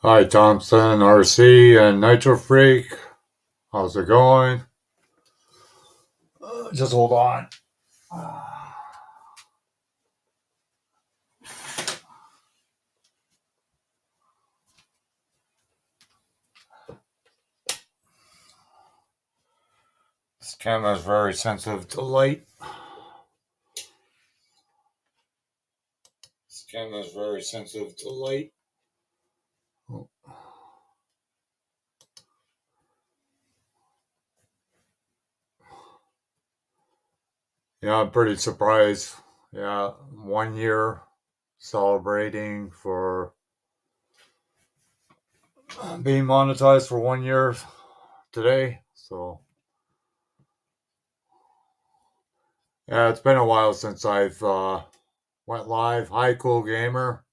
Hi, Thompson, RC, and Nitro Freak. How's it going? Just hold on. This camera is very sensitive to light. This camera is very sensitive to light. Yeah, I'm pretty surprised. Yeah, 1 year celebrating for being monetized for 1 year today. So, yeah, it's been a while since I've went live. Hi, cool gamer.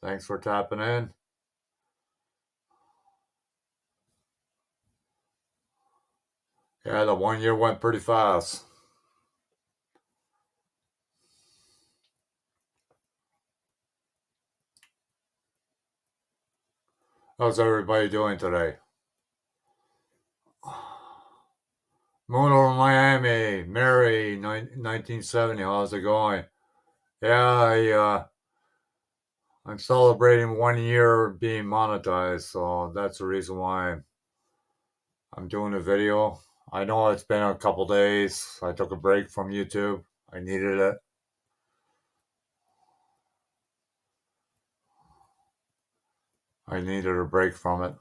Thanks for tapping in. Yeah, the 1 year went pretty fast. How's everybody doing today? Moon over Miami, Mary, 1970. How's it going? Yeah, I'm celebrating 1 year being monetized, so that's the reason why I'm doing a video. I know it's been a couple days. I took a break from YouTube. I needed it. I needed a break from it.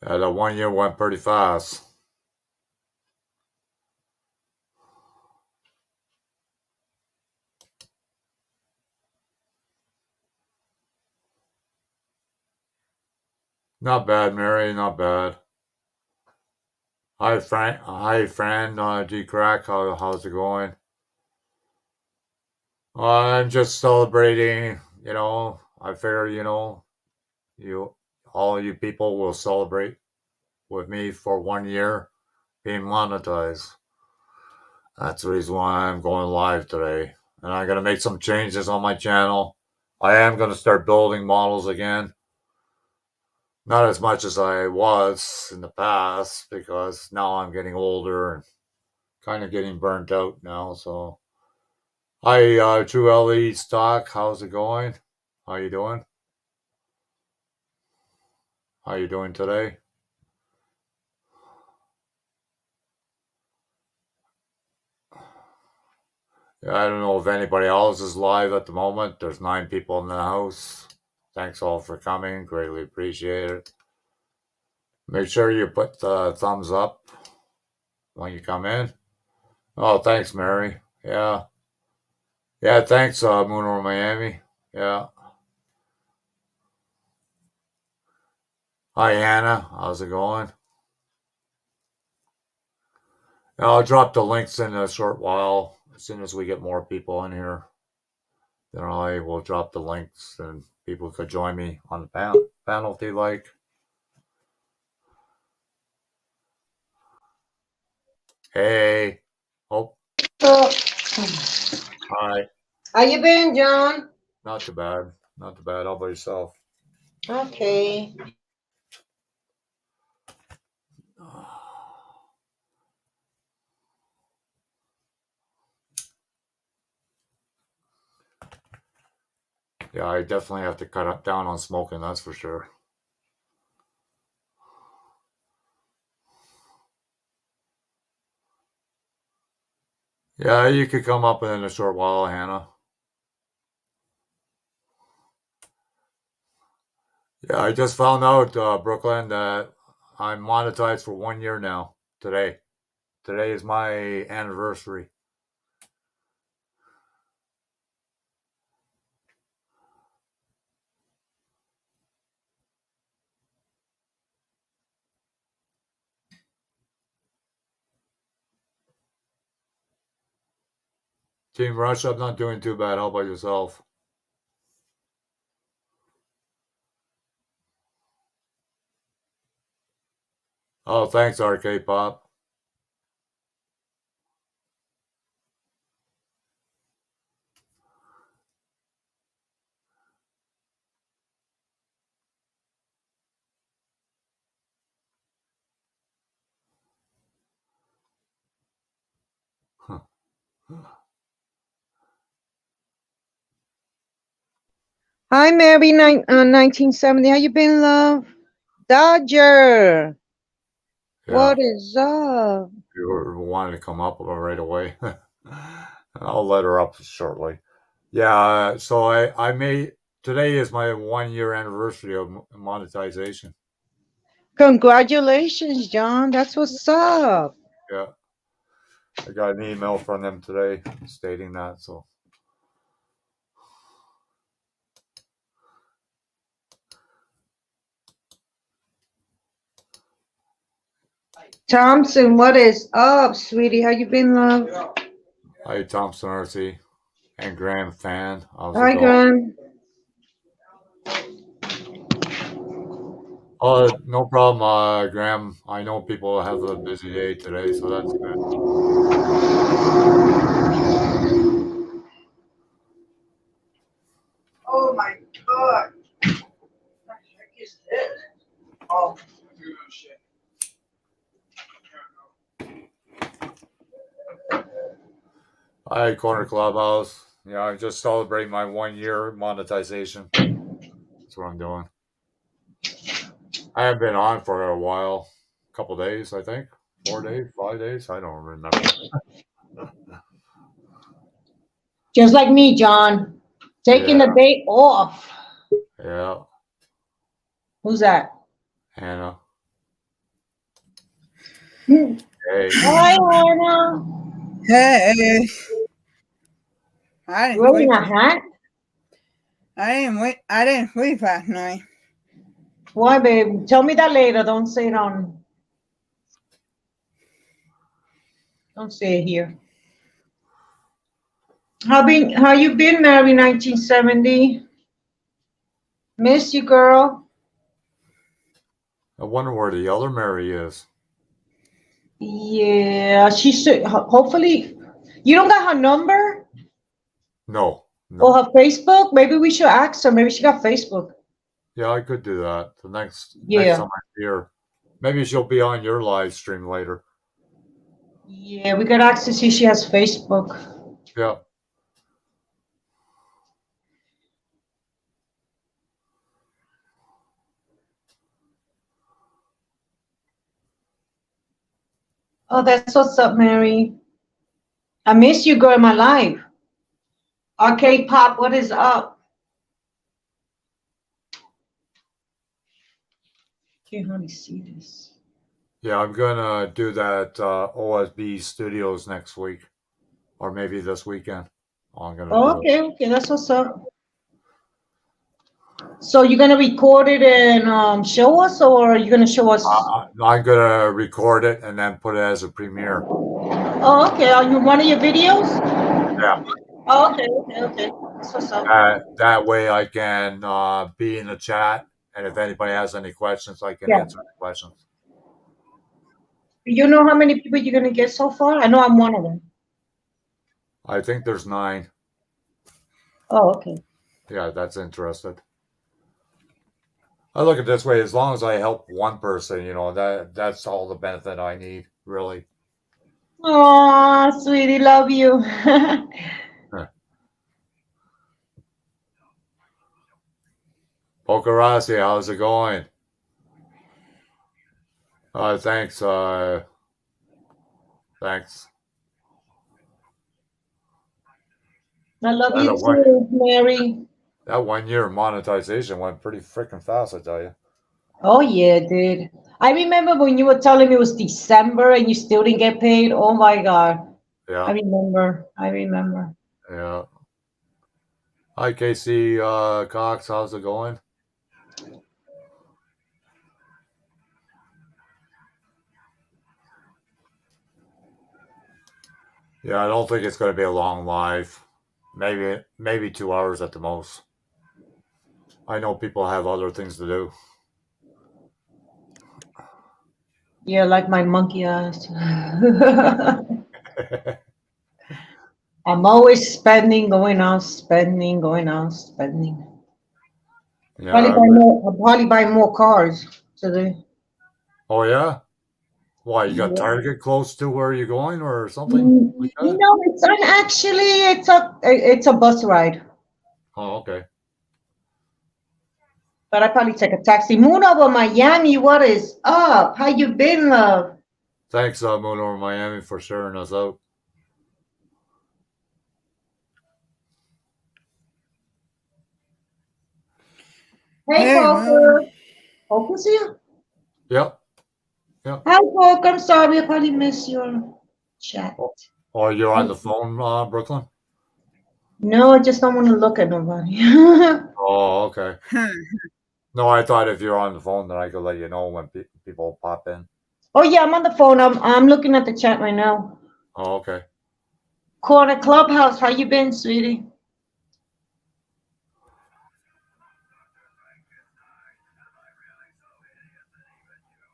Yeah, that 1 year went pretty fast. Not bad, Mary. Not bad. Hi, Frank. Hi, friend. G Crack. How's it going? I'm just celebrating. I figure you all you people will celebrate with me for 1 year being monetized. That's the reason why I'm going live today. And I'm gonna make some changes on my channel. I am gonna start building models again. Not as much as I was in the past because now I'm getting older and kind of getting burnt out now. So, hi, True LE Stock. How's it going? How you doing? How you doing today? Yeah, I don't know if anybody else is live at the moment. There's 9 people in the house. Thanks all for coming. Greatly appreciate it. Make sure you put the thumbs up when you come in. Oh, thanks, Mary. Yeah. Yeah, thanks, Moon over Miami. Yeah. Hi, Hannah. How's it going? Yeah, I'll drop the links in a short while. As soon as we get more people in here, then I will drop the links and people could join me on the panel if they like. Hey. Oh, So, hi. how you been, John? Not too bad. Not too bad. How about yourself? Okay. Yeah, I definitely have to cut down on smoking, that's for sure. Yeah, you could come up in a short while, Hannah. Yeah, I just found out, Brooklyn, that I'm monetized for 1 year now. Today. Today is my anniversary. Team Rush, I'm not doing too bad. How about yourself? Oh, thanks, Arcade Pop. Hi, Mary, 1970. How you been, love? Dodger. Yeah, What is up? you were wanting to come up right away. I'll let her up shortly. Yeah, so I made today is my 1 year anniversary of monetization. Congratulations, John. That's what's up. Yeah, I got an email from them today stating that. So Thompson, what is up, sweetie? How you been, love? hi, Thompson RC and Graham Fan. How's it Hi, going? Gran. No problem, Graham. I know people have a busy day today, so that's good. Oh my God. What the heck is this? Oh. Hi, Corner Clubhouse. Yeah, I just celebrating my 1 year monetization. That's what I'm doing. I haven't been on for a while, a couple days, I think, 4 days, 5 days. I don't remember. Just like me, John. Taking Yeah, the day off. yeah, Who's that? Hannah. Hmm. Hey, Hi, Hannah. Hey, I You didn't wearing sleep. a hat? I didn't sleep last night. Why, babe? Tell me that later. Don't say it on. Don't say it here. How you been, Mary? 1970. Miss you, girl. I wonder where the other Mary is. Yeah, she should. Hopefully, you don't got her number No, or no. her Facebook. Maybe we should ask her. Maybe she got Facebook. Yeah, I could do that. The next Yeah, time I see her, maybe she'll be on your live stream later. yeah. We got ask to see if she has Facebook. Yeah. Oh, that's what's up, Mary. I miss you, girl, in my life. Arcade Pop, what is up? Can't hardly see this. Yeah, I'm gonna do that OSB Studios next week, or maybe this weekend. I'm gonna Oh, do it. okay, okay, that's what's up. So you're gonna record it and show us, or you're gonna show us? I'm gonna record it and then put it as a premiere. Oh, okay. Are you one of your videos? Yeah, Oh, okay, okay, okay. That's what's up. that way I can be in the chat, and if anybody has any questions, I can Yeah. answer the questions. You know how many people you're gonna get so far? I know I'm one of them. I think there's 9. Oh, okay. Yeah, that's interested. I look at it this way: as long as I help one person, that's all the benefit I need, really. Aw, sweetie, love you. Pokerasi, how's it going? Thanks. Thanks. I love Yeah, you too, Mary. that 1 year monetization went pretty freaking fast, I tell you. Oh yeah, dude. I remember when you were telling me it was December and you still didn't get paid. Oh my God. I Yeah, remember. I remember. yeah. Hi, Casey Cox, how's it going? Yeah, I don't think it's going to be a long live. Maybe 2 hours at the most. I know people have other things to do. Yeah, like my monkey eyes. I'm always spending, going out, spending, going out, spending. Yeah. I'll probably buy more cars today. Oh yeah. Why, you got Yeah. Target close to where you're going or something like that? No, it's not actually. It's a bus ride. Oh, okay. But I probably take a taxi. Moon over Miami, what is up? How you been, love? Thanks, Moon over Miami, for sharing us out. Hey, Hey, Poker. Moon. Poker's here? Yep. Yep. Hi, Poker. I'm sorry, I probably missed your chat. Oh, you're on the phone, Brooklyn? No, I just don't want to look at nobody. Oh, okay. Huh. No, I thought if you're on the phone, then I could let you know when people pop in. Oh yeah, I'm on the phone. I'm looking at the chat right now. Oh, okay. Corner Clubhouse, how you been, sweetie?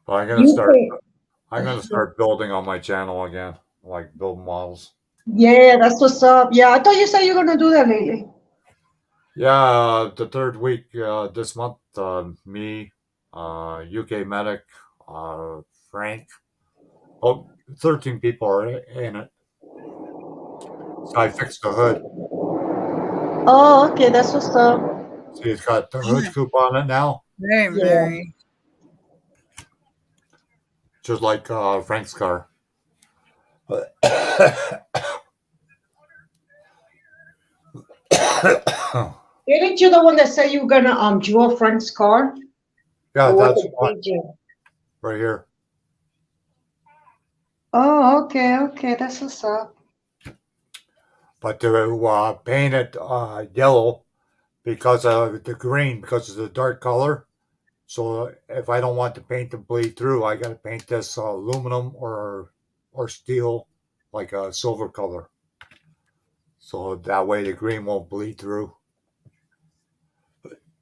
Well, You pay. I'm gonna start building on my channel again, like build models. Yeah, that's what's up. Yeah, I thought you said you're gonna do that lately. Yeah, the third week this month, me, UK Medic, Frank. Oh, 13 people are in it. So I fixed the hood. Oh, okay, that's what's up. See, it's got the hood scoop on it now, Very Yeah. nice. just like Frank's car. Didn't you the one that said you were gonna draw Frank's car? Yeah, Or was that's it one DJ? right here. Oh, okay, okay, that's what's up. But to paint it yellow because of the green, because of the dark color. So if I don't want the paint to bleed through, I got to paint this aluminum or steel, like a silver color. So that way the green won't bleed through.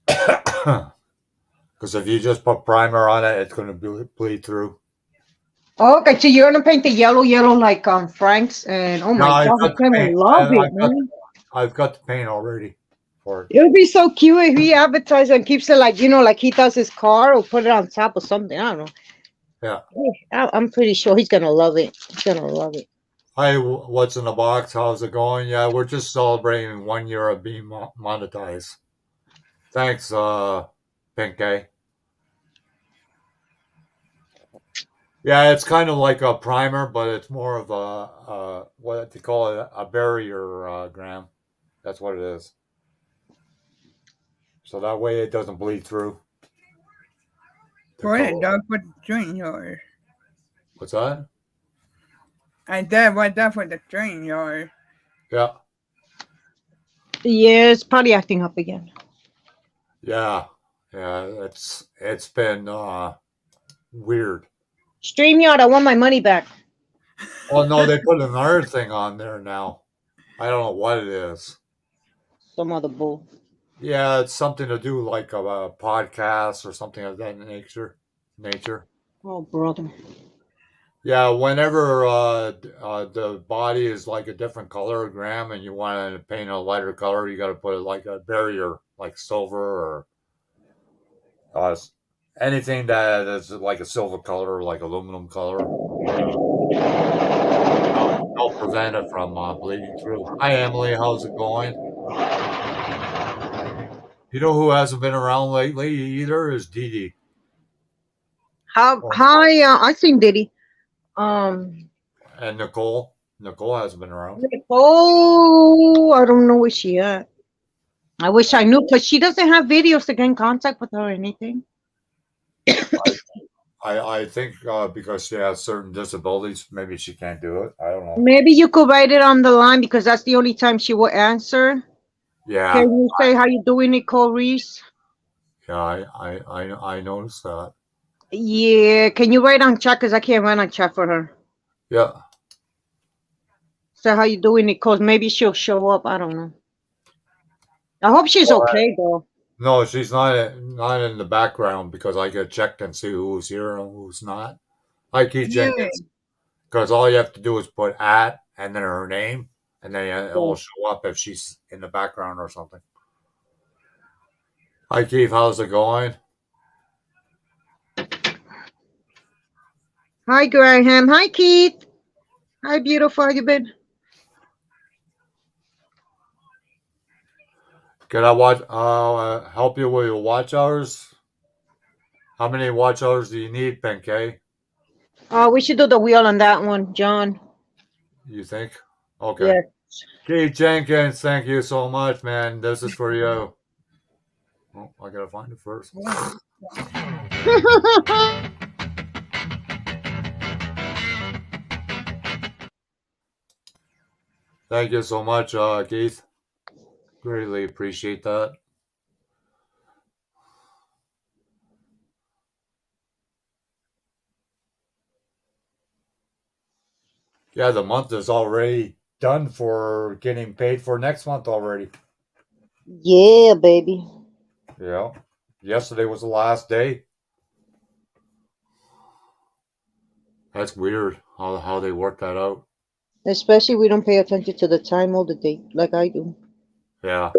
Because if you just put primer on it, it's going to bleed through. Okay, so you're gonna paint the yellow like Frank's, and oh No, my I've God, he's got the gonna paint. love it, man. I've got the paint already for it. It would be so cute if he advertised and keeps it like like he does his car or put it on top of something. I don't know. Yeah. I'm pretty sure he's gonna love it. He's gonna love it. Hi, what's in the box? How's it going? Yeah, we're just celebrating 1 year of being monetized. Thanks, Pink A. Yeah, it's kind of like a primer, but it's more of a what they call it, a barrier gram. That's what it is. So that way it doesn't bleed through the What a color. dog for the train yard. What's that? I did what that for the train yard. Yeah, Yeah, it's probably acting up again. yeah, yeah. It's been weird. StreamYard, I want my money back. Oh no, they put another thing on there now. I don't know what it is. Some other bull. Yeah, it's something to do like a podcast or something of that nature. Nature. Oh, brother. Yeah, whenever the body is like a different color gram and you want to paint a lighter color, you got to put it like a barrier, like silver or uh, anything that is like a silver color, like aluminum color. Help prevent it from bleeding through. Hi, Emily. How's it going? You know who hasn't been around lately either is Dee Dee. Oh, Hi, I seen Diddy. Um, and Nicole. Nicole hasn't been around. oh, I don't know where she at. I wish I knew because she doesn't have videos to get in contact with her or anything. I think because she has certain disabilities, maybe she can't do it. I don't know. Maybe you could write it on the line because that's the only time she will answer. Yeah, Can you say how you doing, Nicole Reese? yeah, I noticed that. Yeah, can you write on chat because I can't write on chat for her. Yeah. So how you doing, Nicole? Maybe she'll show up. I don't know. I hope she's Well, okay though. no, she's not in the background because I get checked and see who's here and who's not. Hi, Keith Yeah. Jenkins. Because all you have to do is put at and then her name, and then it will show up if she's in the background or something. Hi, Keith. How's it going? Hi, Graham. Hi, Keith. Hi, beautiful. How you been? Can I help you with your watch hours? How many watch hours do you need, Penkei? We should do the wheel on that one, John. You think? Okay. Yes. Keith Jenkins, thank you so much, man. This is for you. Oh, I gotta find it first. Thank you so much, Keith. Greatly appreciate that. Yeah, the month is already done for getting paid for next month already. Yeah, baby. Yeah. Yesterday was the last day. That's weird how they work that out. Especially we don't pay attention to the time or the date like I do. Yeah.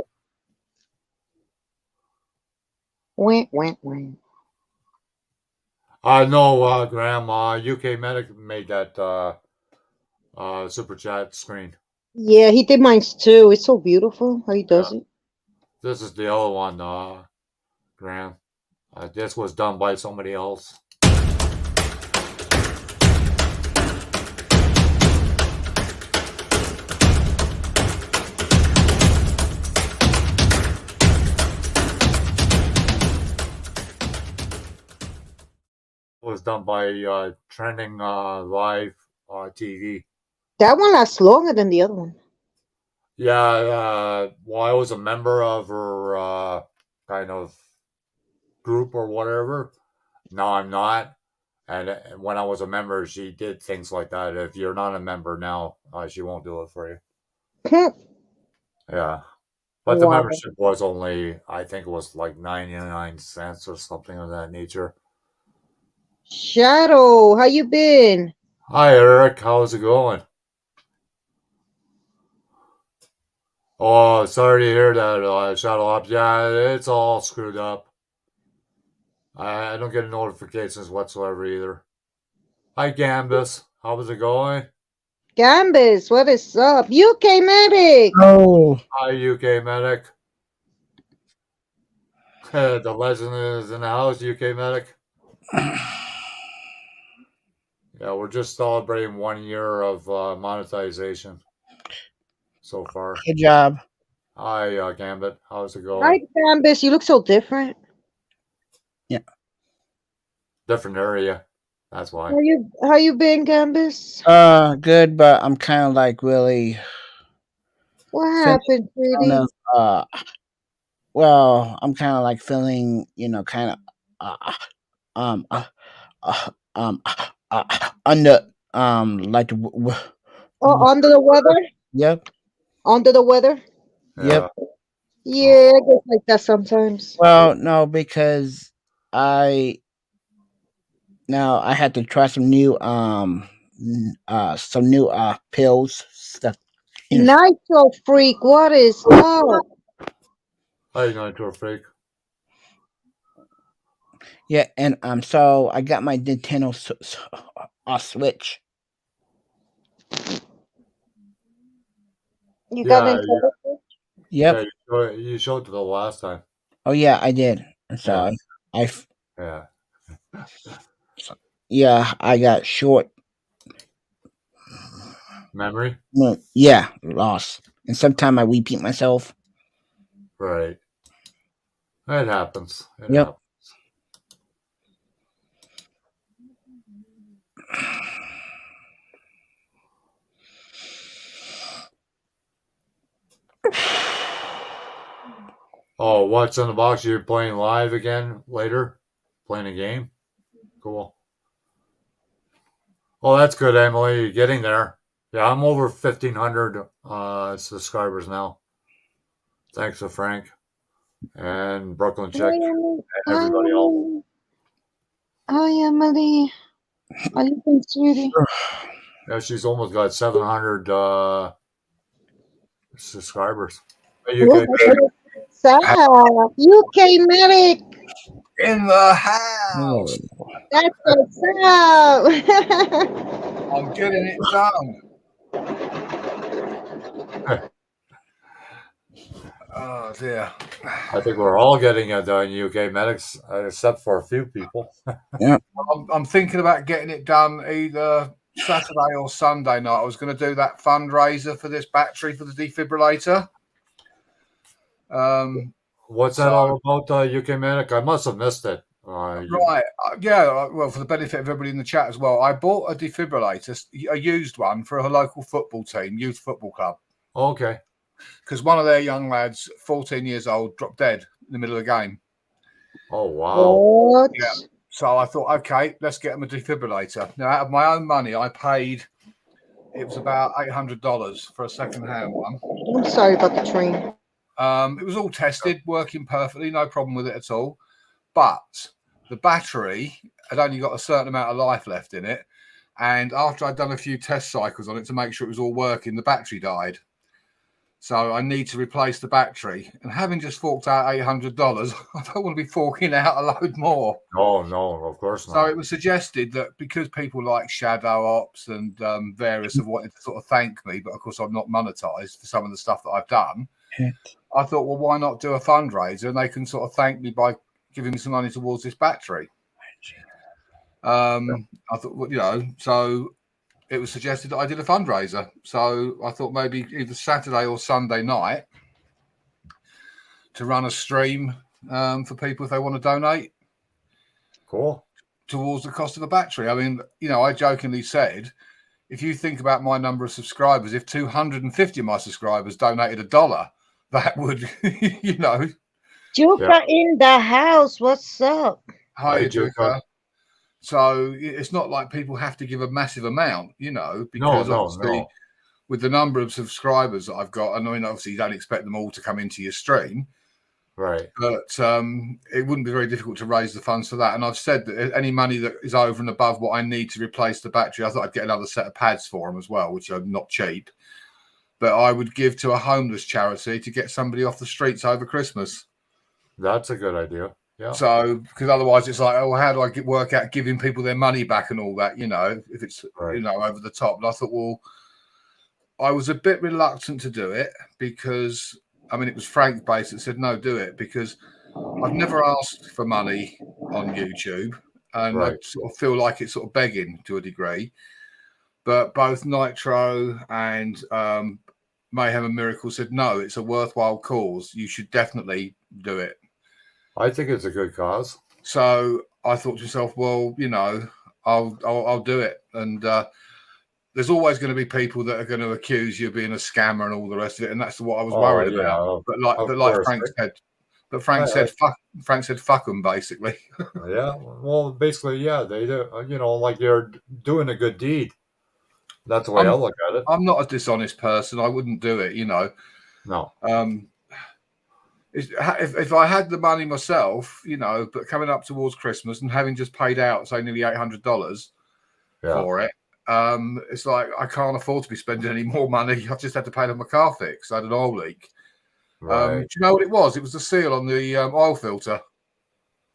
Wah, wah, wah. I know, Graham, UK Medic made that super chat screen. Yeah, he did mine too. It's so beautiful how he Yeah. does it. This is the other one, Graham. This was done by somebody else. It was done by Trending Live TV. That one lasts longer than the other one. Yeah, well, I was a member of her kind of group or whatever. Now I'm not. And when I was a member, she did things like that. If you're not a member now, she won't do it for you. Yeah. But the Wow. membership was only, I think it was like 99 cents or something of that nature. Shadow, how you been? Hi, Eric. How's it going? Oh, sorry to hear that, Shadow Ops. Yeah, it's all screwed up. I don't get notifications whatsoever either. Hi, Gambus. How's it going? Gambus, what is up? UK Medic. Oh, Hi, UK Medic. The legend is in the house, UK Medic. Yeah, we're just celebrating 1 year of monetization so far. good job. Hi, Gambit. How's it Hi, going? Gambus. You look so different. Yeah. Different area. That's why. How you been, Gambus? Good, but I'm kind of like really What feeling happened, kind sweetie? of well, I'm kind of like feeling, kind of um uh, um under like Oh, under the weather? yep, Under the weather? yep. Yeah. Yeah, I get like that sometimes. Well, no, because I now I had to try some new pills stuff. You know, Nitro freak, what is up? How you doing, Tour Freak? yeah, and so I got my Nintendo Switch. You got Yeah, Nintendo Switch? yeah. Yep. You showed it the last time. Oh yeah, I did. And so Yeah, I yeah. yeah, I got short. Memory? Yeah, lost. And sometimes I repeat myself. Right. It happens. It Yep. happens. Oh, what's in the box? You're playing live again later? Playing a game? Cool. Oh, that's good, Emily. You're getting there. Yeah, I'm over 1,500 subscribers now. Thanks to Frank and Brooklyn Hi, Chick Emily. and Hi, everybody else. Emily. Hi, Emily. How you been, sweetie? Yeah, she's almost got 700 subscribers. Hey, Look, UK. Sarah, UK Medic. In the house. Oh. That's what's up. I'm getting it done. Oh dear. I think we're all getting it done, UK medics, except for a few people. Yeah. I'm thinking about getting it done either Saturday or Sunday night. I was going to do that fundraiser for this battery for the defibrillator. What's that all about, UK medic? I must have missed it. Right. Yeah. Well, for the benefit of everybody in the chat as well, I bought a defibrillator, a used one for a local football team, youth football club. Okay. Because one of their young lads, 14 years old, dropped dead in the middle of the game. Oh, wow. What? Yeah. So I thought, okay, let's get them a defibrillator. Now, out of my own money, I paid, it was about $800 for a second-hand one. I'm sorry about the train. It was all tested, working perfectly, no problem with it at all. But the battery had only got a certain amount of life left in it. And after I'd done a few test cycles on it to make sure it was all working, the battery died. So I need to replace the battery. And having just forked out $800, I don't want to be forking out a load more. No, of course not. So it was suggested that because people like Shadow Ops and various have wanted to sort of thank me, but of course I'm not monetized for some of the stuff that I've done. I thought, well, why not do a fundraiser and they can sort of thank me by giving me some money towards this battery. I thought, well, you know, so it was suggested that I did a fundraiser. So I thought maybe either Saturday or Sunday night to run a stream for people if they want to donate. Cool. Towards the cost of a battery. I mean, you know, I jokingly said, if you think about my number of subscribers, if 250 of my subscribers donated $1, that would, you know. Juka in the house. What's up? Hi, Juka. So it's not like people have to give a massive amount, you know, because obviously with the number of subscribers that I've got, and I mean, obviously you don't expect them all to come into your stream. Right. But it wouldn't be very difficult to raise the funds for that. And I've said that any money that is over and above what I need to replace the battery, I thought I'd get another set of pads for them as well, which are not cheap. But I would give to a homeless charity to get somebody off the streets over Christmas. That's a good idea. Yeah. So, because otherwise it's like, oh, how do I work out giving people their money back and all that, you know, if it's, you know, over the top. And I thought, well, I was a bit reluctant to do it because, I mean, it was Frank Bass that said, no, do it, because I've never asked for money on YouTube. And I sort of feel like it's sort of begging to a degree. But both Nitro and Mayhem and Miracle said, no, it's a worthwhile cause. You should definitely do it. I think it's a good cause. So I thought to myself, well, you know, I'll do it. And there's always going to be people that are going to accuse you of being a scammer and all the rest of it. And that's what I was worried about. But like Frank said, Frank said, fuck them, basically. Yeah. Well, basically, yeah, they do, you know, like you're doing a good deed. That's the way I look at it. I'm not a dishonest person. I wouldn't do it, you know. No. If I had the money myself, you know, but coming up towards Christmas and having just paid out, say, nearly $800 for it, it's like I can't afford to be spending any more money. I've just had to pay for my car fix. I had an oil leak. Do you know what it was? It was the seal on the oil filter.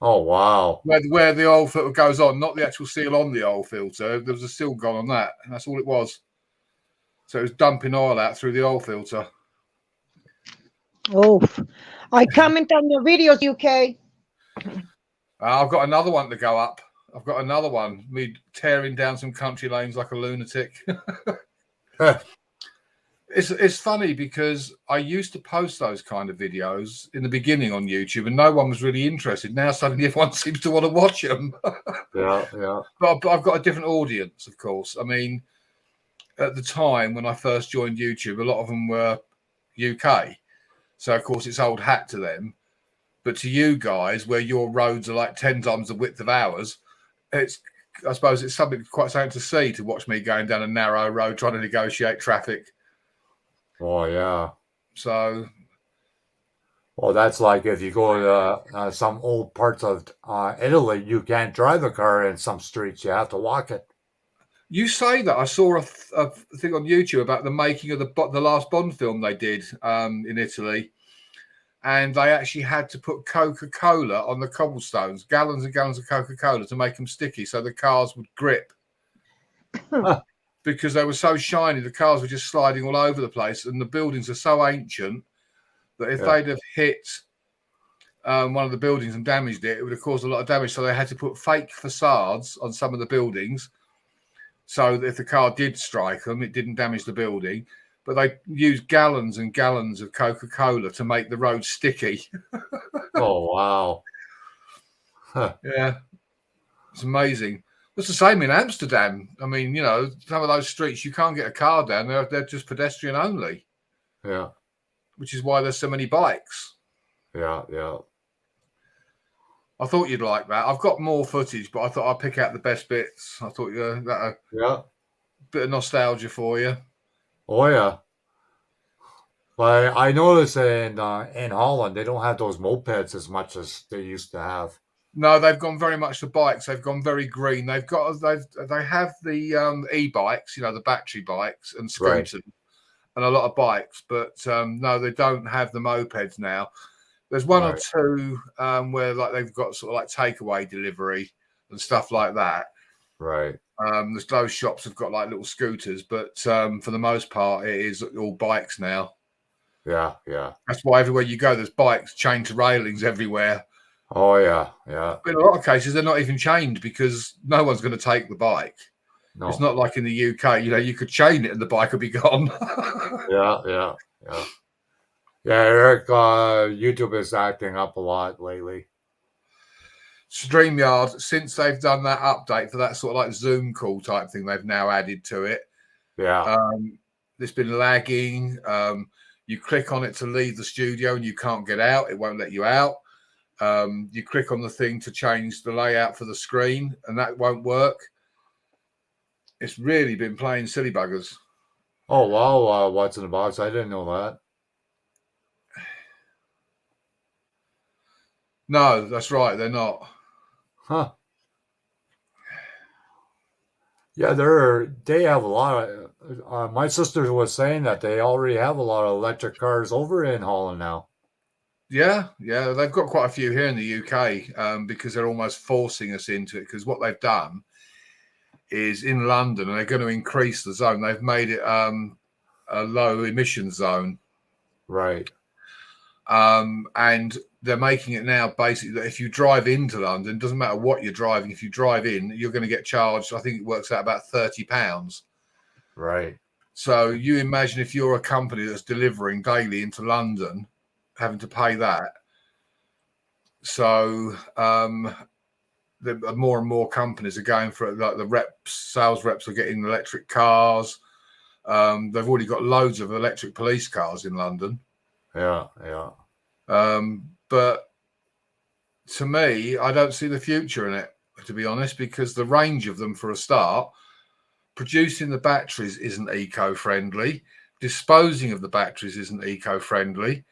Oh, wow. Where the oil filter goes on, not the actual seal on the oil filter. There was a seal gone on that, and that's all it was. So it was dumping oil out through the oil filter. Oh, I comment on your videos, UK. I've got another one to go up. I've got another one. Me tearing down some country lanes like a lunatic. It's funny because I used to post those kind of videos in the beginning on YouTube and no one was really interested. Now suddenly everyone seems to want to watch them. Yeah. But I've got a different audience, of course. I mean, at the time when I first joined YouTube, a lot of them were UK. So, of course, it's old hat to them. But to you guys, where your roads are like 10 times the width of ours, I suppose it's something to see, to watch me going down a narrow road trying to negotiate traffic. Oh, yeah. So. Well, that's like if you go to some old parts of Italy, you can't drive a car in some streets. You have to walk it. You say that. I saw a thing on YouTube about the making of the last Bond film they did in Italy. and they actually had to put Coca-Cola on the cobblestones, gallons and gallons of Coca-Cola to make them sticky so the cars would grip. Because they were so shiny, the cars were just sliding all over the place, and the buildings are so ancient that if they'd have hit one of the buildings and damaged it, it would have caused a lot of damage. So they had to put fake facades on some of the buildings, so that if the car did strike them, it didn't damage the building. But they used gallons and gallons of Coca-Cola to make the road sticky. Oh, wow. Huh. Yeah, it's amazing. It's the same in Amsterdam. I mean, you know, some of those streets you can't get a car down. They're just pedestrian only. Yeah. Which is why there's so many bikes. Yeah, yeah. I thought you'd like that. I've got more footage, but I thought I'd pick out the best bits. I thought that a bit of nostalgia for you. Oh, yeah. But I noticed in Holland, they don't have those mopeds as much as they used to have. No, they've gone very much to bikes. They've gone very green. They have the e-bikes, you know, the battery bikes and scooters, and a lot of bikes. But no, they don't have the mopeds now. There's one or two where like they've got sort of like takeaway delivery and stuff like that. Right. Those shops have got like little scooters, but for the most part, it is all bikes now. Yeah, yeah. That's why everywhere you go, there's bikes chained to railings everywhere. Oh, yeah, yeah. But in a lot of cases, they're not even chained because no one's going to take the bike. No. It's not like in the UK, you know, you could chain it and the bike would be gone. Yeah. Yeah, Eric, YouTube is acting up a lot lately. StreamYard, since they've done that update for that sort of like Zoom call type thing, they've now added to it. Yeah. It's been lagging. You click on it to leave the studio and you can't get out. It won't let you out. You click on the thing to change the layout for the screen and that won't work. It's really been playing silly buggers. Oh, wow. What's in the box? I didn't know that. No, that's right. They're not. Huh. Yeah, they have a lot of. My sister was saying that they already have a lot of electric cars over in Holland now. Yeah, they've got quite a few here in the UK because they're almost forcing us into it. Because what they've done is in London, and they're going to increase the zone. They've made it a low emission zone, right? And they're making it now basically that if you drive into London, it doesn't matter what you're driving. If you drive in, you're going to get charged. I think it works out about £30. Right. So you imagine if you're a company that's delivering daily into London, having to pay that. So more and more companies are going for it. Like the sales reps are getting electric cars. They've already got loads of electric police cars in London. Yeah. But to me, I don't see the future in it, to be honest, because the range of them, for a start, producing the batteries isn't eco-friendly. Disposing of the batteries isn't eco-friendly.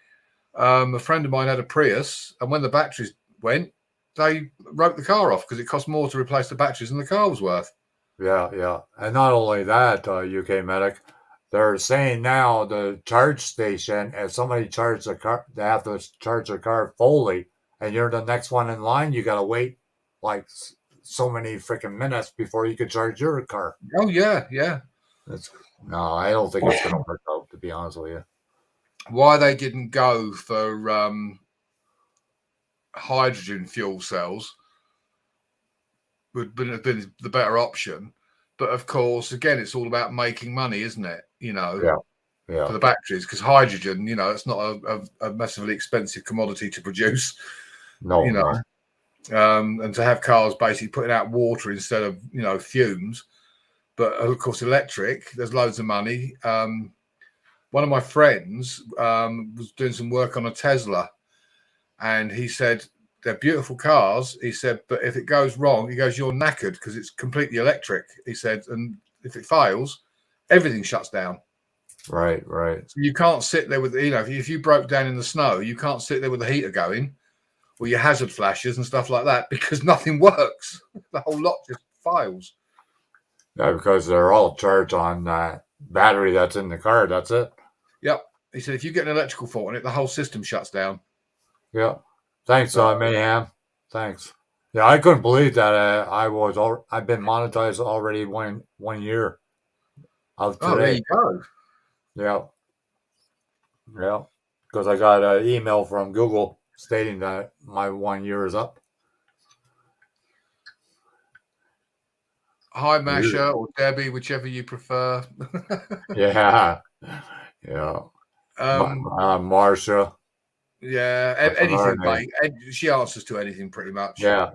A friend of mine had a Prius, and when the batteries went, they wrote the car off because it cost more to replace the batteries than the car was worth. Yeah. And not only that, UK Medic, they're saying now the charge station, if somebody charges a car, they have to charge their car fully, and you're the next one in line, you got to wait like so many freaking minutes before you can charge your car. Oh, yeah. No, I don't think it's going to work out, to be honest with you. Why they didn't go for hydrogen fuel cells would have been the better option. But of course, again, it's all about making money, isn't it? You know, for the batteries, because hydrogen, you know, it's not a massively expensive commodity to produce. No, you know, and to have cars basically putting out water instead of, you know, fumes. But of course, electric, there's loads of money. One of my friends was doing some work on a Tesla, and he said they're beautiful cars. He said, but if it goes wrong, he goes, you're knackered because it's completely electric. He said, and if it fails, everything shuts down. Right. So you can't sit there with, you know, if you broke down in the snow, you can't sit there with the heater going or your hazard flashes and stuff like that because nothing works. The whole lot just fails. Yeah, because they're all charged on that battery that's in the car. That's it. Yep. He said, if you get an electrical fault on it, the whole system shuts down. Yeah. Thanks, So, Mayhem. Thanks. Yeah, I couldn't believe that I've been monetized already 1 year of oh, there today. you go. Yeah. Yeah. Because I got an email from Google stating that my 1 year is up. Hi, Yeah. Masha or Debbie, whichever you prefer. Yeah. Yeah. Marsha. Yeah, That's another anything, name. mate. She answers to anything pretty much. Yeah.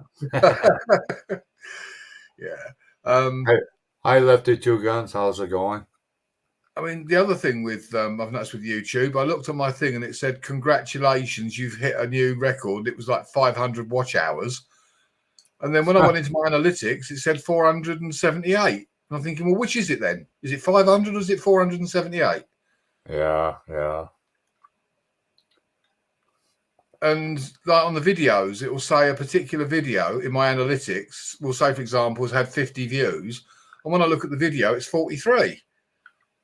Yeah. Hey, hi, Lefty Two Guns. How's it going? I mean, the other thing with I've noticed with YouTube, I looked at my thing and it said, "Congratulations, you've hit a new record." It was like 500 watch hours, and then when I went into my analytics, it said 478. And I'm thinking, well, which is it then? Is it 500 or is it 478? Yeah. Yeah. And like on the videos, it will say a particular video in my analytics will say, for example, has had 50 views, and when I look at the video, it's 43.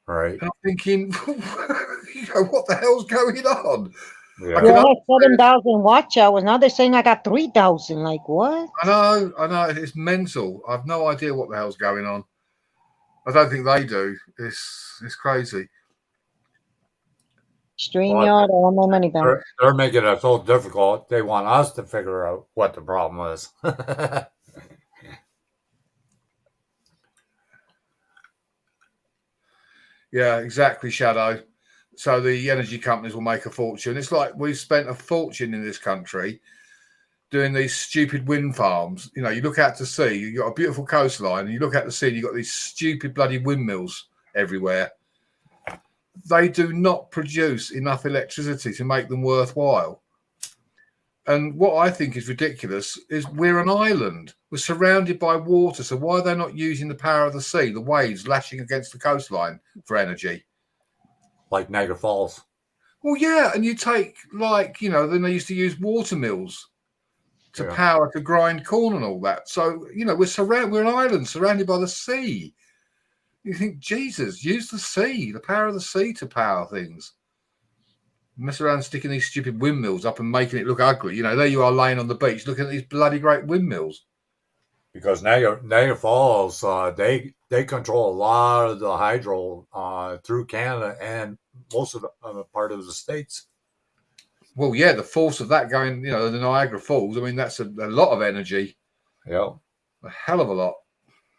Right. And I'm thinking, what the hell's going on? Yeah. Yeah, I had 7,000 watch hours. Now they're saying I got 3,000. Like, what? I know. It's mental. I've no idea what the hell's going on. I don't think they do. It's crazy. StreamYard, all my money back. They're making it so difficult. They want us to figure out what the problem is. Yeah, exactly, Shadow. So the energy companies will make a fortune. It's like we've spent a fortune in this country doing these stupid wind farms. You know, you look out to sea, you've got a beautiful coastline, and you look out to sea, and you've got these stupid bloody windmills everywhere. They do not produce enough electricity to make them worthwhile. And what I think is ridiculous is we're an island. We're surrounded by water. So why are they not using the power of the sea, the waves lashing against the coastline for energy? Like Niagara Falls. Well, yeah. And you take, like, you know, then they used to use water mills to power, to grind corn and all that. So, you know, we're an island surrounded by the sea. You think, Jesus, use the sea, the power of the sea to power things. Mess around sticking these stupid windmills up and making it look ugly. You know, there you are laying on the beach looking at these bloody great windmills. Because Niagara Falls, they control a lot of the hydro through Canada and most of the part of the States. Well, yeah, the force of that going, you know, the Niagara Falls, I mean, that's a lot of energy. Yeah. A hell of a lot.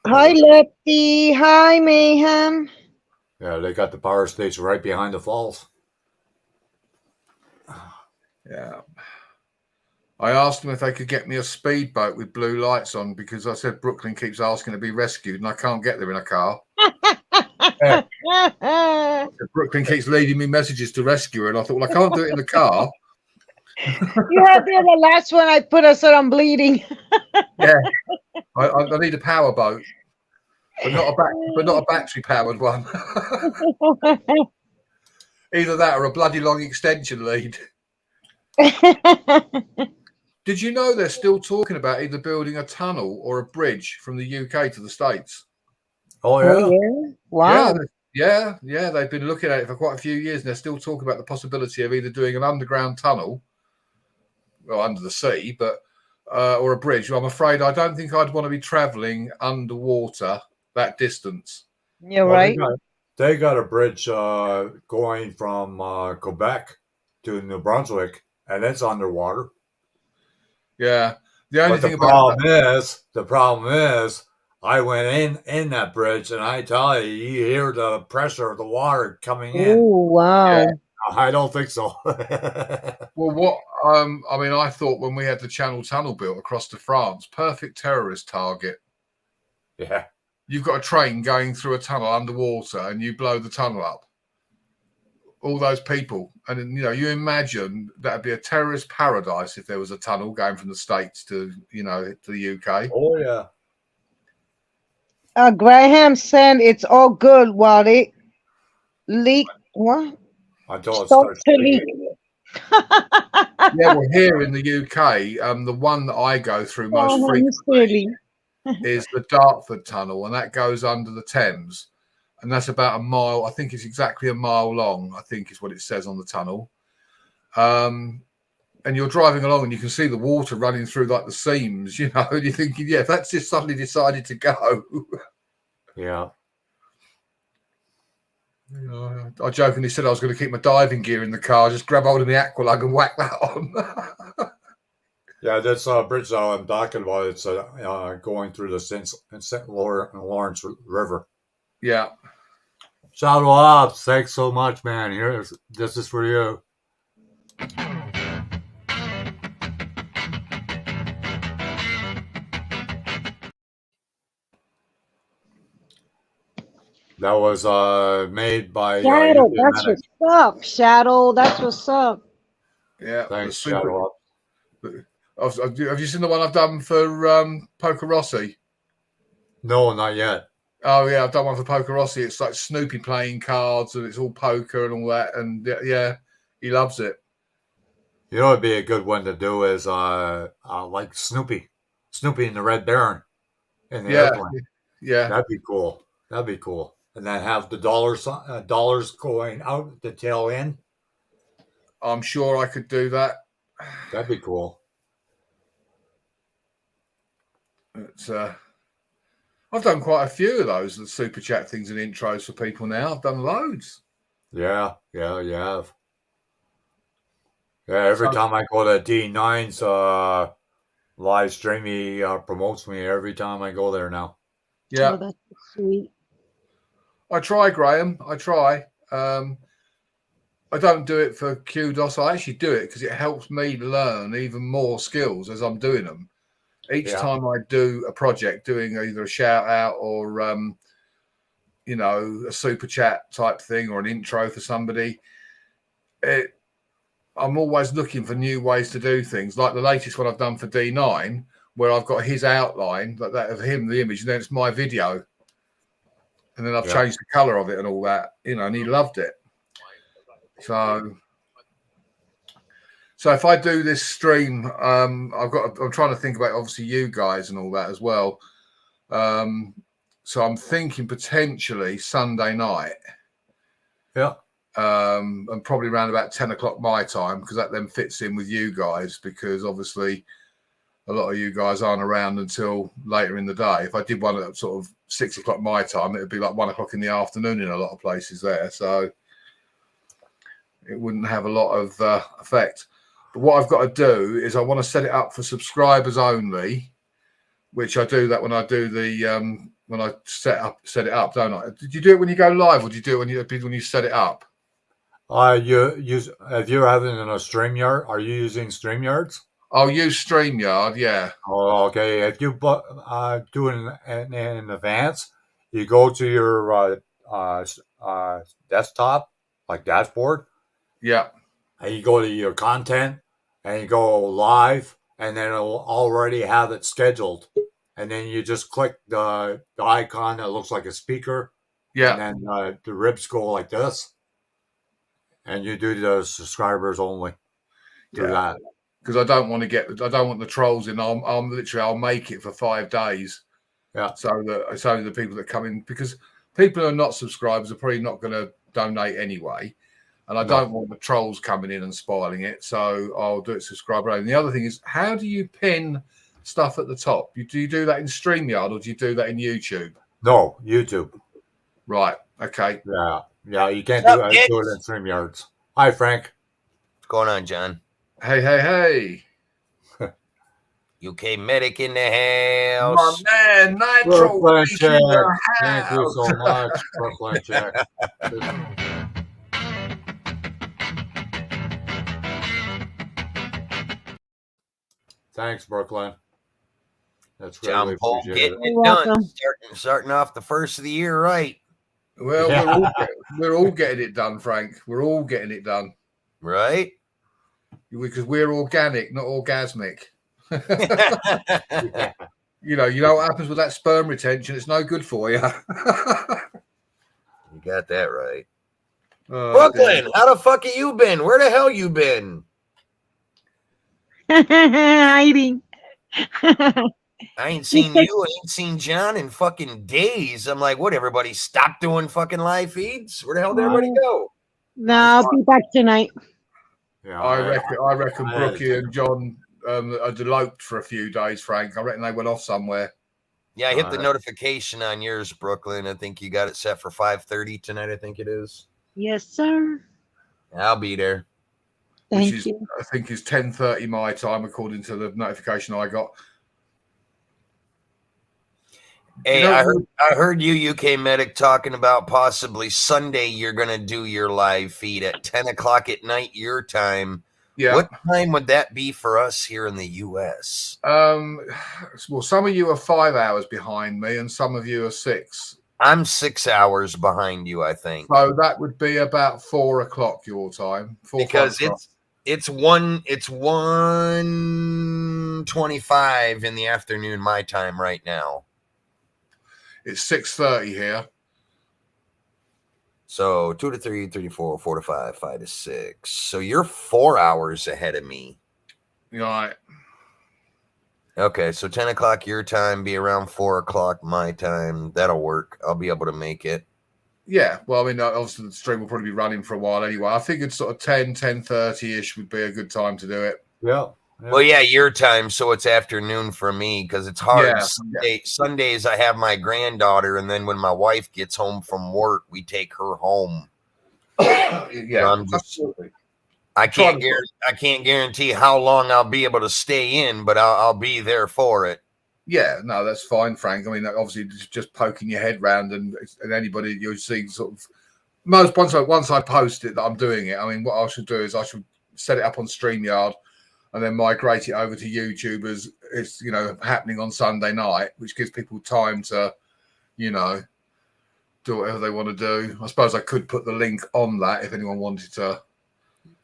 Hi, Lefty. Hi, Mayhem. Yeah, they got the power station right behind the falls. Yeah. I asked them if they could get me a speedboat with blue lights on because I said Brooklyn keeps asking to be rescued and I can't get there in a car. Brooklyn keeps leaving me messages to rescue her, and I thought, well, I can't do it in the car. You had the last one I put. I said I'm bleeding. Yeah, I need a power boat, but not a battery powered one. Either that or a bloody long extension lead. Did you know they're still talking about either building a tunnel or a bridge from the UK to the States? Oh, yeah? Oh, yeah? Wow. Yeah. They've been looking at it for quite a few years, and they're still talking about the possibility of either doing an underground tunnel, well, under the sea, but or a bridge. Well, I'm afraid I don't think I'd want to be travelling underwater that distance. You're right. They got a bridge going from Quebec to New Brunswick, and it's underwater. Yeah. The only thing the problem is, I went in that bridge, and I tell you, you hear the pressure of the water coming in. Oh, wow. Yeah, I don't think so. Well, what I mean, I thought when we had the Channel Tunnel built across to France, perfect terrorist target. Yeah. You've got a train going through a tunnel underwater, and you blow the tunnel up. All those people, and you know, you imagine that'd be a terrorist paradise if there was a tunnel going from the States to, you know, to the UK. Oh yeah. Graham said it's all good while they leak. What? Until it starts to leak. Yeah, well, here in the UK, the one that I go through most frequently is the Dartford Tunnel, and that goes under the Thames. And that's about a mile. I think it's exactly a mile long, I think is what it says on the tunnel. and you're driving along and you can see the water running through like the seams, you know, and you're thinking, yeah, if that's just suddenly decided to go. Yeah. You know, I jokingly said I was going to keep my diving gear in the car, just grab hold of the aqualung and whack that on. Yeah, that's bridge that I'm talking about. It's going through the St. Lawrence River. Yeah. Shout out. Thanks so much, man. This is for you. That was made by Shadow, that's what's up. Shadow, that's what's up. Yeah. Thanks, Shadow. Have you seen the one I've done for Poker Rossi? No, not yet. Oh yeah, I've done one for Poker Rossi. It's like Snoopy playing cards and it's all poker and all that. And yeah, he loves it. You know, it'd be a good one to do is like Snoopy and the Red Baron in the airplane. Yeah, that'd be cool. And then have the dollars going out the tail end. I'm sure I could do that. That'd be cool. It's I've done quite a few of those, the super chat things and intros for people now. I've done loads. Yeah, you have. Yeah, every time I go to D9's live stream, he promotes me every time I go there now. Yeah. Oh, that's sweet. I try, Graham. I try. I don't do it for kudos. I actually do it because it helps me learn even more skills as I'm doing them. Each time I do a project, doing either a shout out or, you know, a super chat type thing or an intro for somebody, I'm always looking for new ways to do things. Like the latest one I've done for D9, where I've got his outline, like that of him, the image, and then it's my video. And then I've changed the color of it and all that, you know, and he loved it. So if I do this stream, I'm trying to think about obviously you guys and all that as well. So I'm thinking potentially Sunday night. Yeah. And probably around about 10 o'clock my time, because that then fits in with you guys, because obviously a lot of you guys aren't around until later in the day. If I did one at sort of 6 o'clock my time, it would be like 1 o'clock in the afternoon in a lot of places there. So it wouldn't have a lot of effect. But what I've got to do is I want to set it up for subscribers only, which I do that when I do the when I set it up, don't I? Did you do it when you go live, or do you do it when you set it up? If you're having a StreamYard, are you using StreamYards? I'll use StreamYard, yeah. Oh, okay. If you do it in advance, you go to your desktop, like dashboard. Yeah. And you go to your content, and you go live, and then it'll already have it scheduled. And then you just click the icon that looks like a speaker. Yeah. And then the ribs go like this. And you do the subscribers only through that. Because I don't want the trolls in. I'll make it for 5 days. Yeah. So the people that come in, because people who are not subscribers are probably not going to donate anyway. And I don't want the trolls coming in and spoiling it. So I'll do it subscriber only. And the other thing is, how do you pin stuff at the top? Do you do that in StreamYard, or do you do that in YouTube? No, YouTube. Right. Okay. Yeah, you can't do it in StreamYards. Hi, Frank. What's going on, John? Hey. UK Medic in the house. My man, Nitro. Brooklyn Check. Thank you so much, Brooklyn Check. Thanks, Brooklyn. That's really John Paul appreciated. getting it done. Starting off the first of the year right. Well, we're all getting it done, Frank. We're all getting it done. Right? Because we're organic, not orgasmic. You know what happens with that sperm retention? It's no good for you. You got that right. Brooklyn, how the fuck have you been? Where the hell you been? Hiding. I ain't seen you. I ain't seen John in fucking days. I'm like, what? Everybody stop doing fucking live feeds? Where the hell did everybody go? No, I'll be back tonight. Yeah, I reckon Brookie and John had eloped for a few days, Frank. I reckon they went off somewhere. Yeah, I hit the notification on yours, Brooklyn. I think you got it set for 5:30 tonight, I think it is. Yes, sir. I'll be there. Thank Which is, you. I think, is 10:30 my time, according to the notification I got. Hey, I heard you, UK Medic, talking about possibly Sunday you're going to do your live feed at 10 o'clock at night, your time. Yeah. What time would that be for us here in the U.S.? Well, some of you are 5 hours behind me, and some of you are 6. I'm 6 hours behind you, I think. So that would be about 4 o'clock your time. Because it's 1:25 in the afternoon my time right now. It's 6:30 here. So 2 to 3, 3 to 4, 4 to 5, 5 to 6. So you're 4 hours ahead of me. Right. Okay, so 10 o'clock your time, be around 4 o'clock my time. That'll work. I'll be able to make it. Yeah, well, I mean, obviously the stream will probably be running for a while anyway. I figured sort of 10:30-ish would be a good time to do it. Yeah. Well, yeah, your time, so it's afternoon for me because it's hard. Yeah, Sundays I have my granddaughter, and then when my wife gets home from work, we take her home. Yeah, absolutely. I can't guarantee how long I'll be able to stay in, but I'll be there for it. Yeah, no, that's fine, Frank. I mean, obviously, just poking your head round and anybody you'll see sort of once I post it that I'm doing it. I mean, what I should do is I should set it up on StreamYard and then migrate it over to YouTube as it's happening on Sunday night, which gives people time to do whatever they want to do. I suppose I could put the link on that if anyone wanted to.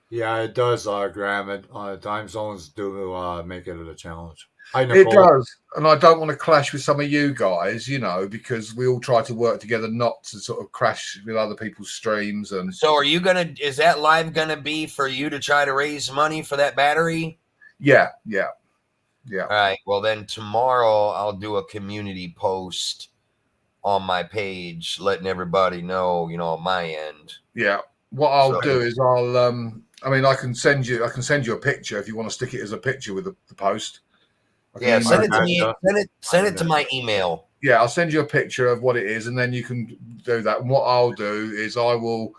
Yeah, it does, Graham. Time zones do make it a challenge. It does, and I don't want to clash with some of you guys, because we all try to work together not to sort of crash with other people's streams. And so, is that live gonna be for you to try to raise money for that battery? Yeah. All right. Well, then tomorrow I'll do a community post on my page, letting everybody know, on my end. Yeah. What I'll do is I can send you a picture if you want to stick it as a picture with the post. Yeah, send it to me. Send it to my email. Yeah, I'll send you a picture of what it is, and then you can do that. And what I'll do is I will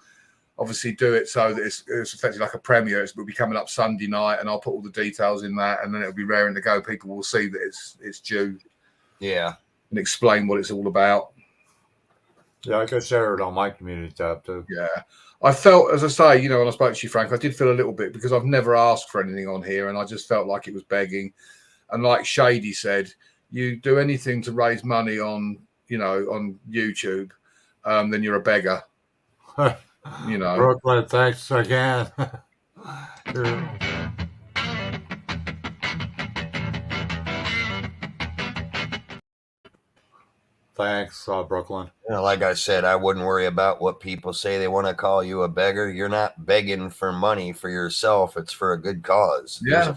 obviously do it so that it's effectively like a premiere. It will be coming up Sunday night, and I'll put all the details in that, and then it'll be raring to go. People will see that it's due. Yeah, and explain what it's all about. Yeah, I can share it on my community tab too. Yeah. I felt, as I say, when I spoke to you, Frank, I did feel a little bit because I've never asked for anything on here, and I just felt like it was begging. And like Shady said, you do anything to raise money on YouTube, then you're a beggar. Brooklyn, thanks again. Thanks, Brooklyn. Like I said, I wouldn't worry about what people say. They want to call you a beggar. You're not begging for money for yourself. It's for a good cause. Yeah.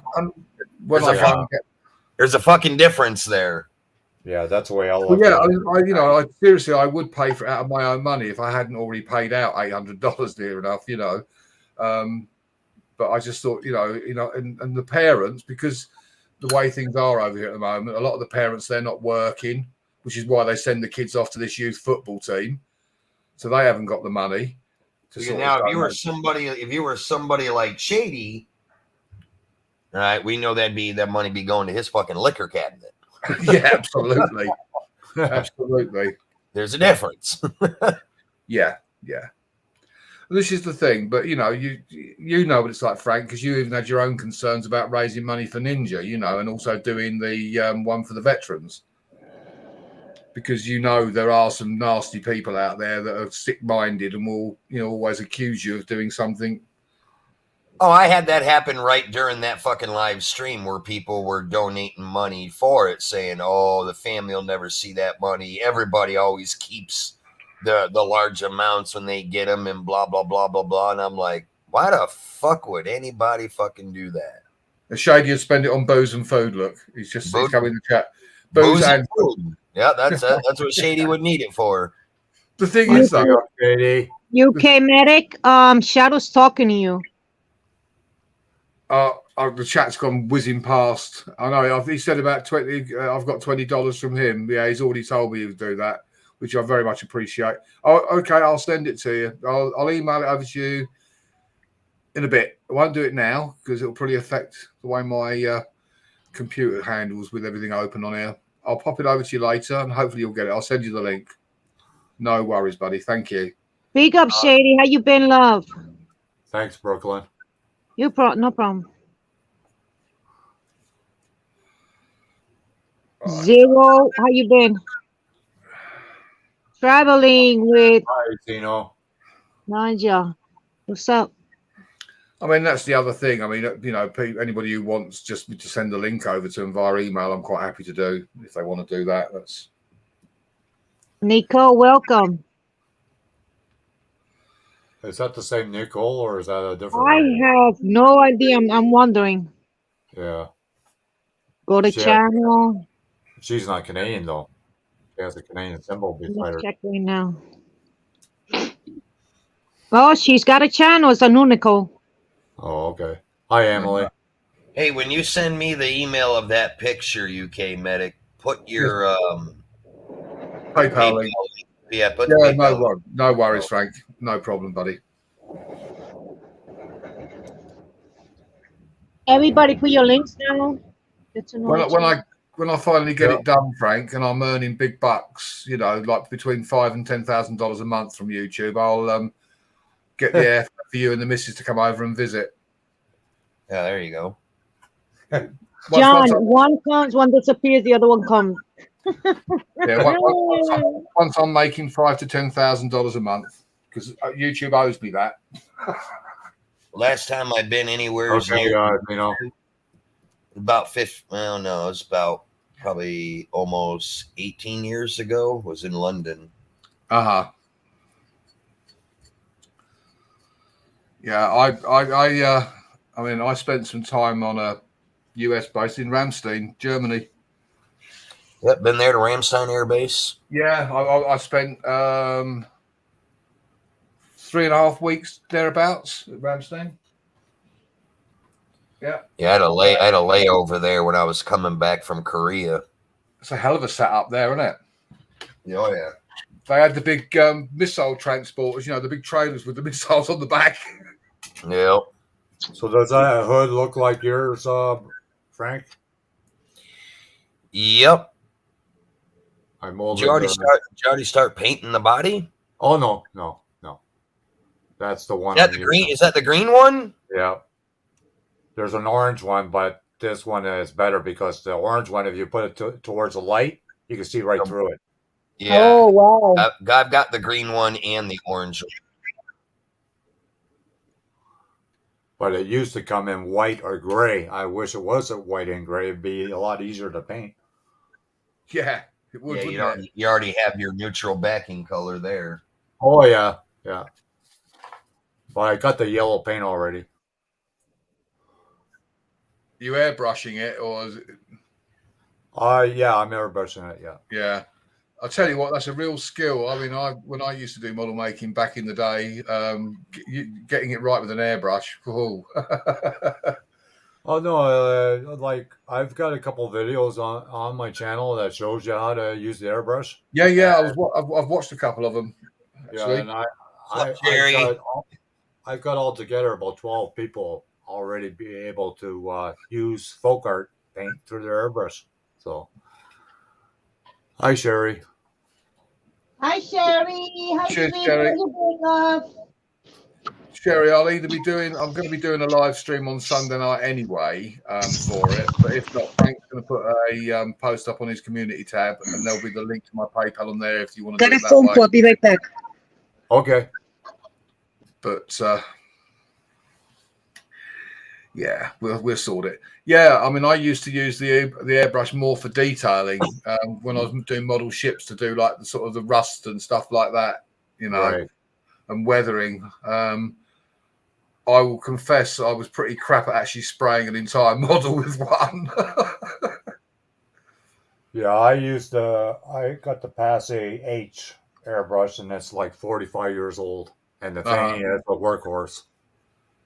There's a fucking difference there. Yeah, that's the way I look at it. I seriously, I would pay for it out of my own money if I hadn't already paid out $800 near enough, But I just thought, and the parents, because the way things are over here at the moment, a lot of the parents, they're not working, which is why they send the kids off to this youth football team. So they haven't got the money. Now, if you were somebody like Shady, all right, we know that money be going to his fucking liquor cabinet. Yeah, absolutely. Absolutely. There's a difference. Yeah. This is the thing, but you know what it's like, Frank, because you even had your own concerns about raising money for Ninja, and also doing the one for the veterans. Because there are some nasty people out there that are sick-minded and will, always accuse you of doing something. Oh, I had that happen right during that fucking live stream where people were donating money for it, saying, "Oh, the family will never see that money. Everybody always keeps the large amounts when they get them," and blah blah blah blah blah. And I'm like, why the fuck would anybody fucking do that? Shady would spend it on booze and food. Look, he's coming in the chat. Booze and food. Yeah, that's what Shady would need it for. The thing is, though, UK Medic, Shadow's talking to you. The chat's gone whizzing past. I know. He said about 20. I've got $20 from him. Yeah, he's already told me he would do that, which I very much appreciate. Oh, okay, I'll send it to you. I'll email it over to you in a bit. I won't do it now because it'll probably affect the way my computer handles with everything open on here. I'll pop it over to you later, and hopefully you'll get it. I'll send you the link. No worries, buddy. Thank you. Big up, Shady. How you been, love? Thanks, Brooklyn. No problem. Zero, how you been? Traveling with Hi, Tino. Nigel. What's up? I mean, that's the other thing. I mean, you know, anybody who wants just to send a link over to them via email, I'm quite happy to do if they want to do that. That's Nico, welcome. Is that the same Nicole or is that a different I one? have no idea. I'm wondering. Yeah. Go to She- channel. She's not Canadian, though. She has a Canadian symbol beside her. Let's check right now. Oh, she's got a channel. It's a new Nicole. Oh, okay. Hi, Emily. Hey, when you send me the email of that picture, UK Medic, put your PayPal link. Yeah, put Yeah, the PayPal link. no worries, Frank. No problem, buddy. Everybody put your links down. It's When I finally get it done, Frank, and I'm earning big bucks, you know, like between $5,000 and $10,000 a month from YouTube, I'll get the air for you and the missus to come over and visit. Yeah, there you go. John, one comes, one disappears, the other one comes. Yeah, once I'm making $5,000 to $10,000 a month, because YouTube owes me that. Last time I've been anywhere is Okay, near you know. about 50. Well, no, it's about probably almost 18 years ago. Was in London. Yeah, I mean, I spent some time on a US base in Ramstein, Germany. Yep, been there to Ramstein Air Base. Yeah, I spent 3.5 weeks thereabouts at Ramstein. Yeah. Yeah, I had a layover there when I was coming back from Korea. It's a hell of a setup there, isn't it? Oh yeah. They had the big missile transporters, you know, the big trailers with the missiles on the back. Yep. So does that hood look like yours, Frank? Yep. I Did molded you already start painting the body? Oh no. That's the one. Is that the green? Is that the green one? Yeah. There's an orange one, but this one is better because the orange one, if you put it towards the light, you can see right through it. Yeah. Oh, wow. I've got the green one and the orange one. But it used to come in white or gray. I wish it wasn't white and gray. It'd be a lot easier to paint. Yeah, it would. Yeah, you already have your neutral backing color there. Oh, yeah. But I got the yellow paint already. You airbrushing it, or is it? Yeah, I'm airbrushing it, yeah. Yeah. I'll tell you what, that's a real skill. I mean, when I used to do model making back in the day, getting it right with an airbrush. Oh, Oh no, like I've got a couple of videos on my channel that shows you how to use the airbrush. yeah. I've watched a couple of them. Actually. Yeah, and I've got altogether about 12 people already be able to use folk art paint through their airbrush. So, hi Sherry. Hi, Sherry. Hi, Cheers, sweetie. Sherry. How you doing, love? Sherry, I'm going to be doing a live stream on Sunday night anyway for it. But if not, Frank's going to put a post up on his community tab, and there'll be the link to my PayPal on there if you want to do it that way. I'll be right back. Okay. But yeah, we'll sort it. Yeah, I mean, I used to use the airbrush more for detailing when I was doing model ships to do like the sort of the rust and stuff like that, you know, Right. and weathering. I will confess I was pretty crap at actually spraying an entire model with one. Yeah, I got the Passe H airbrush, and it's like 45 years old, and the thing is a workhorse.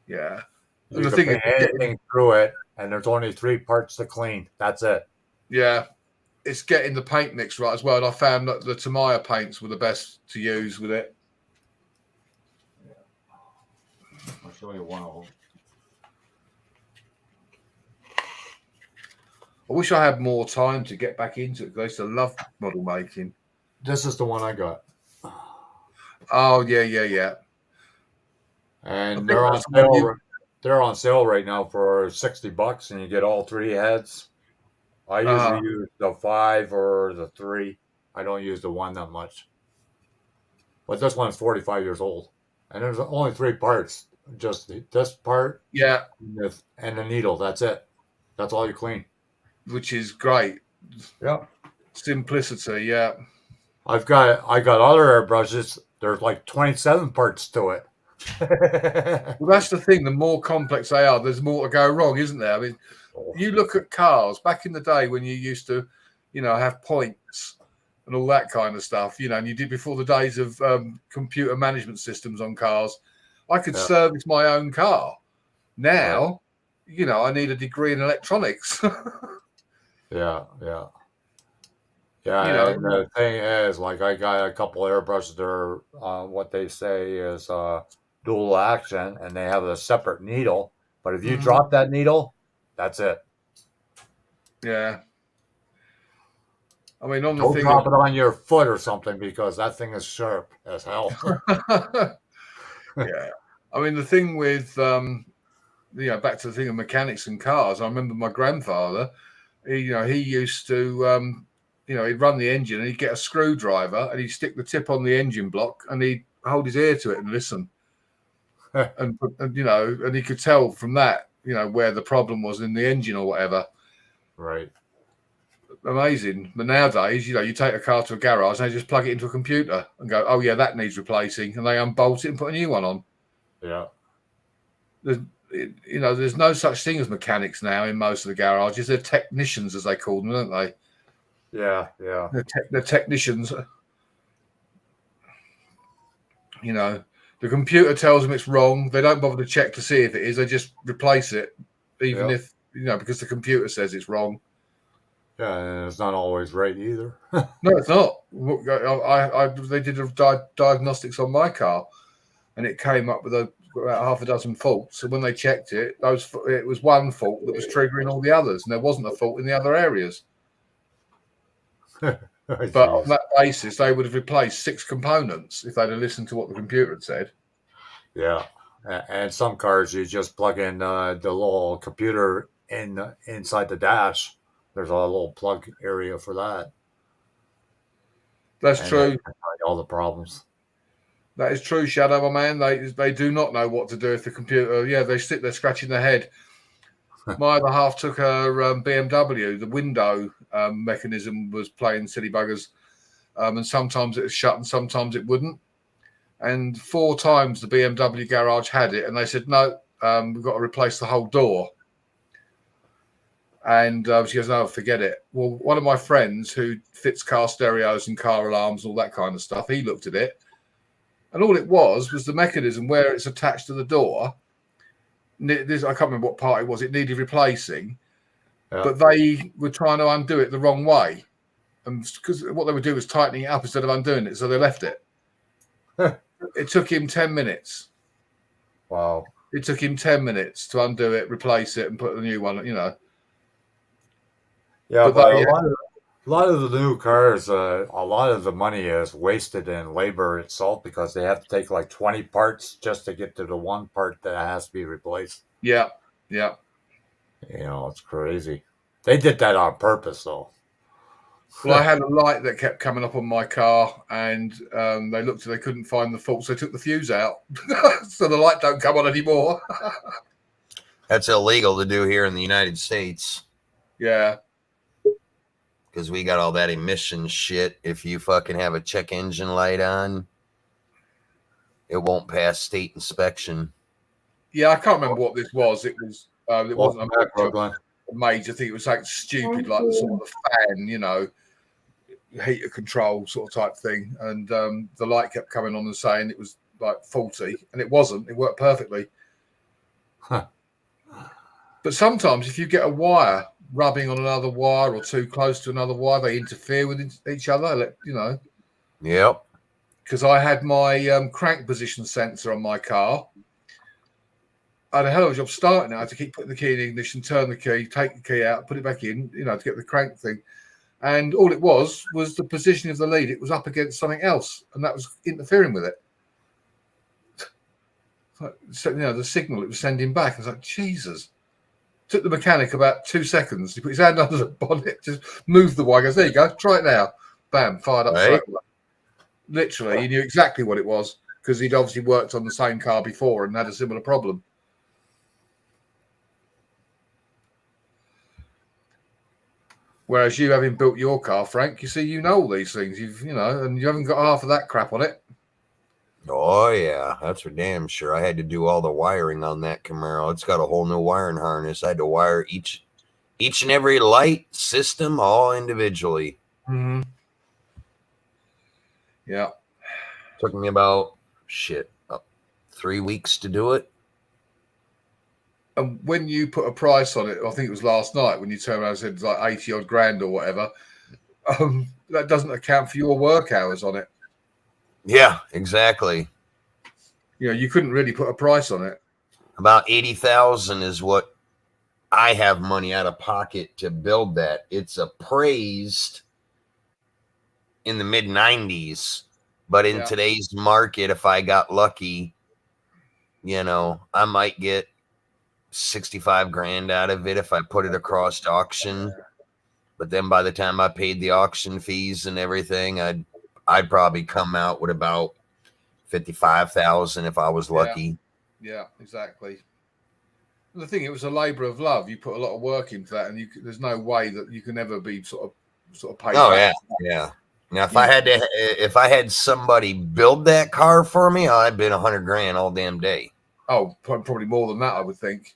Yeah. And You the can thing is, paint anything through it, and there's only 3 parts to clean. That's it. yeah, it's getting the paint mix right as well. And I found that the Tamiya paints were the best to use with it. I'll show you one of them. I wish I had more time to get back into it because I used to love model making. This is the one I got. Oh, yeah. And they're on sale. They're on sale right now for $60, and you get all 3 heads. I usually use the 5 or the 3. I don't use the 1 that much. But this one's 45 years old, and there's only 3 parts. Just this part, Yeah, and the needle. That's it. That's all you clean. which is great. Yeah. Simplicity, yeah. I got other airbrushes. There's like 27 parts to it. Well, that's the thing. The more complex they are, there's more to go wrong, isn't there? I mean, you look at cars back in the day when you used to, have points and all that kind of stuff, and you did before the days of computer management systems on cars. I could service my own car. Now, I need a degree in electronics. Yeah. And the thing is, like, I got a couple airbrushes that are what they say is dual action, and they have a separate needle. But if you drop that needle, that's it. Yeah. I mean, Don't drop it on your foot or something, because that thing is sharp as hell. Yeah. I mean, the thing with, back to the thing of mechanics and cars, I remember my grandfather, he used to, he'd run the engine and he'd get a screwdriver and he'd stick the tip on the engine block and he'd hold his ear to it and listen. and he could tell from that, where the problem was in the engine or whatever. Right. Amazing. But nowadays, you take a car to a garage and they just plug it into a computer and go, oh, yeah, that needs replacing. And they unbolt it and put a new one on. Yeah. There's no such thing as mechanics now in most of the garages. They're technicians, as they call them, don't they? Yeah. They're technicians. The computer tells them it's wrong. They don't bother to check to see if it is. They just replace it, even if, because the computer says it's wrong. Yeah, and it's not always right either. No, it's not. They did diagnostics on my car, and it came up with about half a dozen faults. So when they checked it, it was one fault that was triggering all the others, and there wasn't a fault in the other areas. But on that basis, they would have replaced 6 components if they'd have listened to what the computer had said. Yeah, and some cars you just plug in the little computer inside the dash. There's a little plug area for that. That's true. All the problems. That is true, Shadow, my man. They do not know what to do if the computer. Yeah, they sit there scratching their head. My other half took her BMW. The window mechanism was playing silly buggers, and sometimes it was shut and sometimes it wouldn't. And 4 times the BMW garage had it, and they said, no, we've got to replace the whole door. And she goes, no, forget it. Well, one of my friends who fits car stereos and car alarms, all that kind of stuff, he looked at it. And all it was the mechanism where it's attached to the door. I can't remember what part it was. It needed replacing. Yeah. But they were trying to undo it the wrong way. And because what they would do was tightening it up instead of undoing it. So they left it. It took him 10 minutes. Wow. It took him 10 minutes to undo it, replace it, and put a new one, Yeah, but a lot of the new cars, a lot of the money is wasted in labor itself because they have to take like 20 parts just to get to the one part that has to be replaced. Yeah. It's crazy. They did that on purpose, though. Well, I had a light that kept coming up on my car, and they couldn't find the fault, so they took the fuse out, so the light don't come on anymore. That's illegal to do here in the United States. Yeah. Because we got all that emission shit. If you fucking have a check engine light on, it won't pass state inspection. Yeah, I can't remember what this was. It wasn't a major thing. It was like stupid, like the sort of fan, heater control sort of type thing. And the light kept coming on and saying it was like faulty, and it wasn't. It worked perfectly. Huh. But sometimes if you get a wire rubbing on another wire or too close to another wire, they interfere with each other, you know. Yep. Because I had my crank position sensor on my car. I had a hell of a job starting it. I had to keep putting the key in the ignition, turn the key, take the key out, put it back in, you know, to get the crank thing. And all it was the position of the lead. It was up against something else, and that was interfering with it. So, you know, the signal it was sending back. I was like, Jesus. Took the mechanic about 2 seconds. He put his hand under the bonnet, just moved the wire. Goes, there you go, try it now. Bam, fired up straight away. Literally, he knew exactly what it was because he'd obviously worked on the same car before and had a similar problem. Whereas you, having built your car, Frank, you see, you know all these things. You know, and you haven't got half of that crap on it. Oh yeah, that's for damn sure. I had to do all the wiring on that Camaro. It's got a whole new wiring harness. I had to wire each and every light system all individually. Mm-hmm. Yeah. Took me about 3 weeks to do it. And when you put a price on it, I think it was last night when you turned around and said it's like 80 odd grand or whatever, that doesn't account for your work hours on it. Yeah, exactly. You know, you couldn't really put a price on it. About 80,000 is what I have money out of pocket to build that. It's appraised in the mid 90s, but in today's market, if I got lucky, you know, I might get 65 grand out of it if I put it across to auction. But then by the time I paid the auction fees and everything, I'd probably come out with about 55,000 if I was lucky. Yeah, exactly. The thing, it was a labor of love. You put a lot of work into that, and there's no way that you can ever be sort of paid back. Yeah. Now, if I had somebody build that car for me, I'd been 100 grand all damn day. Oh, probably more than that, I would think.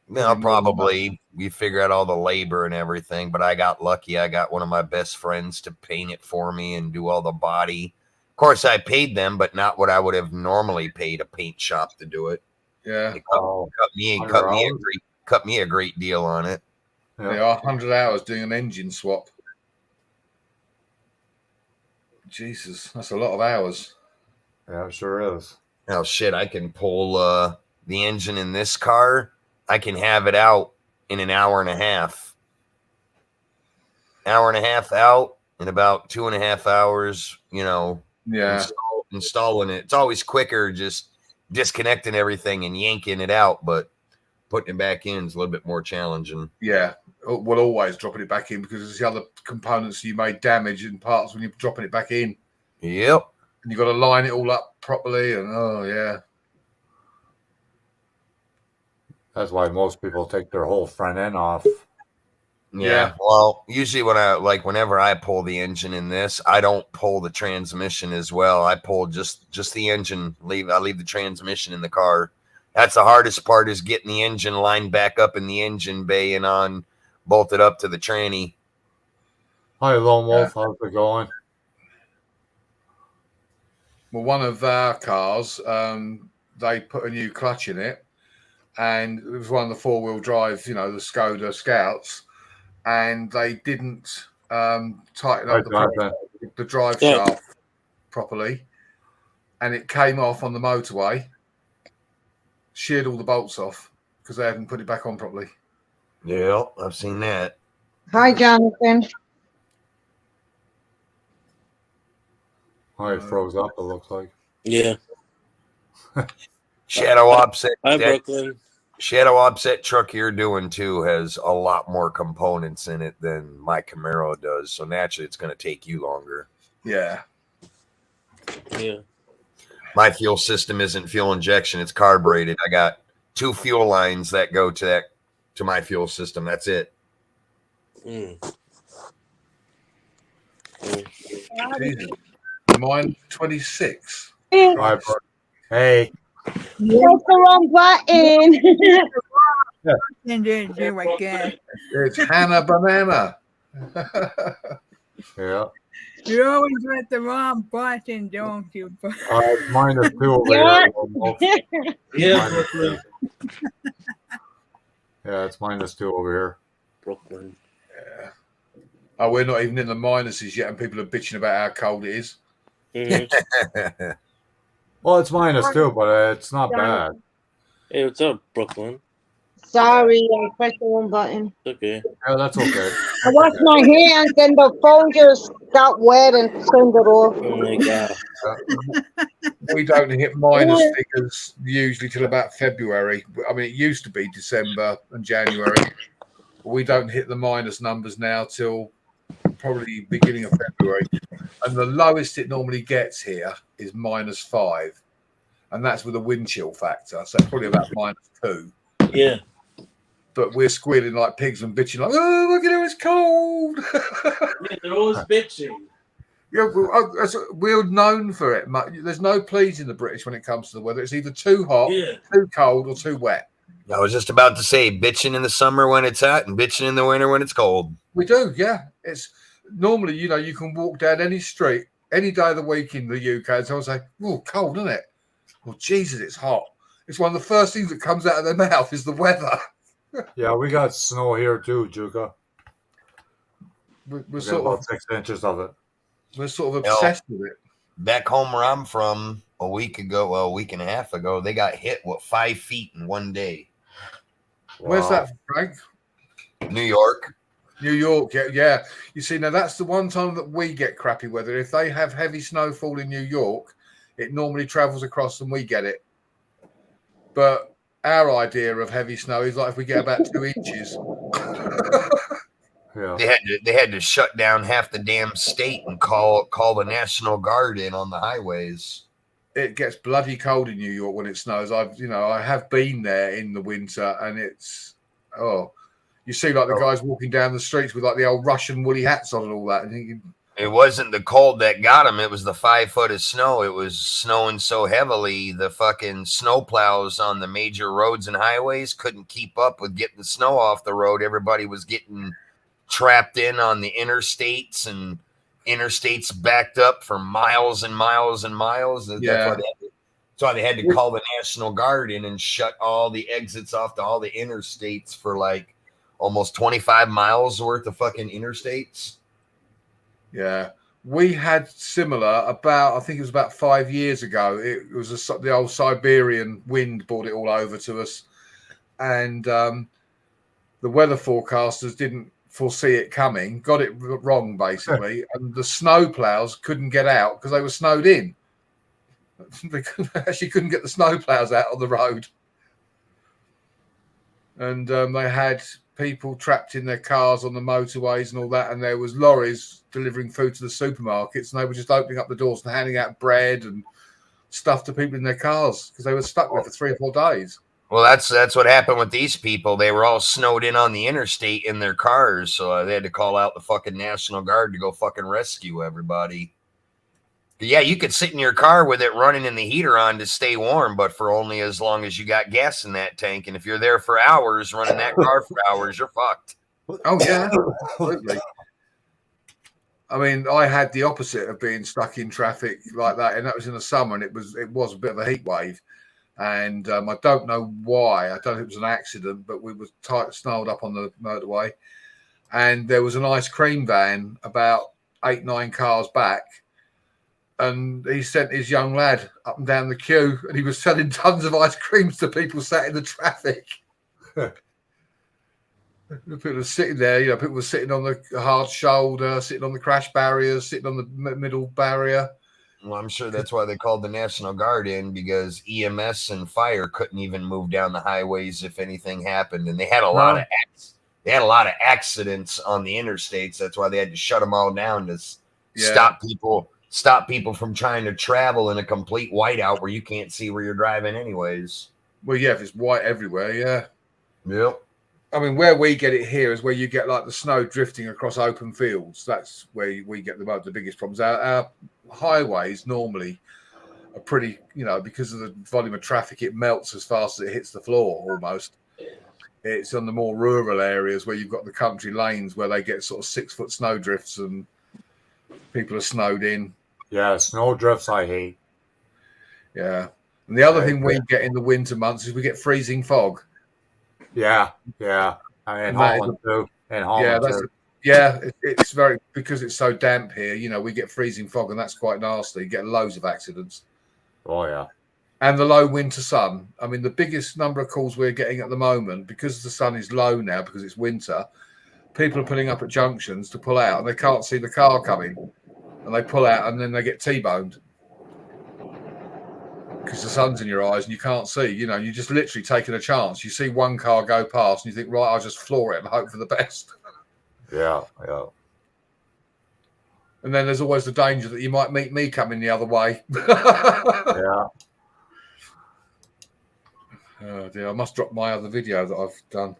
No, probably. We figure out all the labor and everything, but I got lucky. I got one of my best friends to paint it for me and do all the body. Of course, I paid them, but not what I would have normally paid a paint shop to do it. Yeah. They cut me a great deal on it. Yeah. They are 100 hours doing an engine swap. Jesus, that's a lot of hours. Yeah, it sure is. Now, shit, I can pull the engine in this car. I can have it out in an hour and a half. Hour and a half out in about 2.5 hours, you know. Yeah. Installing it. It's always quicker just disconnecting everything and yanking it out, but putting it back in is a little bit more challenging. Yeah. Well, always dropping it back in because there's the other components you may damage in parts when you're dropping it back in. Yep. And you've got to line it all up properly. And yeah. That's why most people take their whole front end off. Yeah. Well, usually whenever I pull the engine in this, I don't pull the transmission as well. I pull just the engine. I leave the transmission in the car. That's the hardest part, is getting the engine lined back up in the engine bay and bolted up to the tranny. Hi, Lone Wolf. How's it going? Well, one of our cars, they put a new clutch in it, and it was one of the 4-wheel drive, you know, the Skoda Scouts, and they didn't tighten up the drive shaft properly, and it came off on the motorway, sheared all the bolts off because they hadn't put it back on properly. Yeah, I've seen that. Hi, Jonathan. Oh, it froze up, it looks like. Yeah. Shadow offset. Hi, Brooklyn. Shadow offset truck you're doing too has a lot more components in it than my Camaro does. So naturally, it's going to take you longer. Yeah. Yeah. My fuel system isn't fuel injection; it's carbureted. I got 2 fuel lines that go to my fuel system. That's it. Mine 26. Hey. Press the wrong button. It's Hannah Banana. Yeah. You always hit the wrong button, don't you? Mine is 2 over here. Yeah, Brooklyn. Yeah, it's -2 over here. Brooklyn. Yeah. Oh, we're not even in the minuses yet, and people are bitching about how cold it is. Mm-hmm. Well, it's -2, but it's not bad. Hey, what's up, Brooklyn? Sorry, I pressed the wrong button. It's okay. Yeah, that's okay. I washed my hands and the phone just got wet and turned it off. Oh my god. We don't hit minus figures usually till about February. I mean, it used to be December and January. We don't hit the minus numbers now till probably beginning of February. And the lowest it normally gets here is -5. And that's with a wind chill factor. So it's probably about -2. Yeah. But we're squealing like pigs and bitching like, oh, look at it, it's cold. Yeah, they're always bitching. Yeah, we're known for it. There's no pleasing the British when it comes to the weather. It's either too hot, too cold, or too wet. I was just about to say, bitching in the summer when it's hot and bitching in the winter when it's cold. We do, yeah. It's normally, you can walk down any street any day of the week in the UK and someone say, oh, cold, isn't it? Well, Jesus, it's hot. It's one of the first things that comes out of their mouth is the weather. Yeah, we got snow here too, Juka. We're sort about 6 inches of it. We're sort of obsessed with it. Back home where I'm from, a week and a half ago, they got hit with 5 feet in one day. Where's that, Frank? New York. New York, yeah. You see, now that's the one time that we get crappy weather. If they have heavy snowfall in New York, it normally travels across and we get it. But our idea of heavy snow is like if we get about 2 inches. Yeah. They had to shut down half the damn state and call the National Guard in on the highways. It gets bloody cold in New York when it snows. I have been there in the winter, and it's you see like the guys walking down the streets with like the old Russian woolly hats on and all that. And thinking, it wasn't the cold that got them; it was the 5 foot of snow. It was snowing so heavily, the fucking snow plows on the major roads and highways couldn't keep up with getting the snow off the road. Everybody was getting trapped in on the interstates, and interstates backed up for miles and miles and miles. Yeah. That's why they had to call the National Guard in and shut all the exits off to all the interstates for like almost 25 miles worth of fucking interstates. Yeah. We had similar I think it was about 5 years ago. It was the old Siberian wind brought it all over to us. And the weather forecasters didn't foresee it coming, got it wrong basically, and the snow plows couldn't get out because they were snowed in. They couldn't get the snow plows out on the road, and they had people trapped in their cars on the motorways and all that, and there was lorries delivering food to the supermarkets, and they were just opening up the doors and handing out bread and stuff to people in their cars because they were stuck there for 3 or 4 days. Well, that's what happened with these people. They were all snowed in on the interstate in their cars, so they had to call out the fucking National Guard to go fucking rescue everybody. But yeah, you could sit in your car with it running and the heater on to stay warm, but for only as long as you got gas in that tank. And if you're there for hours, running that car for hours, you're fucked. Oh, yeah, absolutely. I mean, I had the opposite of being stuck in traffic like that, and that was in the summer, and it was a bit of a heat wave. And I don't know why. I don't know if it was an accident, but we were snarled up on the motorway. And there was an ice cream van about 8-9 cars back. And he sent his young lad up and down the queue, and he was selling tons of ice creams to people sat in the traffic. People were sitting there, people were sitting on the hard shoulder, sitting on the crash barriers, sitting on the middle barrier. Well, I'm sure that's why they called the National Guard in, because EMS and fire couldn't even move down the highways if anything happened, and they had a lot of accidents on the interstates. That's why they had to shut them all down to stop people from trying to travel in a complete whiteout where you can't see where you're driving anyways. Well, yeah, if it's white everywhere, yeah. Yep. I mean, where we get it here is where you get like the snow drifting across open fields. That's where we get the biggest problems. Our highways normally are pretty, because of the volume of traffic, it melts as fast as it hits the floor almost. It's on the more rural areas where you've got the country lanes where they get sort of 6 foot snow drifts and people are snowed in. Yeah, snow drifts I hate. Yeah. And the other thing we get in the winter months is we get freezing fog. Yeah, yeah. I mean, And that is Holland too. And yeah, Holland that's too. it's very, because it's so damp here. You know, we get freezing fog, and that's quite nasty. You get loads of accidents. Oh yeah. And the low winter sun. I mean, the biggest number of calls we're getting at the moment, because the sun is low now because it's winter, people are pulling up at junctions to pull out and they can't see the car coming. And they pull out and then they get T-boned because the sun's in your eyes and you can't see. You know, you're just literally taking a chance. You see one car go past and you think, right, I'll just floor it and hope for the best. Yeah, yeah. And then there's always the danger that you might meet me coming the other way. Yeah. Oh dear, I must drop my other video that I've done.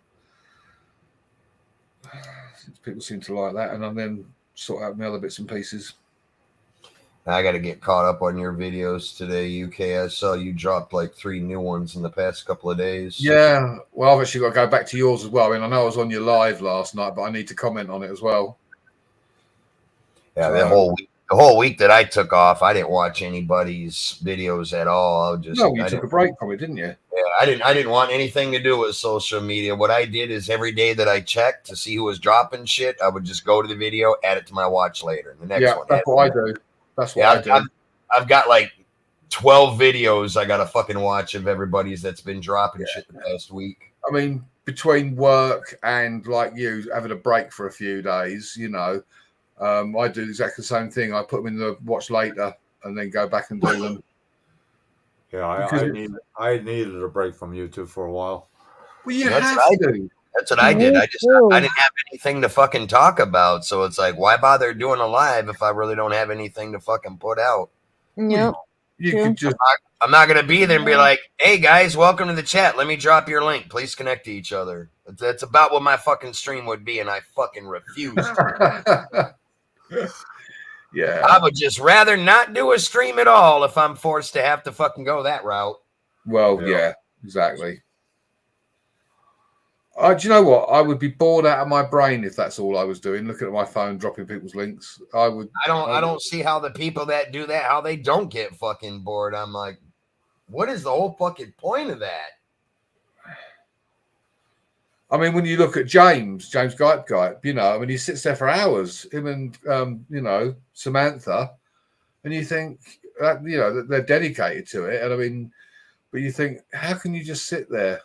People seem to like that, and I'm then sort out my other bits and pieces. I got to get caught up on your videos today, UK. I saw you dropped like 3 new ones in the past couple of days. Yeah, well, I've actually got to go back to yours as well. I mean, I know I was on your live last night, but I need to comment on it as well. Yeah, the whole week that I took off, I didn't watch anybody's videos at all. You took a break from it, didn't you? Yeah, I didn't want anything to do with social media. What I did is every day that I checked to see who was dropping shit, I would just go to the video, add it to my watch later. The next one. That's what I do. That's what I do. I've got like 12 videos I got to fucking watch of everybody's that's been dropping shit the past week. I mean, between work and like you having a break for a few days, you know, I do exactly the same thing. I put them in the watch later and then go back and do them. Yeah, I needed a break from YouTube for a while. Well, you have to. That's what I did. I didn't have anything to fucking talk about. So it's like, why bother doing a live if I really don't have anything to fucking put out? Yep. You could just. I'm not going to be there and be like, hey guys, welcome to the chat. Let me drop your link. Please connect to each other. That's about what my fucking stream would be. And I fucking refuse. Yeah. I would just rather not do a stream at all if I'm forced to have to fucking go that route. Well, yeah, exactly. Do you know what? I would be bored out of my brain if that's all I was doing, looking at my phone, dropping people's links. I don't see how the people that do that, how they don't get fucking bored. I'm like, what is the whole fucking point of that? I mean, when you look at James Guype, you know, I mean, he sits there for hours, him and, you know, Samantha, and you think, you know, that they're dedicated to it. And I mean, but you think, how can you just sit there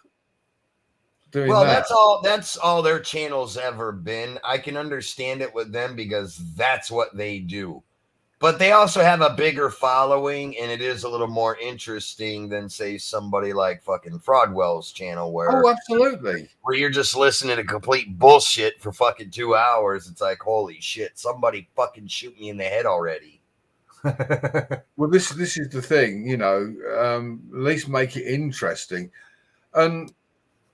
doing that? That's all their channel's ever been. I can understand it with them because that's what they do. But they also have a bigger following, and it is a little more interesting than, say, somebody like fucking Fraudwell's channel, where absolutely, where you're just listening to complete bullshit for fucking 2 hours. It's like, holy shit, somebody fucking shoot me in the head already. Well, this is the thing, you know. At least make it interesting. And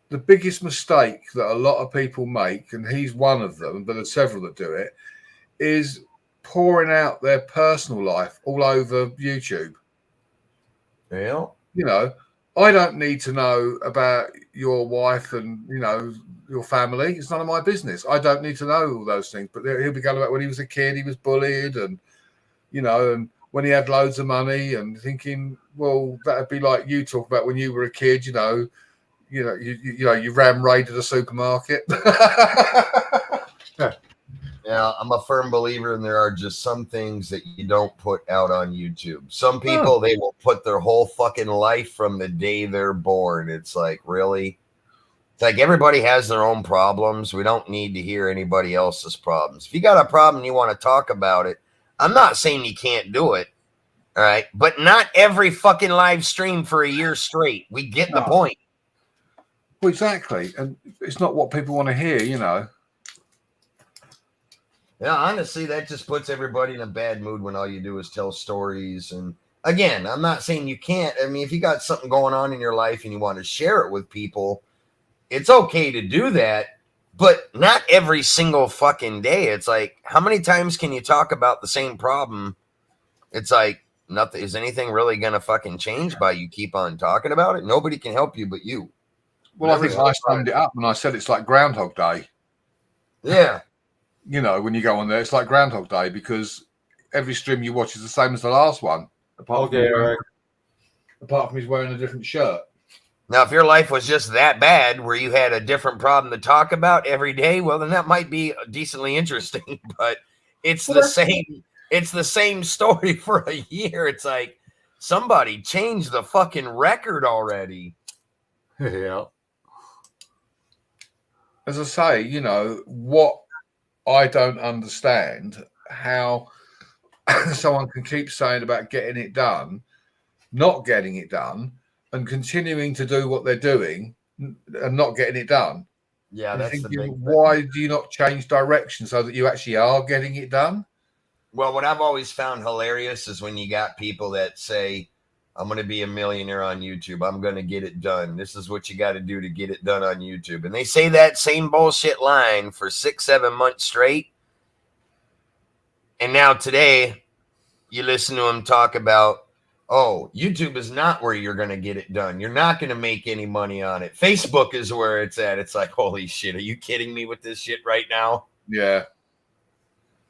the biggest mistake that a lot of people make, and he's one of them, but there's several that do it, is pouring out their personal life all over YouTube. Yeah. You know, I don't need to know about your wife and, you know, your family. It's none of my business. I don't need to know all those things. But he'll be going about when he was a kid, he was bullied, and, you know, and when he had loads of money, and thinking, well, that'd be like you talk about when you were a kid, you know, you ram raided a supermarket. Yeah, I'm a firm believer, and there are just some things that you don't put out on YouTube. Some people, they will put their whole fucking life from the day they're born. It's like, really? It's like everybody has their own problems. We don't need to hear anybody else's problems. If you got a problem and you want to talk about it, I'm not saying you can't do it, all right? But not every fucking live stream for a year straight. We get the point. Well, exactly. And it's not what people want to hear, you know. Yeah, honestly, that just puts everybody in a bad mood when all you do is tell stories. And again, I'm not saying you can't. I mean, if you got something going on in your life and you want to share it with people, it's okay to do that, but not every single fucking day. It's like, how many times can you talk about the same problem? It's like, nothing. Is anything really going to fucking change by you keep on talking about it? Nobody can help you but you. Well, I think I summed it up when I said it's like Groundhog Day. Yeah. You know, when you go on there, it's like Groundhog Day because every stream you watch is the same as the last one. Apart from he's wearing a different shirt. Now, if your life was just that bad, where you had a different problem to talk about every day, well, then that might be decently interesting. But it's the same. It's the same story for a year. It's like somebody changed the fucking record already. Yeah. As I say, you know, what I don't understand how someone can keep saying about getting it done, not getting it done, and continuing to do what they're doing and not getting it done. Yeah, And that's the thinking, big thing. why do you not change direction so that you actually are getting it done? Well, what I've always found hilarious is when you got people that say, I'm going to be a millionaire on YouTube. I'm going to get it done. This is what you got to do to get it done on YouTube. And they say that same bullshit line for 6-7 months straight. And now today, you listen to them talk about, oh, YouTube is not where you're going to get it done. You're not going to make any money on it. Facebook is where it's at. It's like, holy shit, are you kidding me with this shit right now? Yeah.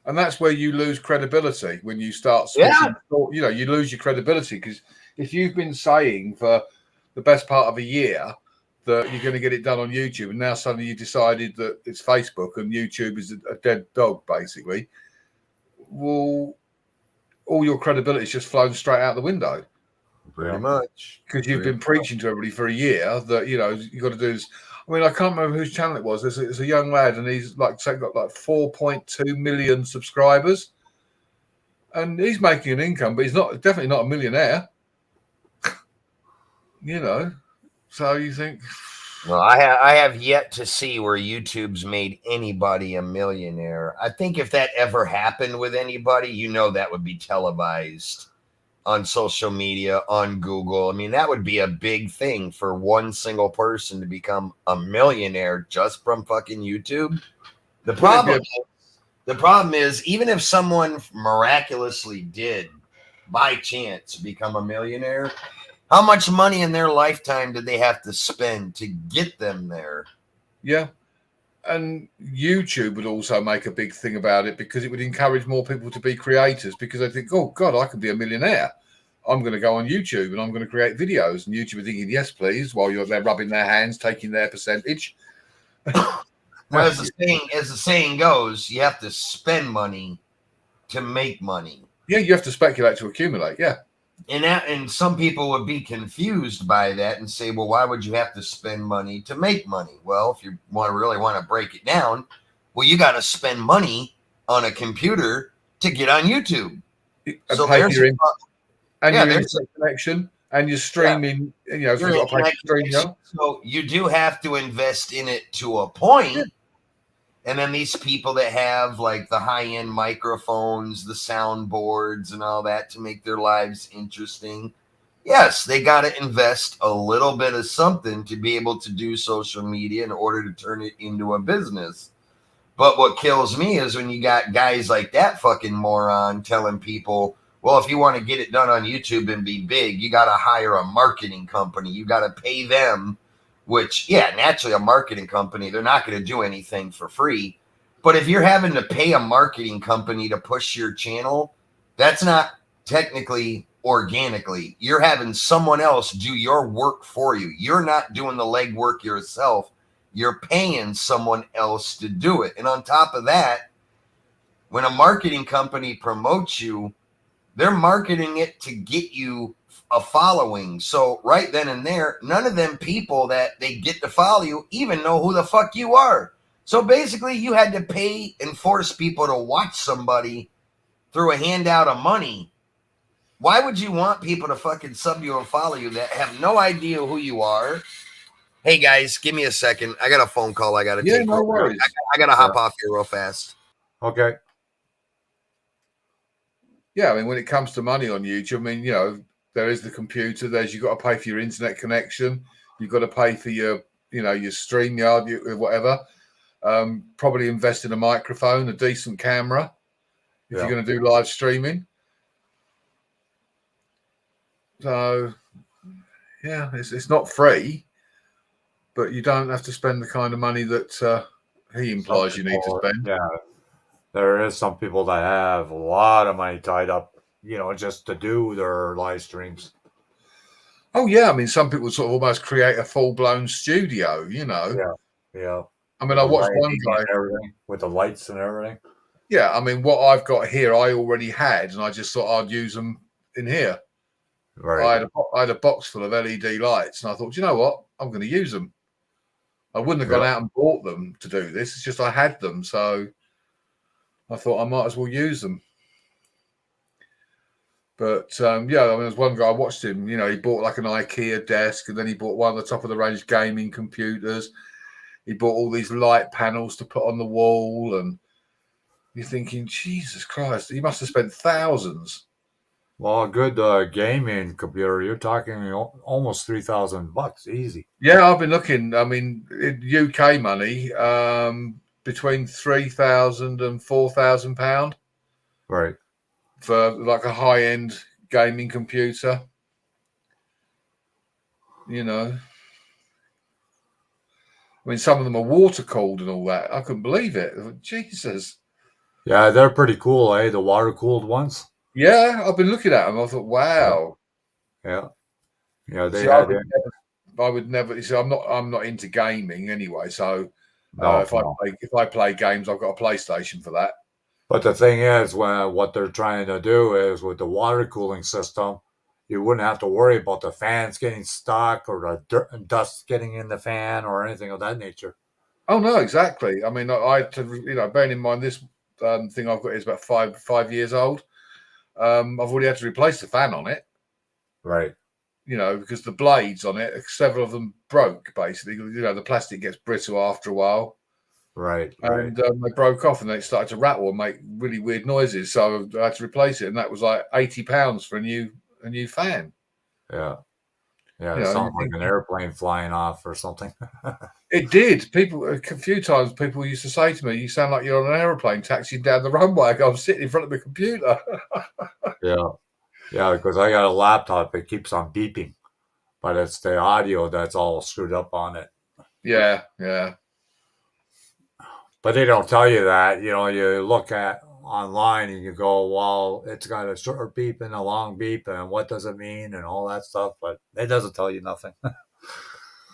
And that's where you lose credibility when you start switching. Yeah. You know, you lose your credibility because if you've been saying for the best part of a year that you're going to get it done on YouTube, and now suddenly you decided that it's Facebook and YouTube is a dead dog, basically, well, all your credibility is just flown straight out the window. Pretty much. Because you've been preaching to everybody for a year that, you know, you got to do this. I mean, I can't remember whose channel it was. There's a young lad, and he's like got like 4.2 million subscribers, and he's making an income, but he's definitely not a millionaire. You know, so you think. Well, I have yet to see where YouTube's made anybody a millionaire. I think if that ever happened with anybody, you know, that would be televised on social media, on Google. I mean, that would be a big thing for one single person to become a millionaire just from fucking YouTube. The problem is, even if someone miraculously did by chance become a millionaire, how much money in their lifetime did they have to spend to get them there? Yeah. And YouTube would also make a big thing about it because it would encourage more people to be creators because they think, oh, God, I can be a millionaire. I'm going to go on YouTube and I'm going to create videos. And YouTube are thinking, yes, please, while they're rubbing their hands, taking their percentage. Well, as the saying goes, you have to spend money to make money. Yeah, you have to speculate to accumulate, yeah. And some people would be confused by that and say, well, why would you have to spend money to make money? Well, if you really want to break it down, well, you got to spend money on a computer to get on YouTube. So there's your internet connection and your streaming, you know, if you've got to pay for streaming. So you do have to invest in it to a point. Yeah. And then these people that have like the high-end microphones, the soundboards and all that to make their lives interesting. Yes, they got to invest a little bit of something to be able to do social media in order to turn it into a business. But what kills me is when you got guys like that fucking moron telling people, well, if you want to get it done on YouTube and be big, you got to hire a marketing company. You got to pay them. Which, yeah, naturally a marketing company, they're not going to do anything for free. But if you're having to pay a marketing company to push your channel, that's not technically organically. You're having someone else do your work for you. You're not doing the legwork yourself. You're paying someone else to do it. And on top of that, when a marketing company promotes you, they're marketing it to get you a following. So right then and there, none of them people that they get to follow you even know who the fuck you are. So basically you had to pay and force people to watch somebody through a handout of money. Why would you want people to fucking sub you and follow you that have no idea who you are? Hey guys, give me a second. I got a phone call I got to take. No worries. I got to hop off here real fast. Okay. Yeah, I mean, when it comes to money on YouTube, I mean, you know, there is the computer. You've got to pay for your internet connection. You've got to pay for your, you know, your StreamYard, whatever. Probably invest in a microphone, a decent camera, if you're going to do live streaming. So, yeah, it's not free, but you don't have to spend the kind of money that he implies you need to spend. Yeah, there is some people that have a lot of money tied up, you know, just to do their live streams. Oh yeah, I mean, some people sort of almost create a full-blown studio, you know. Yeah, yeah. I mean, I watched one guy with the lights and everything. Yeah, I mean, what I've got here, I already had, and I just thought I'd use them in here. Right. I had a box full of LED lights, and I thought, you know what, I'm going to use them. I wouldn't have gone out and bought them to do this. It's just I had them, so I thought I might as well use them. But yeah, I mean, there's one guy I watched him. You know, he bought like an IKEA desk, and then he bought one of the top of the range gaming computers. He bought all these light panels to put on the wall, and you're thinking, Jesus Christ, he must have spent thousands. Well, a good gaming computer, you're talking almost $3,000 easy. Yeah, I've been looking. I mean, in UK money, between £3,000 and £4,000 Right. for like a high-end gaming computer. You know, I mean, some of them are water cooled and all that. I couldn't believe it. Jesus. Yeah, they're pretty cool, eh? The water cooled ones. Yeah, I've been looking at them. I thought, wow. Yeah, yeah. They See, had. I would never. You see, I'm not into gaming anyway. So No, if I play games, I've got a PlayStation for that. But the thing is, what they're trying to do is with the water cooling system, you wouldn't have to worry about the fans getting stuck or the dust getting in the fan or anything of that nature. Oh no, exactly. I mean, bearing in mind this thing I've got is about 5 years old. I've already had to replace the fan on it. Right. You know, because the blades on it, several of them broke. Basically, you know, the plastic gets brittle after a while. Right. And they broke off, and they started to rattle and make really weird noises. So I had to replace it, and that was like £80 for a new fan. Yeah. Yeah, it sounds like an airplane flying off or something. It did. A few times, people used to say to me, "You sound like you're on an aeroplane taxiing down the runway." I'm sitting in front of my computer. Yeah, because I got a laptop. It keeps on beeping, but it's the audio that's all screwed up on it. Yeah. But they don't tell you that. You know, you look at online and you go, well, it's got a short beep and a long beep, and what does it mean and all that stuff, but it doesn't tell you nothing.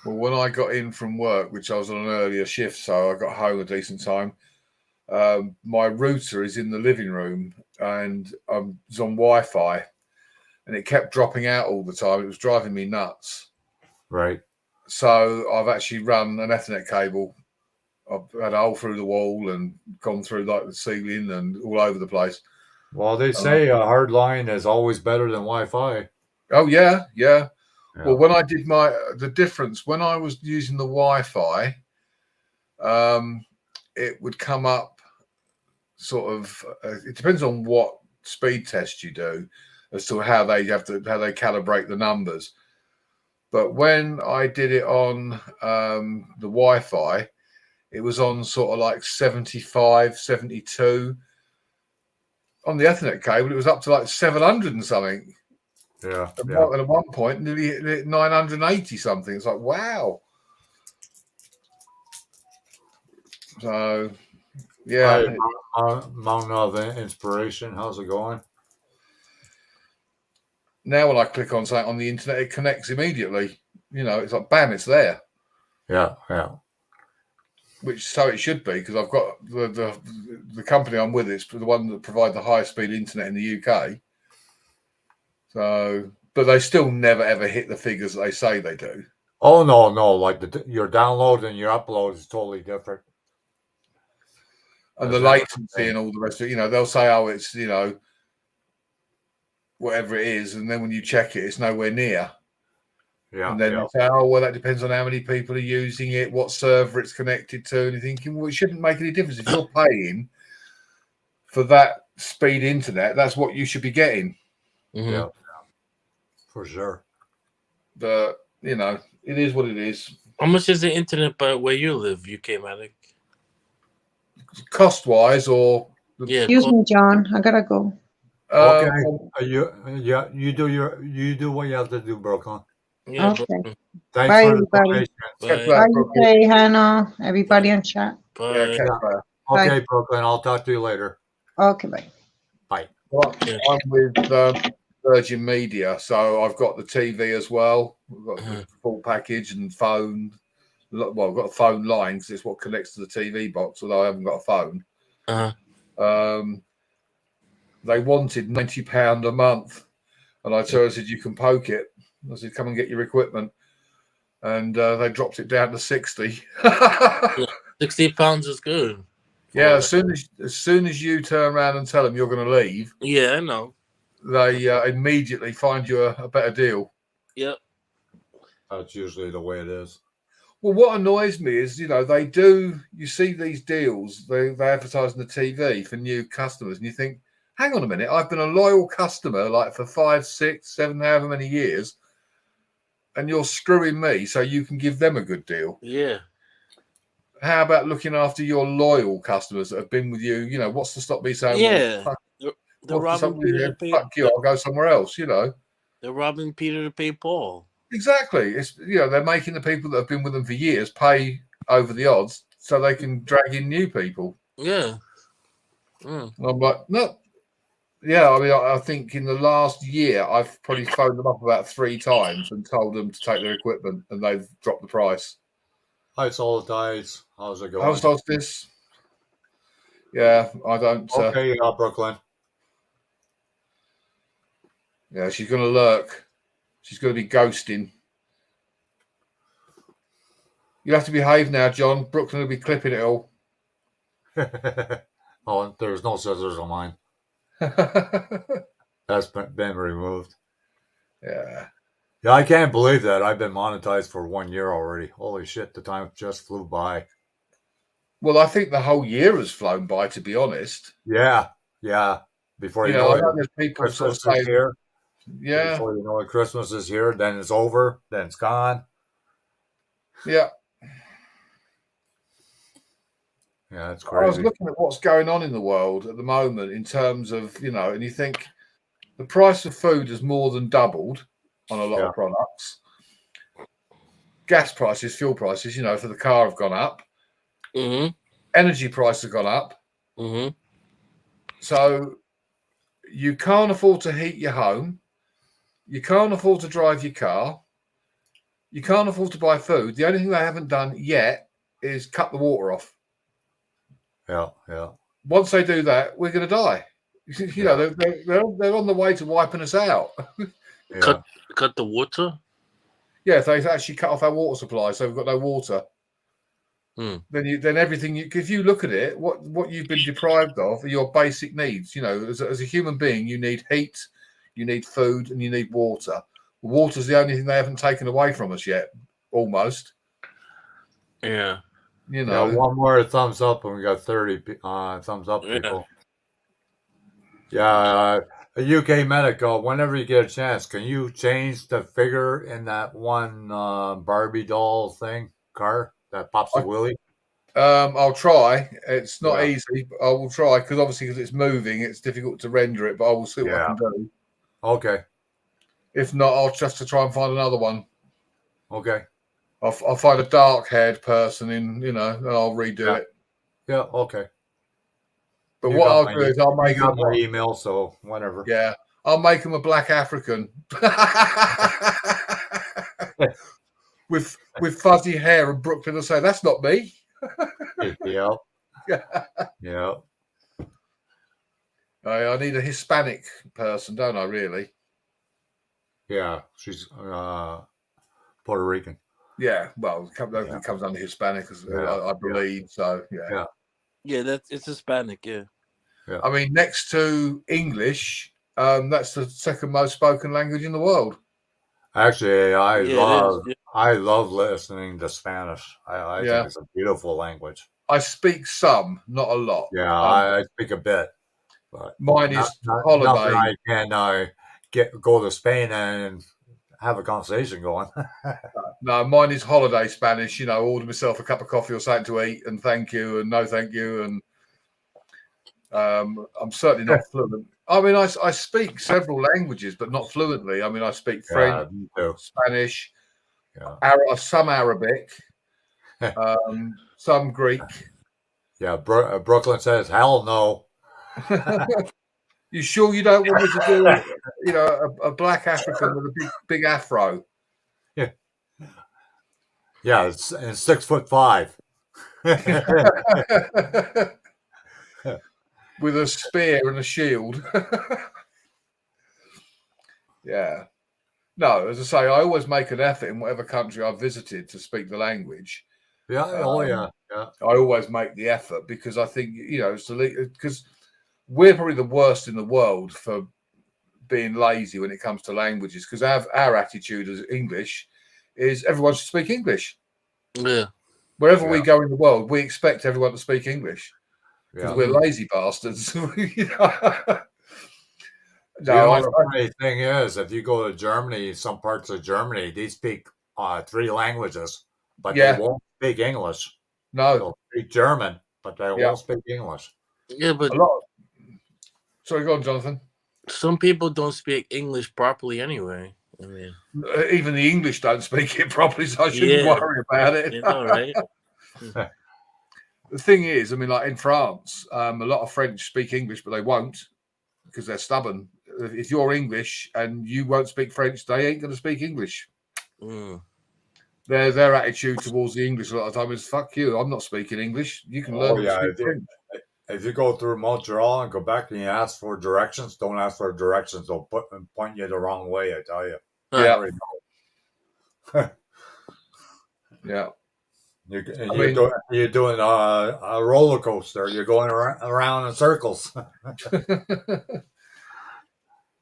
Well, when I got in from work, which I was on an earlier shift, so I got home a decent time, my router is in the living room and I was on Wi-Fi, and it kept dropping out all the time. It was driving me nuts. Right. So I've actually run an Ethernet cable. I've had a hole through the wall and gone through like the ceiling and all over the place. Well, they say a hard line is always better than Wi-Fi. Oh yeah. Well, when I did the difference when I was using the Wi-Fi, it would come up sort of. It depends on what speed test you do as to how they calibrate the numbers. But when I did it on the Wi-Fi, it was on sort of like 75, 72. On the Ethernet cable, it was up to like 700 and something. Yeah. And at one point, nearly hit 980 something. It's like, wow. So, yeah. Mountain of Inspiration, how's it going? Now when I click on something on the internet, it connects immediately. You know, it's like, bam, it's there. Yeah. Which so it should be, because I've got the company I'm with is the one that provide the highest speed internet in the UK. So, but they still never ever hit the figures that they say they do. Oh no! Like your download and your upload is totally different. And the latency and all the rest of it, you know, they'll say, oh, it's, you know, whatever it is, and then when you check it, it's nowhere near. Yeah. And then they say, oh, well, that depends on how many people are using it, what server it's connected to, and you're thinking, well, it shouldn't make any difference. If you're paying for that speed internet, that's what you should be getting. Mm-hmm. Yeah. For sure. But, you know, it is what it is. How much is the internet by where you live, UK Matic? Cost-wise, or... Excuse me, John. I gotta go. Okay. You do what you have to do, Brooklyn. Yeah, Okay. Thanks Bye, for the everybody. information. Bye, UK, Hannah, everybody on chat. Bye. Okay, Bye. Brooklyn. I'll talk to you later. Okay, bye. Bye. Well, I'm with Virgin Media, so I've got the TV as well. We've got the full package and phone. Well, I've got a phone line because it's what connects to the TV box, although I haven't got a phone. They wanted £90 a month, and I said, you can poke it. I said, come and get your equipment. And they dropped it down to 60. £60 is good. Yeah, as soon as you turn around and tell them you're going to leave, yeah, I know, they immediately find you a better deal. Yep, that's usually the way it is. Well, what annoys me is, they do. You see these deals, they advertise on the TV for new customers, and you think, hang on a minute, I've been a loyal customer like for 5, 6, 7, however many years, and you're screwing me so you can give them a good deal. Yeah. How about looking after your loyal customers that have been with you? What's to stop me saying, Yeah. well, they're robbing Peter to pay. Fuck you, I'll go somewhere else, They're robbing Peter to pay Paul. Exactly. It's they're making the people that have been with them for years pay over the odds so they can drag in new people. Yeah. I'm like, no. Yeah, I mean, I think in the last year, I've probably phoned them up about 3 times and told them to take their equipment, and they've dropped the price. Hi, Solitides. How's it going? How's this? Yeah, I don't. Okay, Brooklyn. Yeah, she's going to lurk. She's going to be ghosting. You have to behave now, John. Brooklyn will be clipping it all. Oh, there's no scissors on mine. That's been removed. Yeah. Yeah, I can't believe that. I've been monetized for 1 year already. Holy shit, the time just flew by. Well, I think the whole year has flown by, to be honest. Yeah. Before you know it, there's people Christmas sort of is here. Yeah. Before you know it, Christmas is here. Then it's over. Then it's gone. Yeah. Yeah, it's crazy. I was looking at what's going on in the world at the moment in terms of, and you think the price of food has more than doubled on a lot of products. Gas prices, fuel prices, for the car have gone up. Mm-hmm. Energy prices have gone up. Mm-hmm. So you can't afford to heat your home. You can't afford to drive your car. You can't afford to buy food. The only thing they haven't done yet is cut the water off. Yeah. Once they do that, we're going to die. They're on the way to wiping us out. Cut the water? Yeah, if they actually cut off our water supply, so we've got no water. Then everything. If you look at it, what you've been deprived of are your basic needs. As a human being, you need heat, you need food, and you need water. Water's the only thing they haven't taken away from us yet, almost. Yeah. One more thumbs up, and we got 30 thumbs up, people. Yeah, a UK medic. Whenever you get a chance, can you change the figure in that one Barbie doll car that pops the wheelie? I'll try. It's not easy, but I will try because it's moving. It's difficult to render it, but I will see what I can do. Okay. If not, I'll just to try and find another one. Okay. I'll find a dark-haired person and I'll redo it. Yeah. Okay. But what I'll do is I'll make them my email, so whatever. Yeah, I'll make him a black African with fuzzy hair, and Brooklyn will say, "That's not me." Yeah. I need a Hispanic person, don't I? Really? Yeah, she's Puerto Rican. Yeah, well, it comes under Hispanic, I believe. So yeah, it's Hispanic. Yeah. I mean, next to English, that's the second most spoken language in the world. Actually, I love listening to Spanish. I think it's a beautiful language. I speak some, not a lot. Yeah, I speak a bit. But mine is holiday. I can go to Spain and have a conversation going. No, mine is holiday Spanish. Order myself a cup of coffee or something to eat, and thank you, and no thank you, and I'm certainly not fluent. I mean, I speak several languages, but not fluently. I mean, I speak French, Spanish, some Arabic, some Greek. Yeah, Brooklyn says, "Hell no." You sure you don't want me to do, a black African with a big afro? Yeah. Yeah, it's 6'5". With a spear and a shield. Yeah. No, as I say, I always make an effort in whatever country I've visited to speak the language. Yeah. Oh, yeah. I always make the effort because I think, it's because we're probably the worst in the world for being lazy when it comes to languages, because our attitude as English is everyone should speak English. Yeah. Wherever we go in the world, we expect everyone to speak English because Yeah. we're lazy bastards. No, the funny thing is, if you go to Germany, some parts of Germany, they speak 3 languages, but they won't speak English. No. They'll speak German, but they won't speak English. Yeah, but sorry, go on, Jonathan. Some people don't speak English properly anyway. I mean, even the English don't speak it properly, so I shouldn't worry about it. You know, right? The thing is, I mean, like in France, a lot of French speak English, but they won't because they're stubborn. If you're English and you won't speak French, they ain't going to speak English. Their attitude towards the English a lot of the time is, fuck you, I'm not speaking English. You can learn to speak French. If you go through Montreal and Quebec and you ask for directions, don't ask for directions. They'll point you the wrong way, I tell you. Yeah. Yeah. You're doing a roller coaster. You're going around in circles.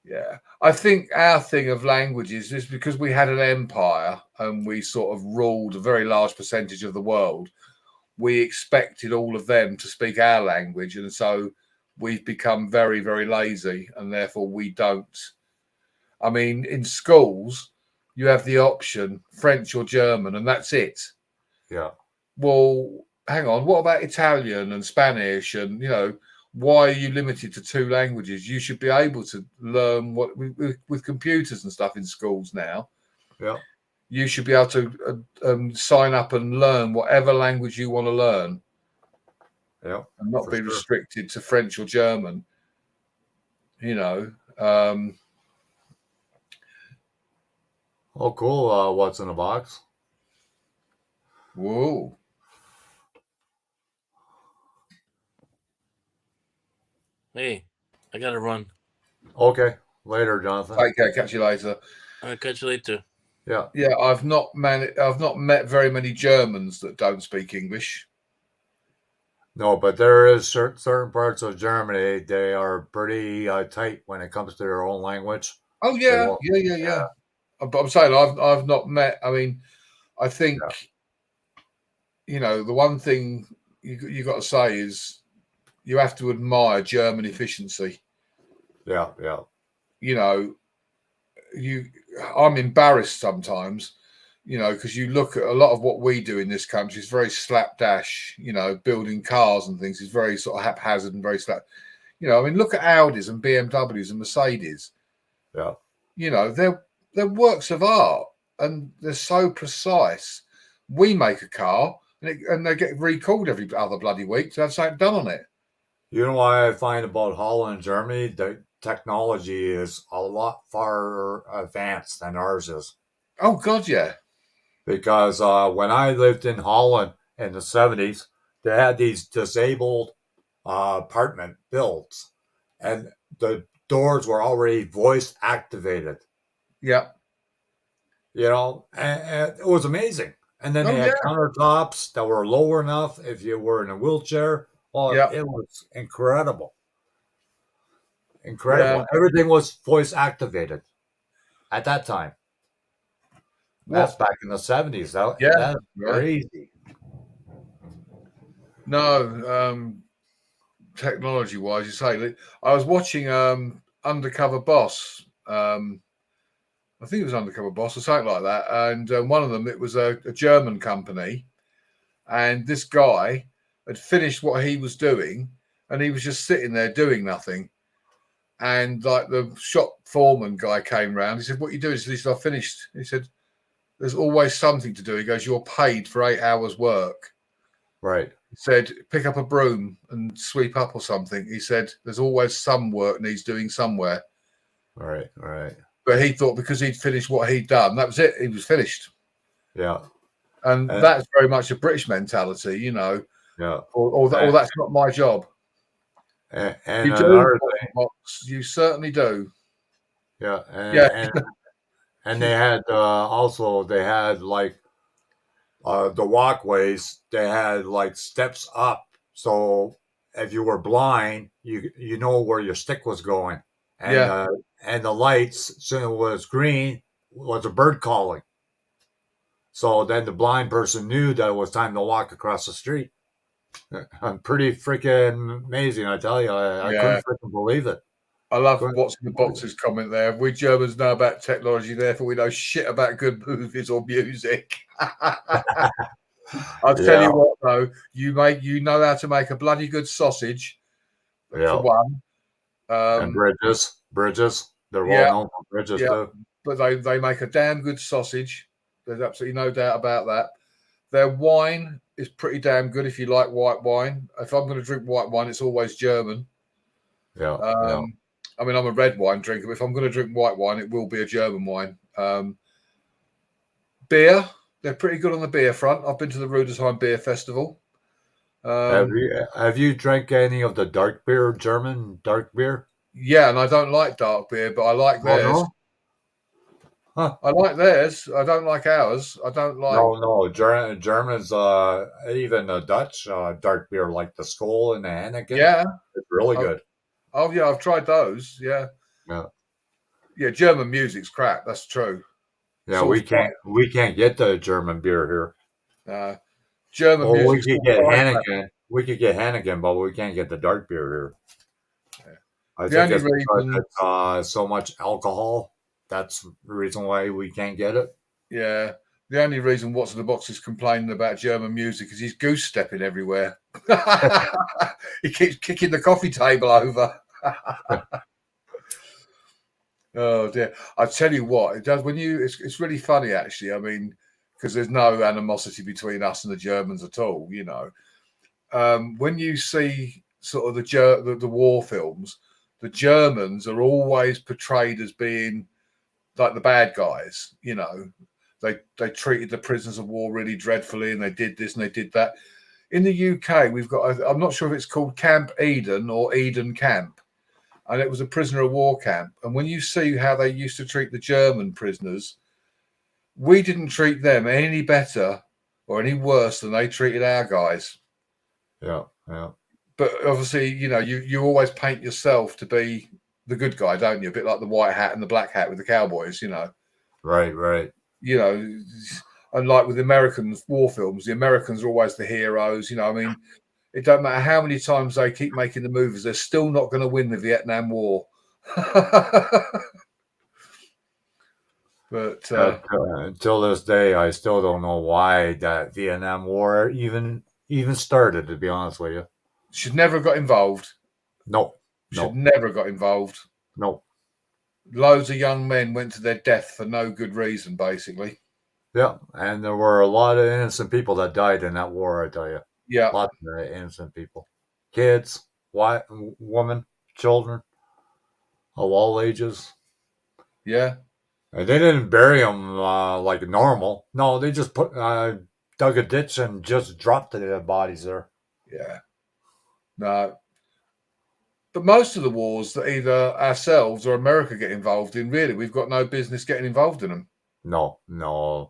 Yeah. I think our thing of languages is because we had an empire and we sort of ruled a very large percentage of the world. We expected all of them to speak our language. And so we've become very, very lazy. And therefore we don't. I mean, in schools, you have the option French or German, and that's it. Yeah. Well, hang on. What about Italian and Spanish? And, why are you limited to 2 languages? You should be able to learn what with computers and stuff in schools now. Yeah. You should be able to sign up and learn whatever language you want to learn. Yeah. And not be restricted to French or German. Oh, cool. What's in the box? Whoa. Hey, I gotta run. Okay. Later, Jonathan. Okay, catch you later. I'll catch you later. Yeah. Yeah, I've not met very many Germans that don't speak English. No, but there is certain parts of Germany, they are pretty tight when it comes to their own language. Oh yeah, yeah. But I'm saying I've not met. I mean, I think the one thing you got to say is you have to admire German efficiency. Yeah. I'm embarrassed sometimes, because you look at a lot of what we do in this country is very slapdash. Building cars and things is very sort of haphazard and very slap. I mean, look at Audis and BMWs and Mercedes. Yeah. They're works of art and they're so precise. We make a car and they get recalled every other bloody week to have something done on it. You know what I find about Holland and Germany? The technology is a lot far advanced than ours is. Oh, God, yeah. Because when I lived in Holland in the 70s, they had these disabled apartment builds, and the doors were already voice activated. Yeah. And it was amazing. And then they had countertops that were lower enough if you were in a wheelchair. It was incredible. Incredible. Yeah. Everything was voice activated at that time. That's back in the 70s. That's crazy. No, technology wise, you say. I was watching Undercover Boss. I think it was Undercover Boss or something like that. And one of them, it was a German company. And this guy had finished what he was doing and he was just sitting there doing nothing. And like the shop foreman guy came round. He said, "What are you doing?" He said, "I've finished." He said, "There's always something to do." He goes, "You're paid for 8 hours work." Right. He said, pick up a broom and sweep up or something. He said, there's always some work needs doing somewhere. Right. Right. But he thought because he'd finished what he'd done, that was it. He was finished. Yeah. And that's very much a British mentality, you know. Yeah. Or that's not my job. And You do. You certainly do. Yeah. Yeah. And they had also they had like the walkways. They had like steps up, so if you were blind, you know where your stick was going, and the lights, so it was green, was a bird calling. So then the blind person knew that it was time to walk across the street. I'm pretty freaking amazing, I tell you. I couldn't freaking believe it. I love what's in the boxes comment there. We Germans know about technology, therefore we know shit about good movies or music. I'll tell you what, though, you know how to make a bloody good sausage. For one, and bridges. They're well known for bridges too. But they make a damn good sausage. There's absolutely no doubt about that. Their wine is pretty damn good if you like white wine. If I'm going to drink white wine, it's always German. Yeah. I mean, I'm a red wine drinker, but if I'm going to drink white wine, it will be a German wine. Beer, they're pretty good on the beer front. I've been to the Rudesheim Beer Festival. Have you drank any of the dark beer, German dark beer? Yeah, and I don't like dark beer, but I like theirs. No? Huh. I like theirs. I don't like ours. I don't like. No. Germans, even the Dutch dark beer, like the Skol and the Heineken. Yeah, it's really good. Oh yeah, I've tried those. Yeah. German music's crap. That's true. Yeah, so we can't get the German beer here. German music. We could get Heineken. We could get Heineken, but we can't get the dark beer here. Yeah. I think it's because it's so much alcohol. That's the reason why we can't get it. Yeah. The only reason What's in the Box is complaining about German music is he's goose stepping everywhere. He keeps kicking the coffee table over. Oh dear! I tell you what, it does when you. It's really funny actually. I mean, because there's no animosity between us and the Germans at all. You know, when you see sort of the war films, the Germans are always portrayed as being like the bad guys. You know, they treated the prisoners of war really dreadfully, and they did this and they did that. In the UK, we've got. I'm not sure if it's called Camp Eden or Eden Camp. And it was a prisoner of war camp. And when you see how they used to treat the German prisoners, we didn't treat them any better or any worse than they treated our guys. Yeah. But obviously, you know, you always paint yourself to be the good guy, don't you? A bit like the white hat and the black hat with the cowboys, you know. Right. You know, and like with American war films, the Americans are always the heroes. You know, I mean, it don't matter how many times they keep making the movies, they're still not going to win the Vietnam War. But until this day, I still don't know why that Vietnam War even started, to be honest with you. Should never have got involved. No. Should never have got involved. No. Loads of young men went to their death for no good reason, basically. Yeah, and there were a lot of innocent people that died in that war, I tell you. Yeah. Lots of innocent people. Kids, women, children of all ages. Yeah. And they didn't bury them like normal. No, they just dug a ditch and just dropped their bodies there. Yeah. No. But most of the wars that either ourselves or America get involved in, really, we've got no business getting involved in them. No.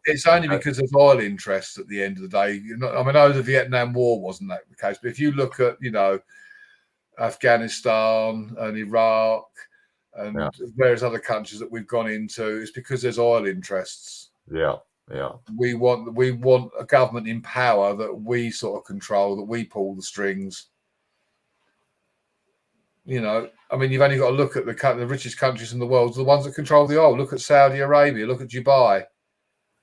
It's only because of oil interests at the end of the day. I mean, the Vietnam War wasn't that the case, but if you look at, you know, Afghanistan and Iraq and various other countries that we've gone into, it's because there's oil interests. Yeah. We want a government in power that we sort of control, that we pull the strings. You know, I mean, you've only got to look at the richest countries in the world, the ones that control the oil. Look at Saudi Arabia, look at Dubai,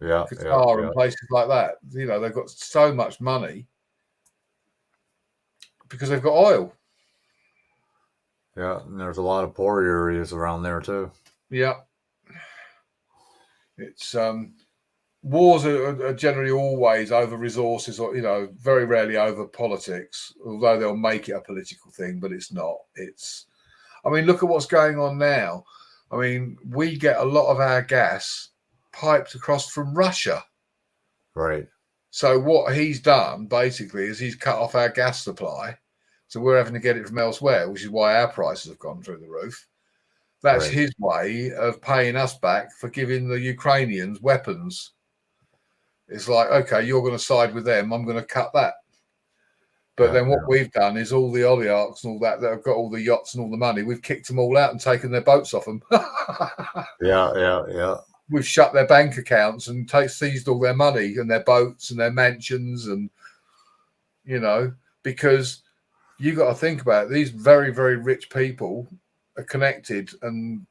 Qatar, and places like that. You know, they've got so much money because they've got oil. Yeah, and there's a lot of poor areas around there too. Yeah, it's wars are generally always over resources, or very rarely over politics. Although they'll make it a political thing, but it's not. I mean, look at what's going on now. I mean, we get a lot of our gas piped across from Russia. Right. So what he's done basically is he's cut off our gas supply. So we're having to get it from elsewhere, which is why our prices have gone through the roof. That's Right. his way of paying us back for giving the Ukrainians weapons. It's like, okay, you're going to side with them. I'm going to cut that. But then what we've done is all the oligarchs and all that have got all the yachts and all the money, we've kicked them all out and taken their boats off them. Yeah. We've shut their bank accounts and seized all their money and their boats and their mansions, and because you got to think about it, these very, very rich people are connected, and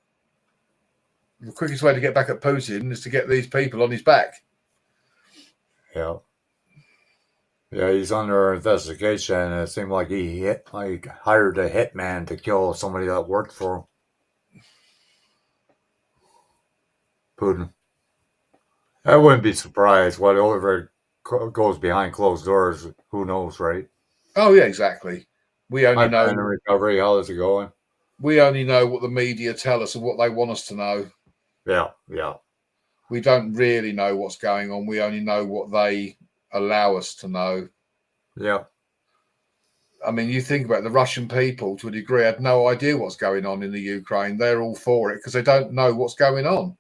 the quickest way to get back at Putin is to get these people on his back. Yeah. Yeah, he's under investigation, and it seemed like he hired a hitman to kill somebody that worked for him. Putin. I wouldn't be surprised. Whatever goes behind closed doors, who knows, right? Oh yeah, exactly. We only know the recovery. How is it going? We only know what the media tell us and what they want us to know. Yeah. We don't really know what's going on. We only know what they allow us to know. Yeah. I mean, you think about it, the Russian people, to a degree, had no idea what's going on in the Ukraine. They're all for it because they don't know what's going on.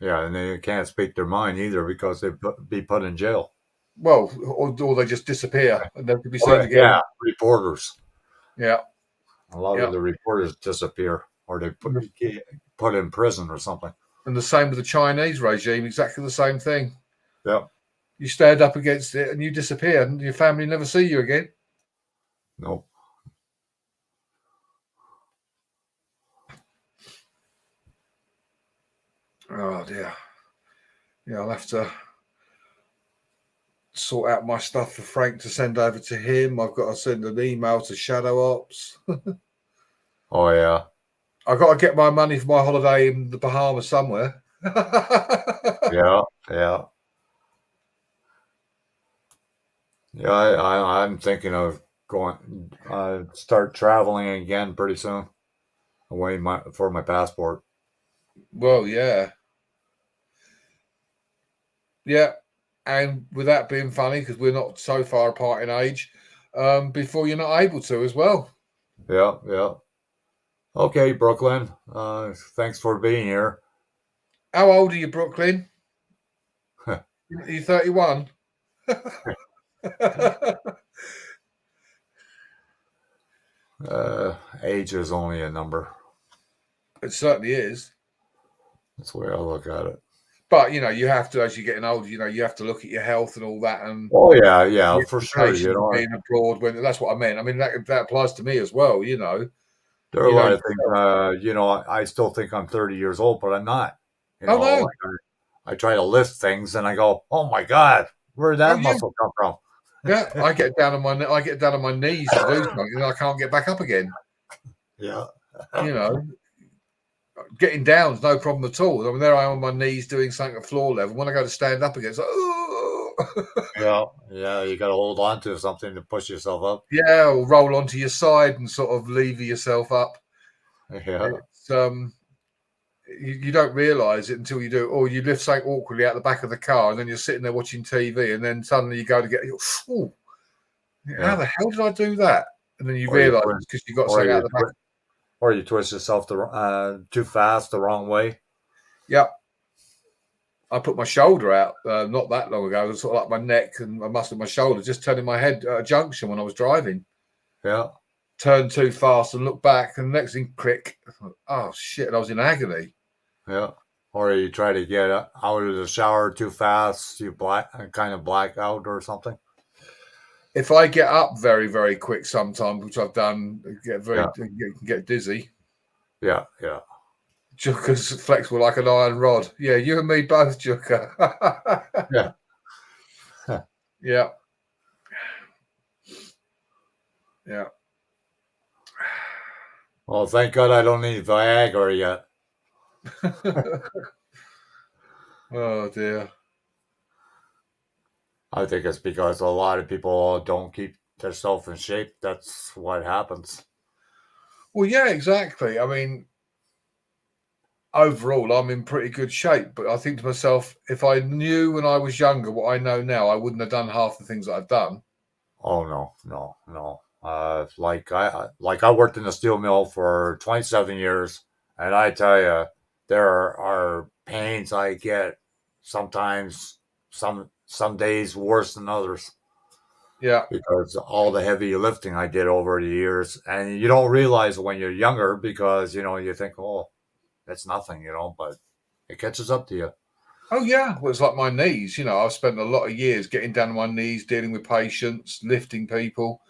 Yeah, and they can't speak their mind either because they'd be put in jail. Well, or they just disappear and never be seen again. Yeah, reporters. Yeah. A lot of the reporters disappear, or they put in prison or something. And the same with the Chinese regime, exactly the same thing. Yeah. You stand up against it and you disappear, and your family never see you again. Nope. Oh dear. Yeah, I'll have to sort out my stuff for Frank to send over to him. I've got to send an email to Shadow Ops. Oh yeah. I've got to get my money for my holiday in the Bahamas somewhere. Yeah. Yeah, I'm thinking of going start traveling again pretty soon. Away for my passport. Well, yeah. Yeah. And with that being funny, because we're not so far apart in age, before you're not able to as well. Yeah. Okay, Brooklyn. Thanks for being here. How old are you, Brooklyn? Are you 31? Age is only a number. It certainly is. That's the way I look at it. But you have to, as you're getting older, you have to look at your health and all that. And yeah, for sure. Being abroad, when that's what I meant. I mean that applies to me as well. There are a lot of things. I still think I'm 30 years old, but I'm not. No. I try to lift things, and I go, "Oh my God, where did that muscle come from?" Yeah, I get down on my knees to do something, and I can't get back up again. Yeah. Getting down is no problem at all. I mean, there I am on my knees doing something at floor level. When I go to stand up again, it's like, oh. Yeah, you got to hold on to something to push yourself up. Yeah, or roll onto your side and sort of lever yourself up. Yeah. It's, you don't realise it until you do, or you lift something awkwardly out the back of the car, and then you're sitting there watching TV, and then suddenly you go to get, how the hell did I do that? And then you realise it's because you got something out the back. Or you twist yourself too fast the wrong way. Yeah. I put my shoulder out not that long ago. It was sort of like my neck and my muscle in my shoulder, just turning my head at a junction when I was driving. Yeah. Turned too fast and looked back, and the next thing, click. Oh, shit. And I was in agony. Yeah. Or you try to get out of the shower too fast, you kind of black out or something. If I get up very, very quick sometimes, which I've done, get dizzy. Yeah. Juka's flexible like an iron rod. Yeah, you and me both, Juka. Yeah. Yeah. Well, thank God I don't need Viagra yet. Oh dear. I think it's because a lot of people don't keep themselves in shape. That's what happens. Well, yeah, exactly. I mean, overall, I'm in pretty good shape. But I think to myself, if I knew when I was younger what I know now, I wouldn't have done half the things that I've done. Oh no. Like I worked in a steel mill for 27 years, and I tell you, there are pains I get sometimes, some days worse than others. Yeah. Because all the heavy lifting I did over the years, and you don't realize when you're younger because you think, oh, that's nothing, but it catches up to you. Oh, yeah. Well, it's like my knees. I've spent a lot of years getting down on my knees, dealing with patients, lifting people.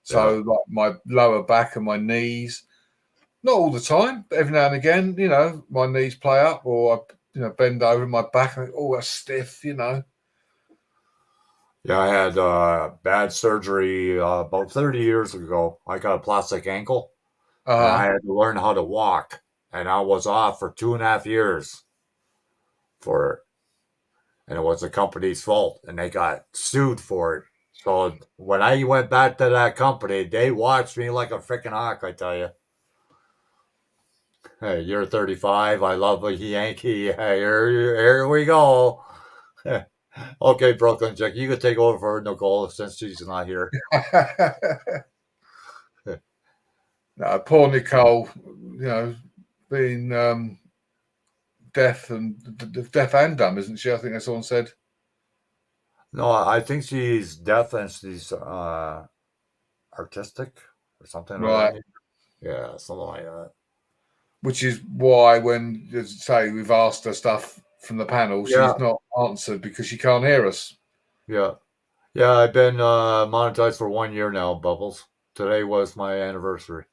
So, like my lower back and my knees, not all the time, but every now and again, my knees play up or I, bend over and my back, and oh, that's stiff, Yeah, I had bad surgery about 30 years ago. I got a plastic ankle, and I had to learn how to walk, and I was off for 2.5 years for it. And it was the company's fault, and they got sued for it. So when I went back to that company, they watched me like a freaking hawk, I tell you. Hey, you're 35. I love a Yankee. Hey, here we go. Okay, Brooklyn Jack, you can take over for Nicole since she's not here. No, poor Nicole, being deaf and dumb, isn't she? I think that's someone said. No, I think she's deaf and she's artistic or something Right. like that. Yeah, something like that. Which is why when, say, we've asked her stuff from the panel, she's not answered because she can't hear us. Yeah. Yeah, I've been monetized for 1 year now, Bubbles. Today was my anniversary.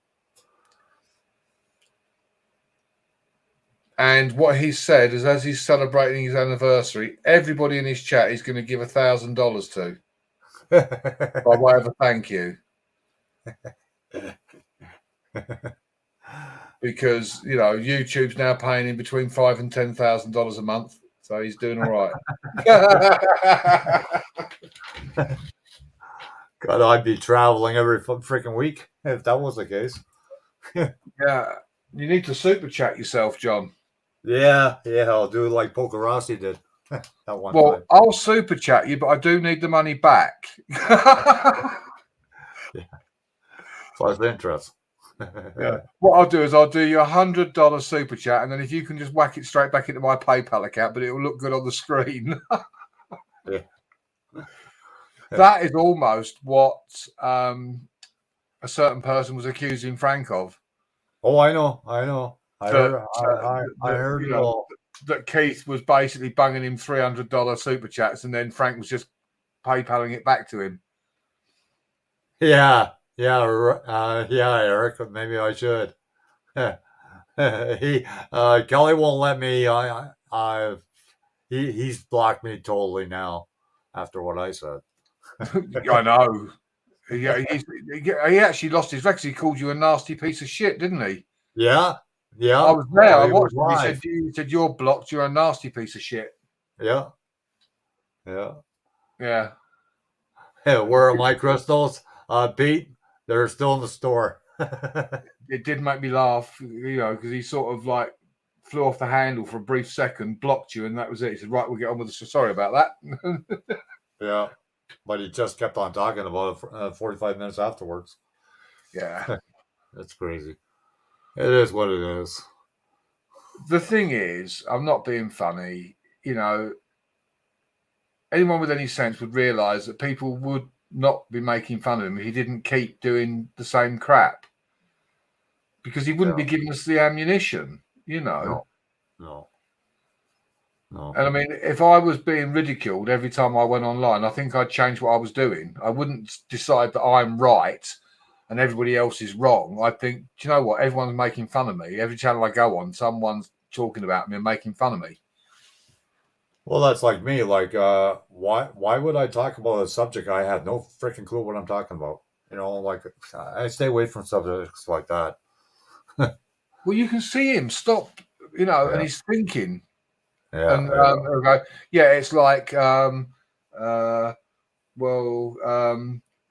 And what he said is, as he's celebrating his anniversary, everybody in his chat he's going to give $1,000 to by way of a thank you. Because YouTube's now paying him between $5,000 and $10,000 a month, so he's doing all right. God, I'd be traveling every freaking week if that was the case. Yeah, you need to super chat yourself, John. Yeah, I'll do like Poker Rossi did that one time. I'll super chat you, but I do need the money back. Yeah, plus interest. Yeah. What I'll do is I'll do you $100 super chat, and then if you can just whack it straight back into my PayPal account, but it will look good on the screen. Yeah. That is almost what a certain person was accusing Frank of. Oh, I know. I heard it all. That Keith was basically bunging him $300 super chats, and then Frank was just PayPaling it back to him. Yeah, Eric. Maybe I should. Kelly won't let me. He's blocked me totally now after what I said. I know. He actually lost his vex. He called you a nasty piece of shit, didn't he? Yeah. I was there. I watched him. He said, "You're blocked. You're a nasty piece of shit." Yeah. Yeah. Where are my crystals, Pete? They're still in the store. It did make me laugh, because he sort of like flew off the handle for a brief second, blocked you, and that was it. He said, "Right, we'll get on with this." Sorry about that. Yeah, but he just kept on talking about it for 45 minutes afterwards. Yeah. That's crazy. It is what it is. The thing is, I'm not being funny. Anyone with any sense would realise that people would not be making fun of him if he didn't keep doing the same crap. Because he wouldn't be giving us the ammunition, No. And I mean, if I was being ridiculed every time I went online, I think I'd change what I was doing. I wouldn't decide that I'm right and everybody else is wrong. I think, do you know what? Everyone's making fun of me. Every channel I go on, someone's talking about me and making fun of me. Well, that's like me. Like, why would I talk about a subject I have no freaking clue what I'm talking about? Like I stay away from subjects like that. Well, you can see him stop, and he's thinking. Yeah. And it's like well,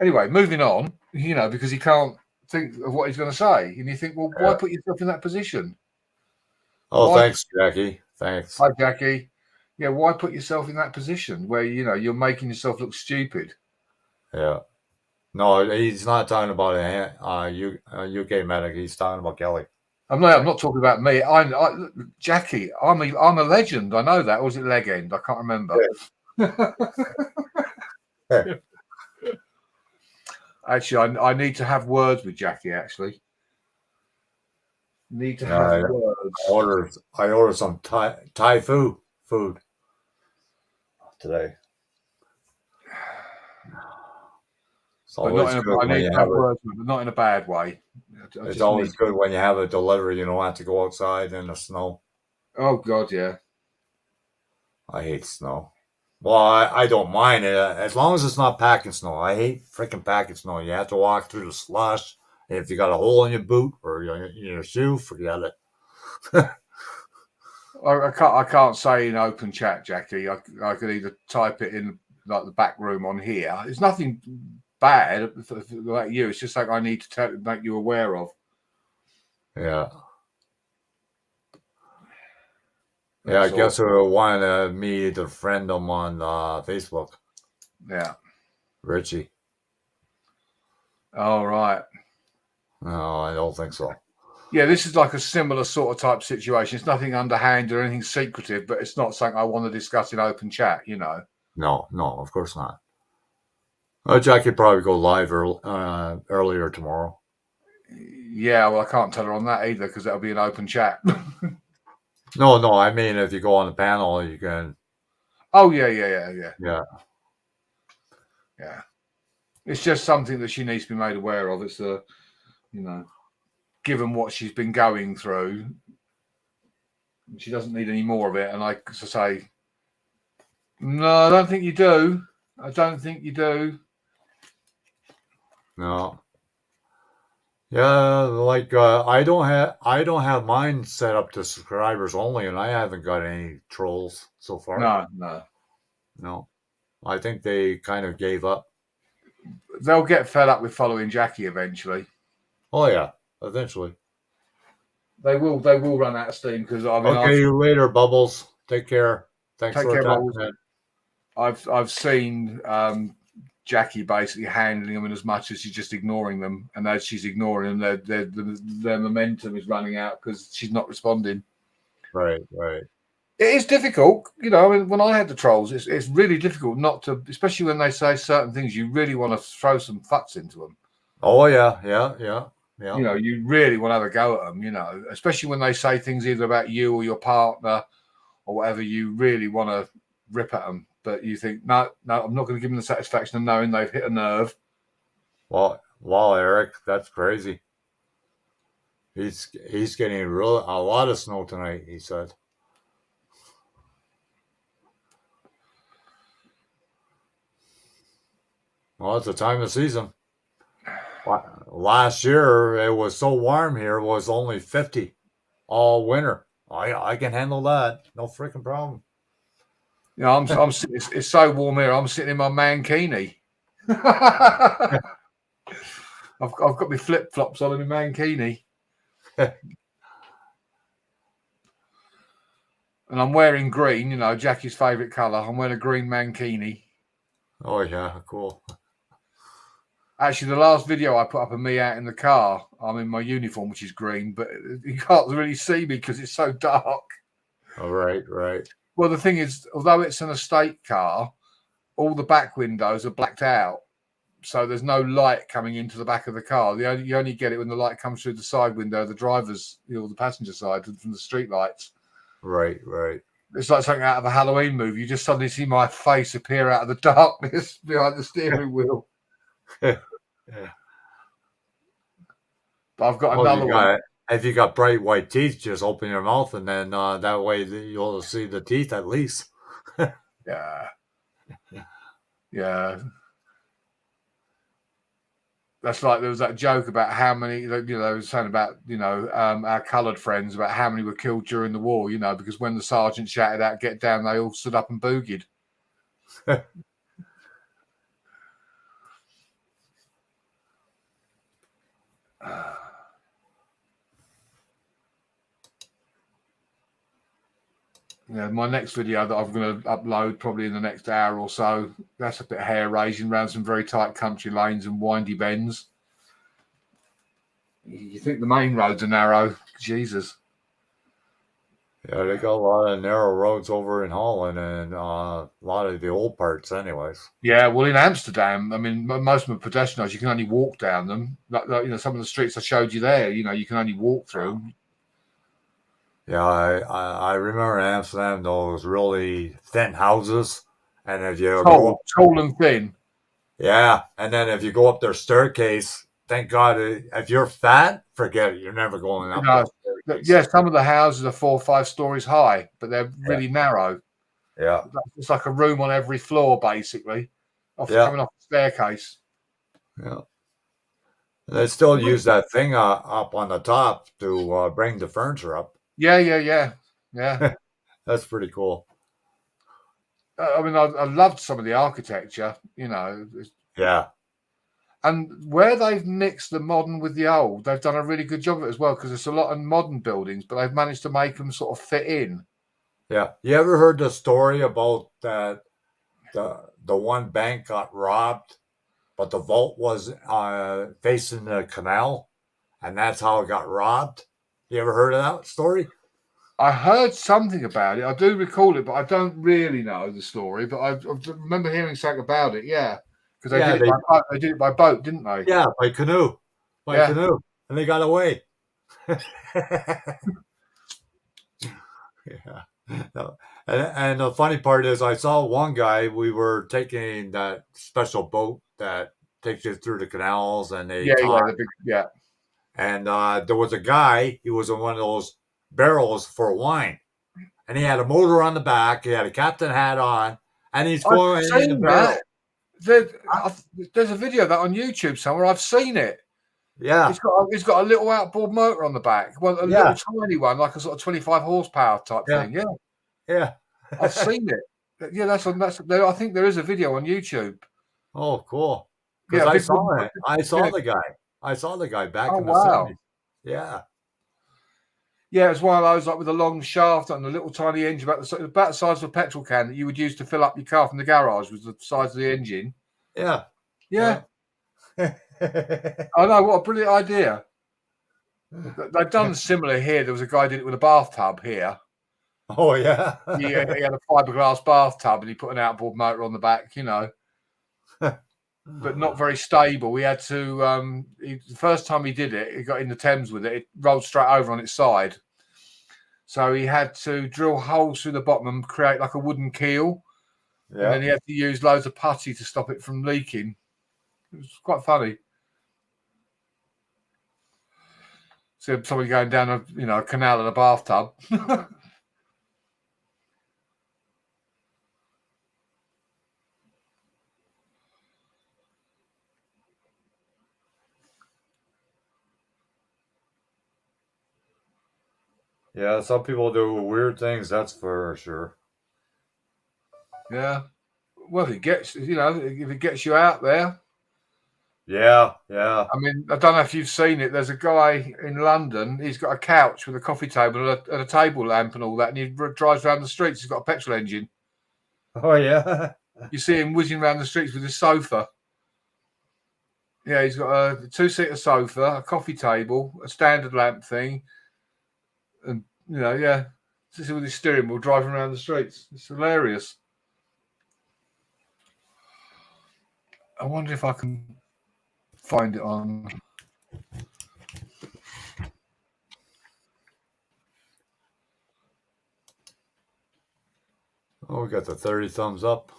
anyway, moving on, because he can't think of what he's going to say. And you think, well, why put yourself in that position? Oh, thanks, Jackie. Thanks. Hi, Jackie. Yeah, why put yourself in that position where, you're making yourself look stupid? Yeah. No, he's not talking about UK medic. He's talking about Kelly. I'm not talking about me. Jackie, I'm a legend. I know that. Or was it legend? I can't remember. Yeah. Actually, I need to have words with Jackie. Actually, need to have words. I ordered some Thai food today. But I need to have words with, but not in a bad way. It's always good when you have it delivered. You don't have to go outside in the snow. Oh God, yeah. I hate snow. Well, I don't mind it as long as it's not packing snow. I hate freaking packing snow. You have to walk through the slush. And if you got a hole in your boot or your shoe, forget it. I can't say in open chat, Jackie. I could either type it in like the back room on here. It's nothing bad like you. It's just like I need to make you aware of. Yeah. Yeah, I guess we wanted to meet a friend of on Facebook. Yeah. Richie. All right. No, I don't think so. Yeah, this is like a similar sort of type situation. It's nothing underhand or anything secretive, but it's not something I want to discuss in open chat, No, of course not. Jack could probably go live earlier tomorrow. Yeah, well, I can't tell her on that either because that'll be an open chat. No, I mean, if you go on the panel, you can. Oh, yeah. Yeah. It's just something that she needs to be made aware of. It's given what she's been going through, she doesn't need any more of it. And I say, no, I don't think you do. No. Yeah, like I don't have mine set up to subscribers only, and I haven't got any trolls so far. No. I think they kind of gave up. They'll get fed up with following Jackie eventually. Oh yeah, eventually. They will run out of steam because Okay, later, Bubbles. Take care. Thanks take for care, attacking Bubbles. I've seen Jackie basically handling them in as much as she's just ignoring them, and as she's ignoring them, their momentum is running out because she's not responding. Right. It is difficult, when I had the trolls, it's really difficult not to, especially when they say certain things, you really want to throw some fucks into them. Oh, yeah. You really want to have a go at them, especially when they say things either about you or your partner or whatever, you really want to rip at them. But you think, no, I'm not going to give them the satisfaction of knowing they've hit a nerve. Well, wow, Eric, that's crazy. He's getting a lot of snow tonight, he said. Well, it's the time of season. Last year, it was so warm here, it was only 50 all winter. I can handle that. No freaking problem. I'm it's so warm here. I'm sitting in my mankini. I've got my flip flops on in my mankini, and I'm wearing green. Jackie's favorite color. I'm wearing a green mankini. Oh yeah, cool. Actually, the last video I put up of me out in the car, I'm in my uniform, which is green, but you can't really see me because it's so dark. Oh, right. Well, the thing is, although it's an estate car, all the back windows are blacked out. So there's no light coming into the back of the car. You only get it when the light comes through the side window, the driver's, the passenger side from the street lights. Right. It's like something out of a Halloween movie. You just suddenly see my face appear out of the darkness behind the steering wheel. Yeah. But I've got another one. If you got bright white teeth, just open your mouth, and then that way you'll see the teeth at least. Yeah. That's like there was that joke about how many, they were saying about, our coloured friends, about how many were killed during the war, because when the sergeant shouted out, "Get down," they all stood up and boogied. Yeah, my next video that I'm going to upload probably in the next hour or so, that's a bit hair raising around some very tight country lanes and windy bends. You think the main roads are narrow? Jesus. Yeah, they got a lot of narrow roads over in Holland and a lot of the old parts, anyways. Yeah, well, in Amsterdam, I mean, most of them are pedestrianised. You can only walk down them. Like, some of the streets I showed you there, you can only walk through. Yeah, I remember in Amsterdam those really thin houses, and if you go up, Tall and thin. yeah, and then if you go up their staircase, thank God, if you're fat, forget it. You're never going up. Yeah, some of the houses are 4 or 5 stories high, but they're really narrow. Yeah, it's like a room on every floor, basically. Coming off the staircase. Yeah. And they still use that thing up on the top to bring the furniture up. Yeah. That's pretty cool. I mean, I loved some of the architecture, Yeah. And where they've mixed the modern with the old, they've done a really good job of it as well, because there's a lot of modern buildings, but they've managed to make them sort of fit in. Yeah. You ever heard the story about that the one bank got robbed, but the vault was facing the canal, and that's how it got robbed? You ever heard of that story? I heard something about it. I do recall it, but I don't really know the story. But I remember hearing something about it. Yeah, because they did it by boat, didn't they? Yeah, by canoe, and they got away. Yeah. No. And the funny part is, I saw one guy. We were taking that special boat that takes you through the canals, and they yeah. And there was a guy. He was in one of those barrels for wine, and he had a motor on the back. He had a captain hat on, and he's going in the barrel. There's a video of that on YouTube somewhere. I've seen it. Yeah, it's got a little outboard motor on the back, little tiny one, like a sort of 25 horsepower type thing. Yeah. I've seen it. Yeah, that's. I think there is a video on YouTube. Oh, cool. Because I saw it. I saw the guy. I saw the guy back in the 70s. Yeah. Yeah, it's one of those like with a long shaft and a little tiny engine about the size of a petrol can that you would use to fill up your car from the garage, was the size of the engine. Yeah. I know, what a brilliant idea. They've done similar here. There was a guy who did it with a bathtub here. Oh, yeah. He had a fiberglass bathtub and he put an outboard motor on the back, but not very stable. We had to, the first time he did it, he got in the Thames with it, it rolled straight over on its side. So he had to drill holes through the bottom and create like a wooden keel. Yeah. And then he had to use loads of putty to stop it from leaking. It was quite funny. See somebody going down a canal in a bathtub. Yeah, some people do weird things, that's for sure. Yeah. Well, if it gets you out there. Yeah. I mean, I don't know if you've seen it. There's a guy in London. He's got a couch with a coffee table and a table lamp and all that, and he drives around the streets. He's got a petrol engine. Oh, yeah. You see him whizzing around the streets with his sofa. Yeah, he's got a 2-seater sofa, a coffee table, a standard lamp thing, and just with his steering wheel driving around the streets. It's hilarious. I wonder if I can find it on. Oh, we got the 30 thumbs up.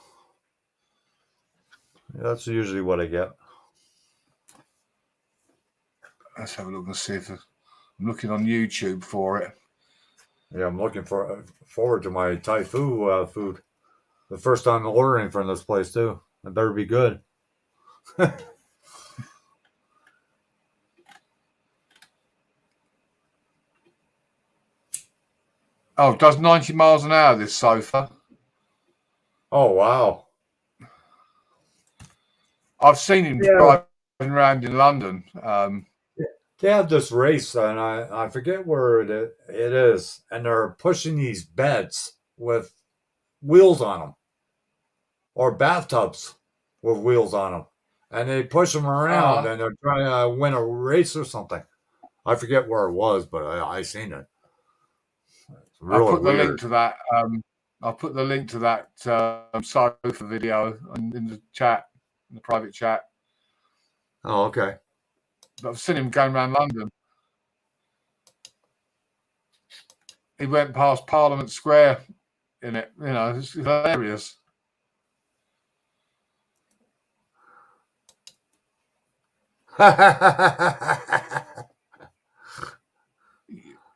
Yeah, that's usually what I get. Let's have a look and see if I'm looking on YouTube for it. Yeah, I'm looking forward to my Thai food. The first time ordering from this place too. It better be good. Oh, it does 90 miles an hour, this sofa. Oh, wow. I've seen him driving around in London. they have this race, and I forget where it is, and they're pushing these beds with wheels on them, or bathtubs with wheels on them, and they push them around, and they're trying to win a race or something. I forget where it was, but I seen it. It's really I'll put the weird. link to that. I'll put the link to that sofa video in the chat, in the private chat. Oh, okay. But I've seen him going around London. He went past Parliament Square in it. You know, it's hilarious.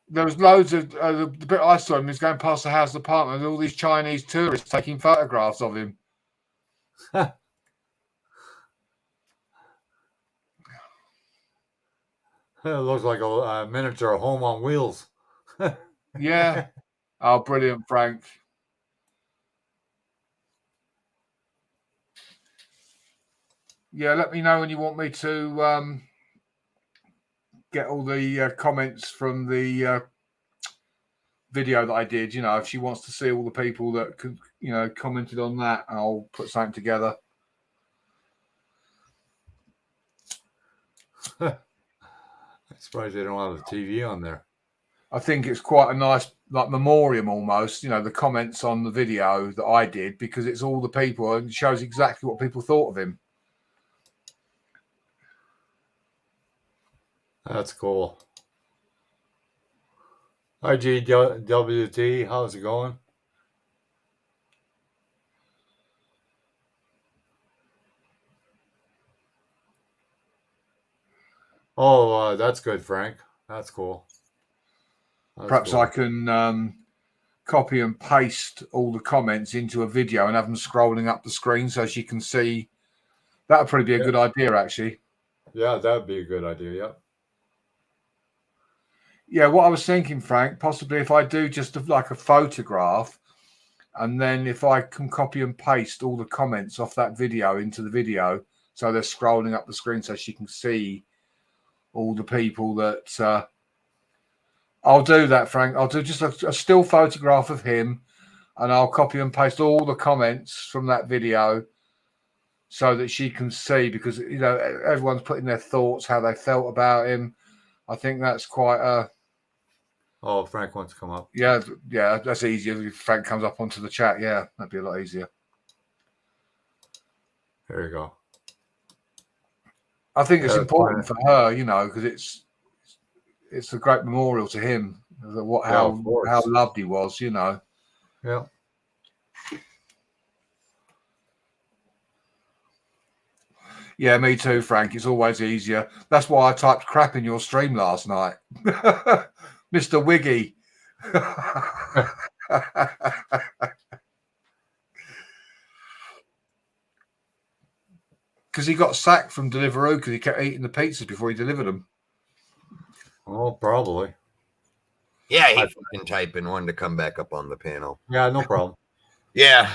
There was loads of the bit I saw him. He was going past the house apartment, and all these Chinese tourists taking photographs of him. It looks like a miniature home on wheels. Yeah. Oh, brilliant, Frank. Yeah, let me know when you want me to get all the comments from the video that I did. You know, if she wants to see all the people that could, you know, commented on that, I'll put something together. I'm surprised they don't have a TV on there. I think it's quite a nice, like, memoriam almost, you know, the comments on the video that I did, because it's all the people and it shows exactly what people thought of him. That's cool. Hi, GWT. How's it going? Oh, that's good, Frank. That's cool. Perhaps I can copy and paste all the comments into a video and have them scrolling up the screen so she can see. That would probably be a good idea, actually. Yeah, that would be a good idea. Yeah. Yeah, what I was thinking, Frank, possibly if I do just like a photograph, and then if I can copy and paste all the comments off that video into the video, so they're scrolling up the screen so she can see all the people that. I'll do that, Frank. I'll do just a still photograph of him, and I'll copy and paste all the comments from that video so that she can see, because, you know, everyone's putting their thoughts, how they felt about him. I think that's quite a. Oh, Frank wants to come up. Yeah, that's easier if Frank comes up onto the chat. Yeah, that'd be a lot easier. There you go. I think it's important for her, you know, because it's a great memorial to him. How loved he was, you know. Yeah. Yeah, me too, Frank. It's always easier. That's why I typed crap in your stream last night. Mr. Wiggy. Because he got sacked from Deliveroo because he kept eating the pizzas before he delivered them. Oh, probably. Yeah, I hate fucking typing. Wanted to come back up on the panel. Yeah, no problem. Yeah.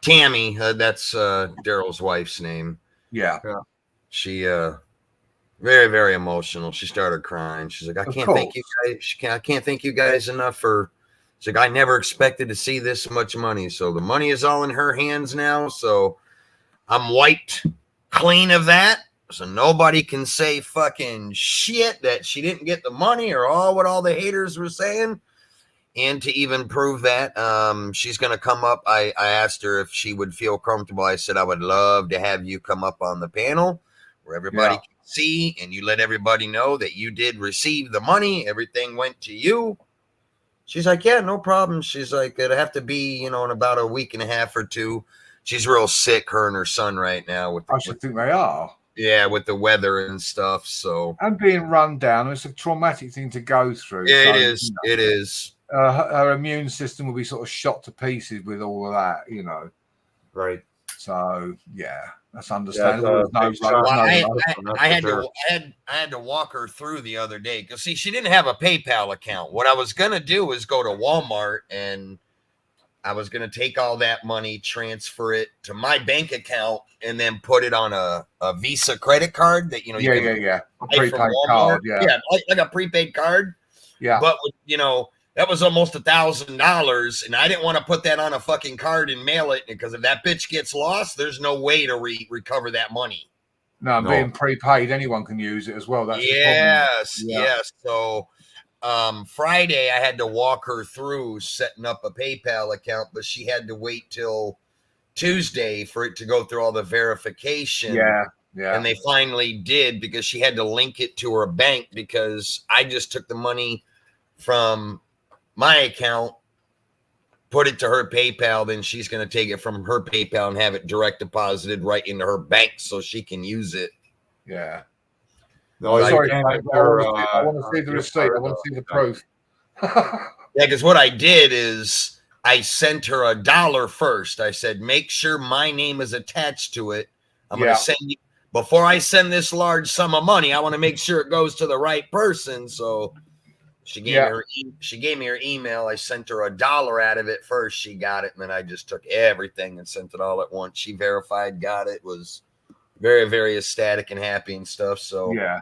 Tammy, that's Daryl's wife's name. Yeah. She very, very emotional. She started crying. She's like, I can't thank you guys. I can't thank you guys enough for. She's like, I never expected to see this much money. So the money is all in her hands now. So I'm wiped clean of that. So nobody can say fucking shit that she didn't get the money or what all the haters were saying. And to even prove that, she's going to come up. I asked her if she would feel comfortable. I said, I would love to have you come up on the panel where everybody can see and you let everybody know that you did receive the money. Everything went to you. She's like, yeah, no problem. She's like, it'll have to be, in about a week and a half or two. She's real sick, her and her son right now. I should think they are. Yeah, with the weather and stuff. So and being run down, it's a traumatic thing to go through. It is. It is. Her immune system will be sort of shot to pieces with all of that, Right. So yeah, that's understandable. I had to walk her through the other day because she didn't have a PayPal account. What I was gonna do is go to Walmart and I was going to take all that money, transfer it to my bank account, and then put it on a Visa credit card that, you know, you can A buy prepaid from Walmart. card, yeah. Like a prepaid card. Yeah. But, you know, that was almost $1,000, and I didn't want to put that on a fucking card and mail it, because if that bitch gets lost, there's no way to recover that money. No, being prepaid, anyone can use it as well. That's the problem. Yes. So Friday, I had to walk her through setting up a PayPal account, but she had to wait till Tuesday for it to go through all the verification. Yeah. And they finally did, because she had to link it to her bank, because I just took the money from my account, put it to her PayPal, then she's going to take it from her PayPal and have it direct deposited right into her bank so she can use it. Yeah. No, Sorry, I want to see the receipt. I want to see the proof. Yeah, because what I did is I sent her $1 first. I said, make sure my name is attached to it. I'm going to send you, before I send this large sum of money, I want to make sure it goes to the right person. So she gave me her email. I sent her $1 out of it first. She got it, and then I just took everything and sent it all at once. She verified, got it, was very, very ecstatic and happy and stuff. So yeah.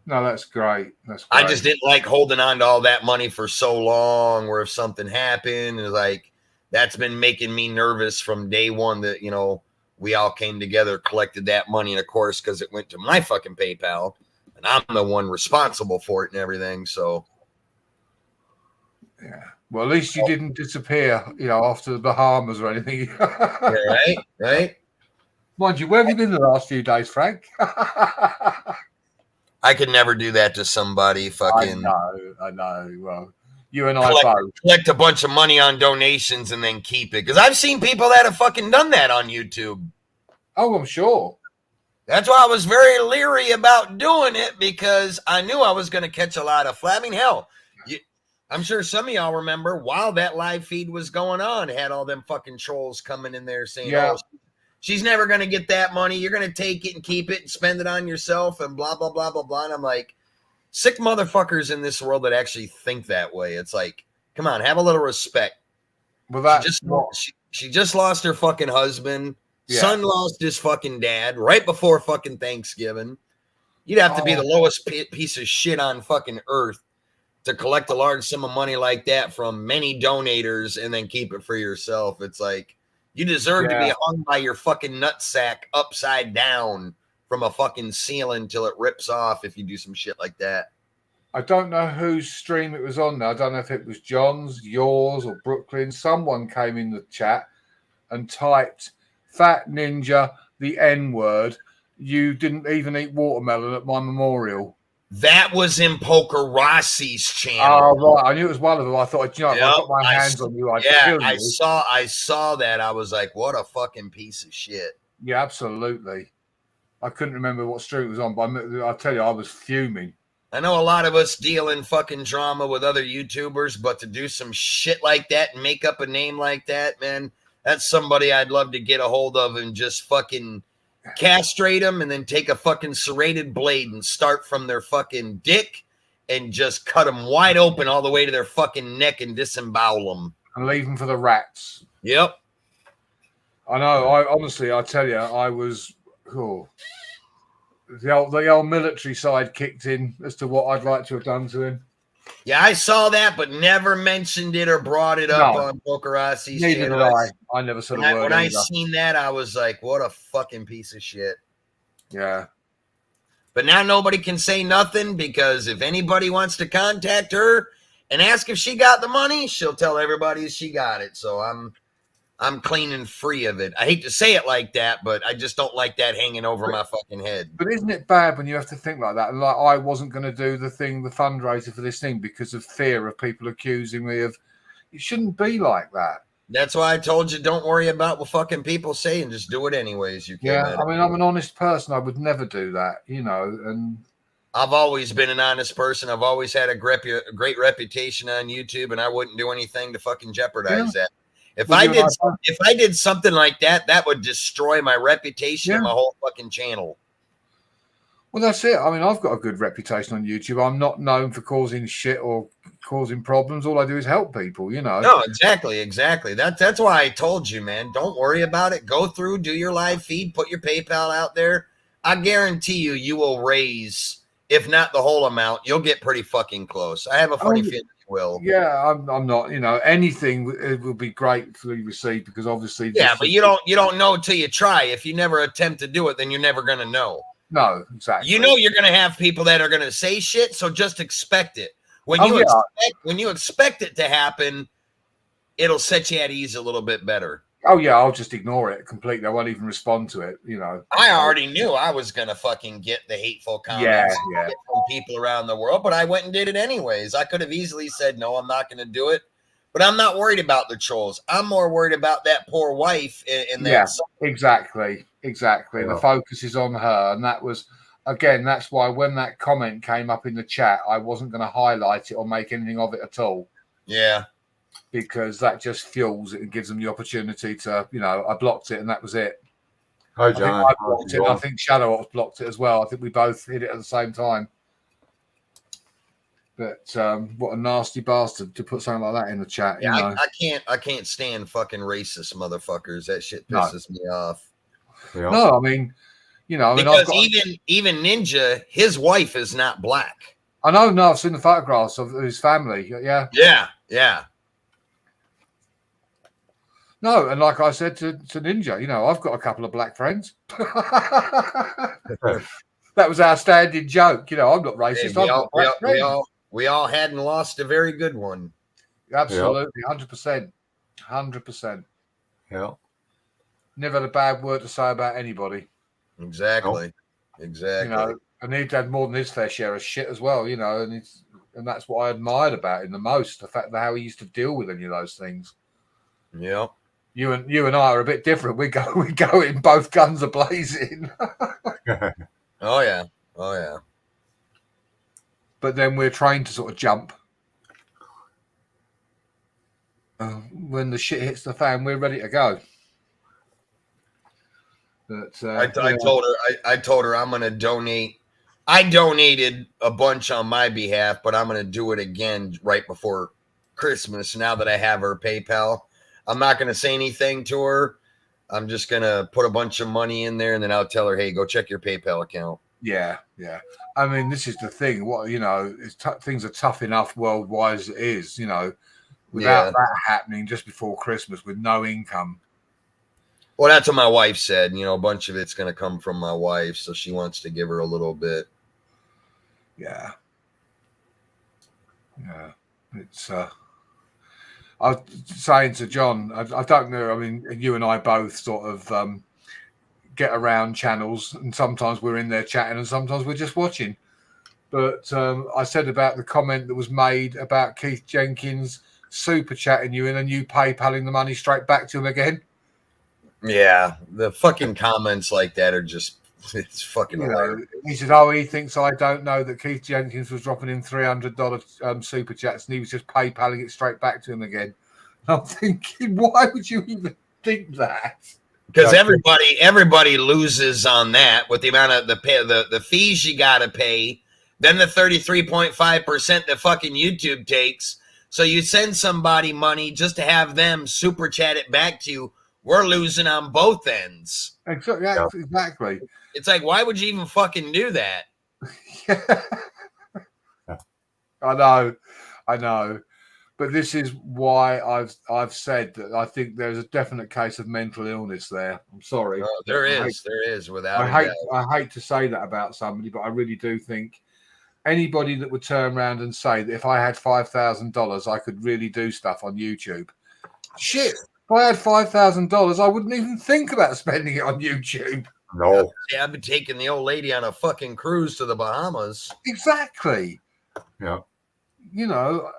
No, that's great. That's great. I just didn't like holding on to all that money for so long, where if something happened, it's like, that's been making me nervous from day one, that, you know, we all came together, collected that money, and of course, because it went to my fucking PayPal, and I'm the one responsible for it and everything. So yeah. Well, at least you didn't disappear, you know, after the Bahamas or anything. Yeah, right. Mind you, where have you been the last few days, Frank? I could never do that to somebody. Fucking, I know. Well, you and I both collect a bunch of money on donations and then keep it, because I've seen people that have fucking done that on YouTube. Oh, I'm sure. That's why I was very leery about doing it, because I knew I was going to catch a lot of flack. I mean, hell, I'm sure some of y'all remember, while that live feed was going on, had all them fucking trolls coming in there saying, oh, she's never going to get that money. You're going to take it and keep it and spend it on yourself and blah, blah, blah, blah, blah. And I'm like, sick motherfuckers in this world that actually think that way. It's like, come on, have a little respect. Well, she just lost her fucking husband. Yeah. Son lost his fucking dad right before fucking Thanksgiving. You'd have to be the lowest piece of shit on fucking earth to collect a large sum of money like that from many donators and then keep it for yourself. It's like, you deserve to be hung by your fucking nutsack upside down from a fucking ceiling till it rips off if you do some shit like that. I don't know whose stream it was on now. I don't know if it was John's, yours, or Brooklyn. Someone came in the chat and typed, "Fat Ninja, the N-word. You didn't even eat watermelon at my memorial." That was in Poker Rossi's channel. Oh, right. I knew it was one of them. I thought, you know, if I got my hands on you, I'd kill you. I saw that. I was like, what a fucking piece of shit. Yeah, absolutely. I couldn't remember what stream it was on, but I tell you, I was fuming. I know a lot of us deal in fucking drama with other YouTubers, but to do some shit like that and make up a name like that, man, that's somebody I'd love to get a hold of and just fucking castrate them, and then take a fucking serrated blade and start from their fucking dick and just cut them wide open all the way to their fucking neck and disembowel them. And leave them for the rats. Yep. I know. I tell you, I was... Oh, the old military side kicked in as to what I'd like to have done to him. Yeah, I saw that, but never mentioned it or brought it up on Poker Rossi's channel. Neither did I. I never said a word. When I seen that, I was like, what a fucking piece of shit. Yeah. But now nobody can say nothing, because if anybody wants to contact her and ask if she got the money, she'll tell everybody she got it. So I'm clean and free of it. I hate to say it like that, but I just don't like that hanging over my fucking head. But isn't it bad when you have to think like that? Like, I wasn't going to do the fundraiser for this thing because of fear of people accusing me of... It shouldn't be like that. That's why I told you, don't worry about what fucking people say and just do it anyways. You can. Yeah, I mean, I'm an honest person. I would never do that, you know, and... I've always been an honest person. I've always had a great reputation on YouTube, and I wouldn't do anything to fucking jeopardize that. If I did something like that, that would destroy my reputation and my whole fucking channel. Well, that's it. I mean, I've got a good reputation on YouTube. I'm not known for causing shit or causing problems. All I do is help people, you know. No, exactly. That's why I told you, man. Don't worry about it. Go through, do your live feed, put your PayPal out there. I guarantee you will raise, if not the whole amount, you'll get pretty fucking close. I have a funny feeling you will. Yeah, I'm not. You know, anything it will be gratefully received because obviously. Yeah, but you don't know till you try. If you never attempt to do it, then you're never gonna know. No, exactly. You know you're gonna have people that are gonna say shit, so just expect it. When you expect it to happen, it'll set you at ease a little bit better. Oh yeah, I'll just ignore it completely. I won't even respond to it. You know, I already knew I was gonna fucking get the hateful comments from people around the world, but I went and did it anyways. I could have easily said no, I'm not gonna do it, but I'm not worried about the trolls. I'm more worried about that poor wife and that. Yeah, exactly. Yeah. The focus is on her, and that was. Again, that's why when that comment came up in the chat, I wasn't going to highlight it or make anything of it at all. Yeah. Because that just fuels it and gives them the opportunity to, you know, I blocked it and that was it. Hi, John. I blocked it. And I think Shadow Ops blocked it as well. I think we both hit it at the same time. But what a nasty bastard to put something like that in the chat. Yeah, you know? I can't stand fucking racist motherfuckers. That shit pisses me off. Yeah. No, I mean, you know, because even Ninja, his wife is not black. I know. No, I've seen the photographs of his family. Yeah. Yeah. No, and like I said to Ninja, you know, I've got a couple of black friends. That was our standing joke. You know, I'm not racist. Hey, we all hadn't lost a very good one. Absolutely, 100%. 100%. Yeah. Never had a bad word to say about anybody. Exactly. You know, and he'd had more than his fair share of shit as well, you know, and that's what I admired about him the most, the fact that how he used to deal with any of those things. Yeah. You and I are a bit different. We go in both guns are blazing. Oh yeah. But then we're trained to sort of jump. When the shit hits the fan, we're ready to go. But I told her I'm going to donate. I donated a bunch on my behalf, but I'm going to do it again right before Christmas. Now that I have her PayPal, I'm not going to say anything to her. I'm just going to put a bunch of money in there, and then I'll tell her, hey, go check your PayPal account. Yeah. I mean, this is the thing. What, you know, things are tough enough worldwide as it is, you know, without that happening just before Christmas with no income. Well, that's what my wife said. You know, a bunch of it's going to come from my wife, so she wants to give her a little bit. Yeah. It's. I was saying to John, I don't know. I mean, you and I both sort of get around channels, and sometimes we're in there chatting, and sometimes we're just watching. But I said about the comment that was made about Keith Jenkins super chatting you in, and you PayPaling the money straight back to him again. Yeah, the fucking comments like that are just, it's fucking hilarious. He said, oh, he thinks I don't know that Keith Jenkins was dropping in $300 super chats and he was just PayPaling it straight back to him again. And I'm thinking, why would you even think that? Because everybody loses on that with the amount of the fees you got to pay, then the 33.5% that fucking YouTube takes. So you send somebody money just to have them super chat it back to you. We're losing on both ends. Exactly. It's like, why would you even fucking do that? I know. But this is why I've said that I think there's a definite case of mental illness there. I'm sorry. Oh, there is, without a doubt. I hate to say that about somebody, but I really do think anybody that would turn around and say that if I had $5,000, I could really do stuff on YouTube. Shit. If I had $5,000, I wouldn't even think about spending it on YouTube. No. Yeah, I've been taking the old lady on a fucking cruise to the Bahamas. Exactly. Yeah. You know,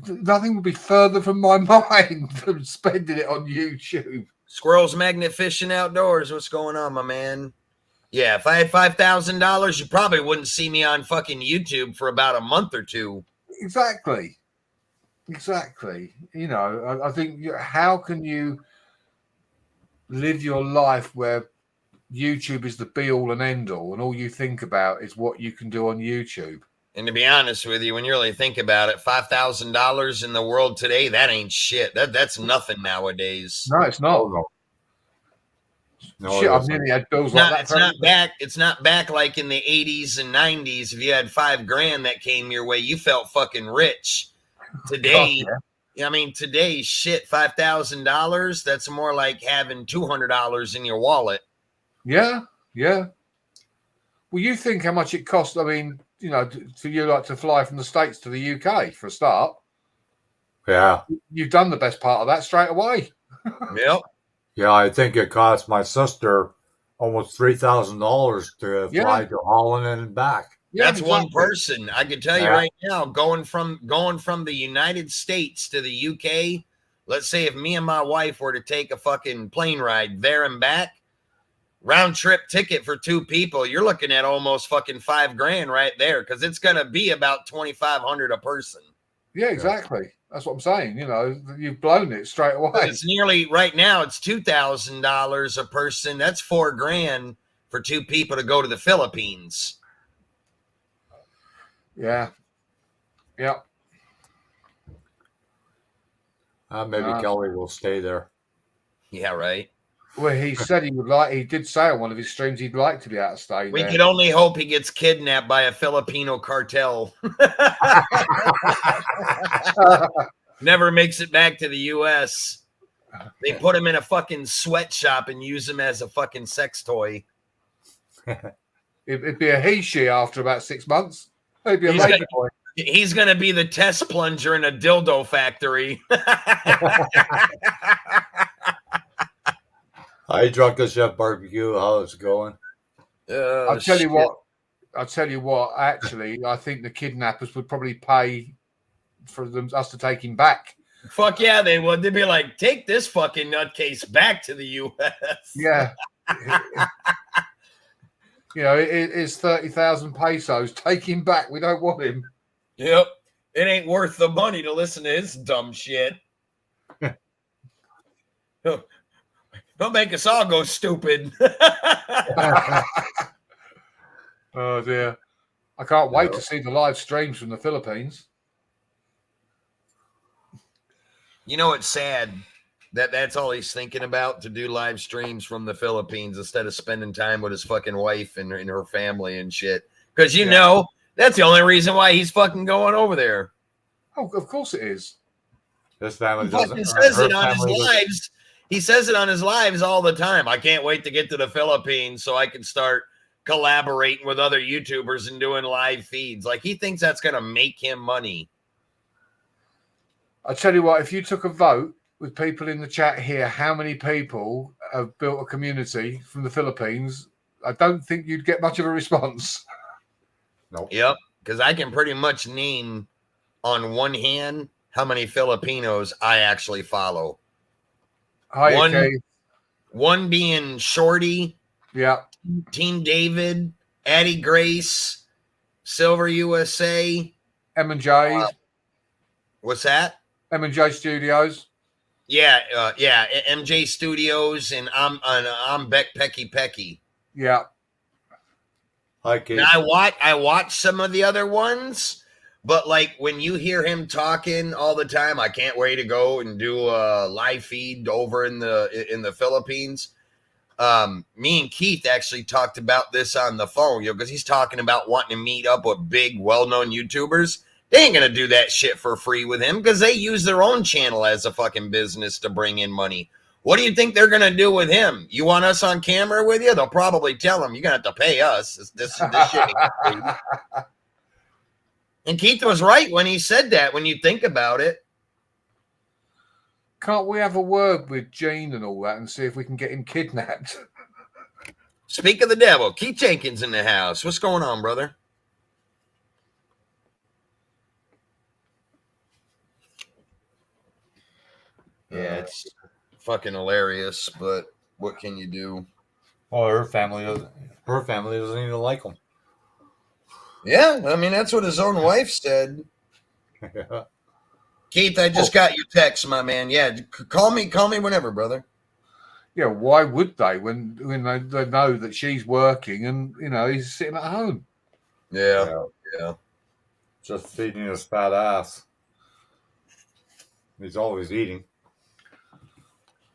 nothing would be further from my mind than spending it on YouTube. Squirrels Magnet Fishing Outdoors. What's going on, my man? Yeah, if I had $5,000, you probably wouldn't see me on fucking YouTube for about a month or two. Exactly. You know, I think how can you live your life where YouTube is the be all and end all, and all you think about is what you can do on YouTube. And to be honest with you, when you really think about it, $5,000 in the world today, that ain't shit. That's nothing nowadays. No, it's not. No, Shit, it I've isn't. nearly had bills like that. It's not back like in the 80s and 90s. If you had $5,000 that came your way, you felt fucking rich. Today, God, yeah. I mean, today, shit, $5,000, that's more like having $200 in your wallet. Yeah, yeah. Well, you think how much it costs, I mean, you know, for you like to fly from the States to the UK for a start. Yeah. You've done the best part of that straight away. Yep. Yeah, I think it cost my sister almost $3,000 to fly to Holland and back. Yeah, that's exactly. one person. I can tell you right now, going from the United States to the UK, let's say if me and my wife were to take a fucking plane ride there and back, round trip ticket for 2 people, you're looking at almost fucking $5,000 right there, because it's gonna be about $2,500 a person. Yeah, exactly. That's what I'm saying. You know, you've blown it straight away. It's nearly right now. It's $2,000 a person. That's $4,000 for 2 people to go to the Philippines. Yeah. Yeah. Maybe Kelly will stay there. Yeah, right. Well, he said he did say on one of his streams he'd like to be able to stay We there. could only hope he gets kidnapped by a Filipino cartel. Never makes it back to the U.S. They put him in a fucking sweatshop and use him as a fucking sex toy. It'd be a he-she after about 6 months. It'd be a baby boy. He's going to be the test plunger in a dildo factory. Hi, Drunken Chef Barbecue. How's it going? I'll tell you what. Actually, I think the kidnappers would probably pay for us to take him back. Fuck yeah, they would. They'd be like, take this fucking nutcase back to the U.S. Yeah. You know, it's 30,000 pesos. Take him back. We don't want him. Yep. It ain't worth the money to listen to his dumb shit. Don't make us all go stupid. Oh, dear. I can't wait to see the live streams from the Philippines. You know, it's sad that that's all he's thinking about, to do live streams from the Philippines instead of spending time with his fucking wife and her family and shit. Because, you know, that's the only reason why he's fucking going over there. Oh, of course it is. This family doesn't. He says it on his lives. He says it on his lives all the time. I can't wait to get to the Philippines so I can start collaborating with other YouTubers and doing live feeds. Like, he thinks that's going to make him money. I tell you what, if you took a vote with people in the chat here, how many people have built a community from the Philippines, I don't think you'd get much of a response. Nope. Yep, because I can pretty much name on one hand how many Filipinos I actually follow. Hi, one being Shorty, Team David, Addie Grace, Silver USA, M&J. What's that? M&J Studios. Yeah, MJ Studios, and I'm Beck Pecky. Yeah. Hi, Keith. Now I watch some of the other ones, but like when you hear him talking all the time, I can't wait to go and do a live feed over in the Philippines. Me and Keith actually talked about this on the phone, because he's talking about wanting to meet up with big, well-known YouTubers. They ain't gonna do that shit for free with him, because they use their own channel as a fucking business to bring in money. What do you think they're gonna do with him? You want us on camera with you? They'll probably tell him, you're gonna have to pay us. This shit ain't free. And Keith was right when he said that, when you think about it. Can't we have a word with Gene and all that and see if we can get him kidnapped? Speak of the devil, Keith Jenkins in the house. What's going on, brother? Yeah, it's fucking hilarious, but what can you do? Well, her family doesn't even like him. Yeah, I mean, that's what his own wife said. Keith, I just got your text, my man. Yeah, call me whenever, brother. Yeah, why would they when they know that she's working and he's sitting at home? Yeah. Just feeding his fat ass. He's always eating.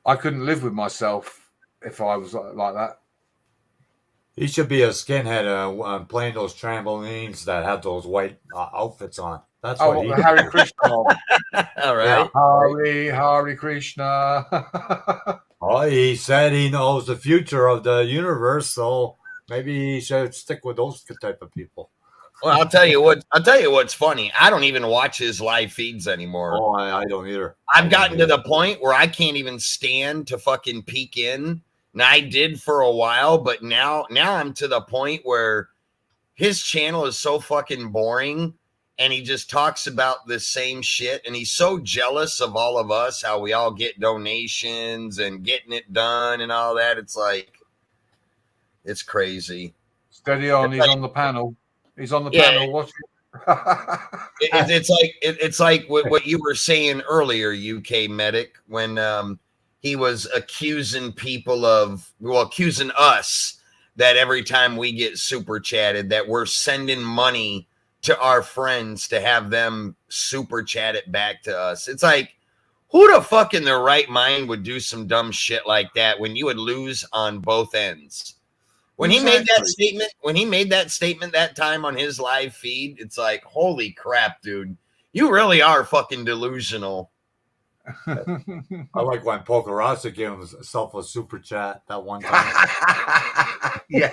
I couldn't live with myself if I was like that. He should be a skinhead playing those trampolines that have those white outfits on. That's what he. The Hare Krishna. All right. Hare Krishna. Oh, he said he knows the future of the universe, so maybe he should stick with those type of people. Well, I'll tell you what's funny. I don't even watch his live feeds anymore. Oh, I don't either. I've gotten to the point where I can't even stand to fucking peek in. And I did for a while, but now I'm to the point where his channel is so fucking boring and he just talks about the same shit. And he's so jealous of all of us, how we all get donations and getting it done and all that. It's like, it's crazy. Steady on. He's on the panel. He's on the panel. Watch it. It's like what you were saying earlier, UK Medic, when he was accusing accusing us that every time we get super chatted that we're sending money to our friends to have them super chat it back to us. It's like, who the fuck in their right mind would do some dumb shit like that when you would lose on both ends? When he made that statement that time on his live feed, it's like, holy crap, dude. You really are fucking delusional. I like when Pokerasa gave himself a super chat that one time. Yeah.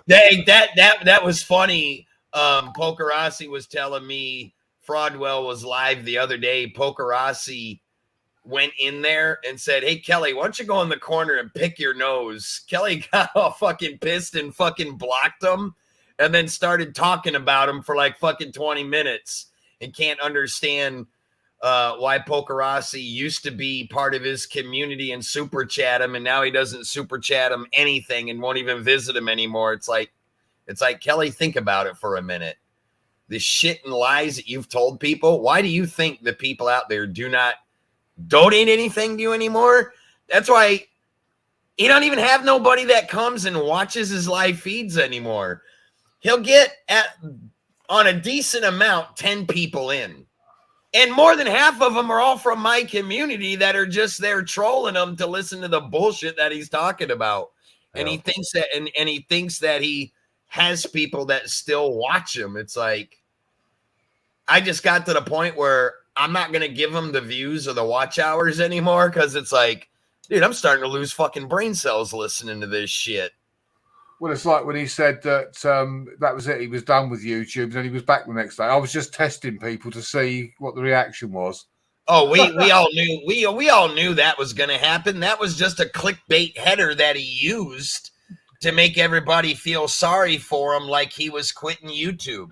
Dang, that was funny. Pokerasi was telling me Fraudwell was live the other day. Pokerasi went in there and said, "Hey, Kelly, why don't you go in the corner and pick your nose?" Kelly got all fucking pissed and fucking blocked him and then started talking about him for like fucking 20 minutes and can't understand why Pokerasi used to be part of his community and super chat him, and now he doesn't super chat him anything and won't even visit him anymore. It's like, Kelly, think about it for a minute. The shit and lies that you've told people, why do you think the people out there do not donate anything to you anymore? That's why he don't even have nobody that comes and watches his live feeds anymore. He'll get on a decent amount 10 people in, and more than half of them are all from my community that are just there trolling him to listen to the bullshit that he's talking about. And he thinks that and he thinks that he has people that still watch him. It's like, I just got to the point where I'm not going to give him the views or the watch hours anymore, because it's like, dude, I'm starting to lose fucking brain cells listening to this shit. Well, it's like when he said that that was it. He was done with YouTube, and then he was back the next day. I was just testing people to see what the reaction was. Oh, we all knew we all knew that was going to happen. That was just a clickbait header that he used to make everybody feel sorry for him, like he was quitting YouTube.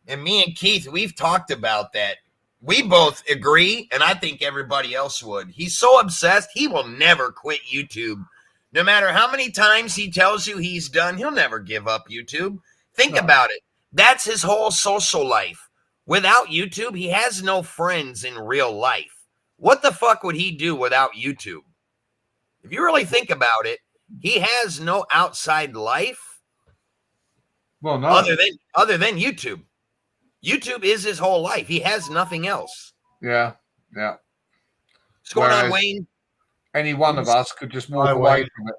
And me and Keith, we've talked about that. We both agree, and I think everybody else would. He's so obsessed, he will never quit YouTube. No matter how many times he tells you he's done, he'll never give up YouTube. Think about it. That's his whole social life. Without YouTube, he has no friends in real life. What the fuck would he do without YouTube? If you really think about it, he has no outside life. Well, no. Other than YouTube. YouTube is his whole life. He has nothing else. Yeah. What's going on, Wayne? Any one of us could just walk away from it.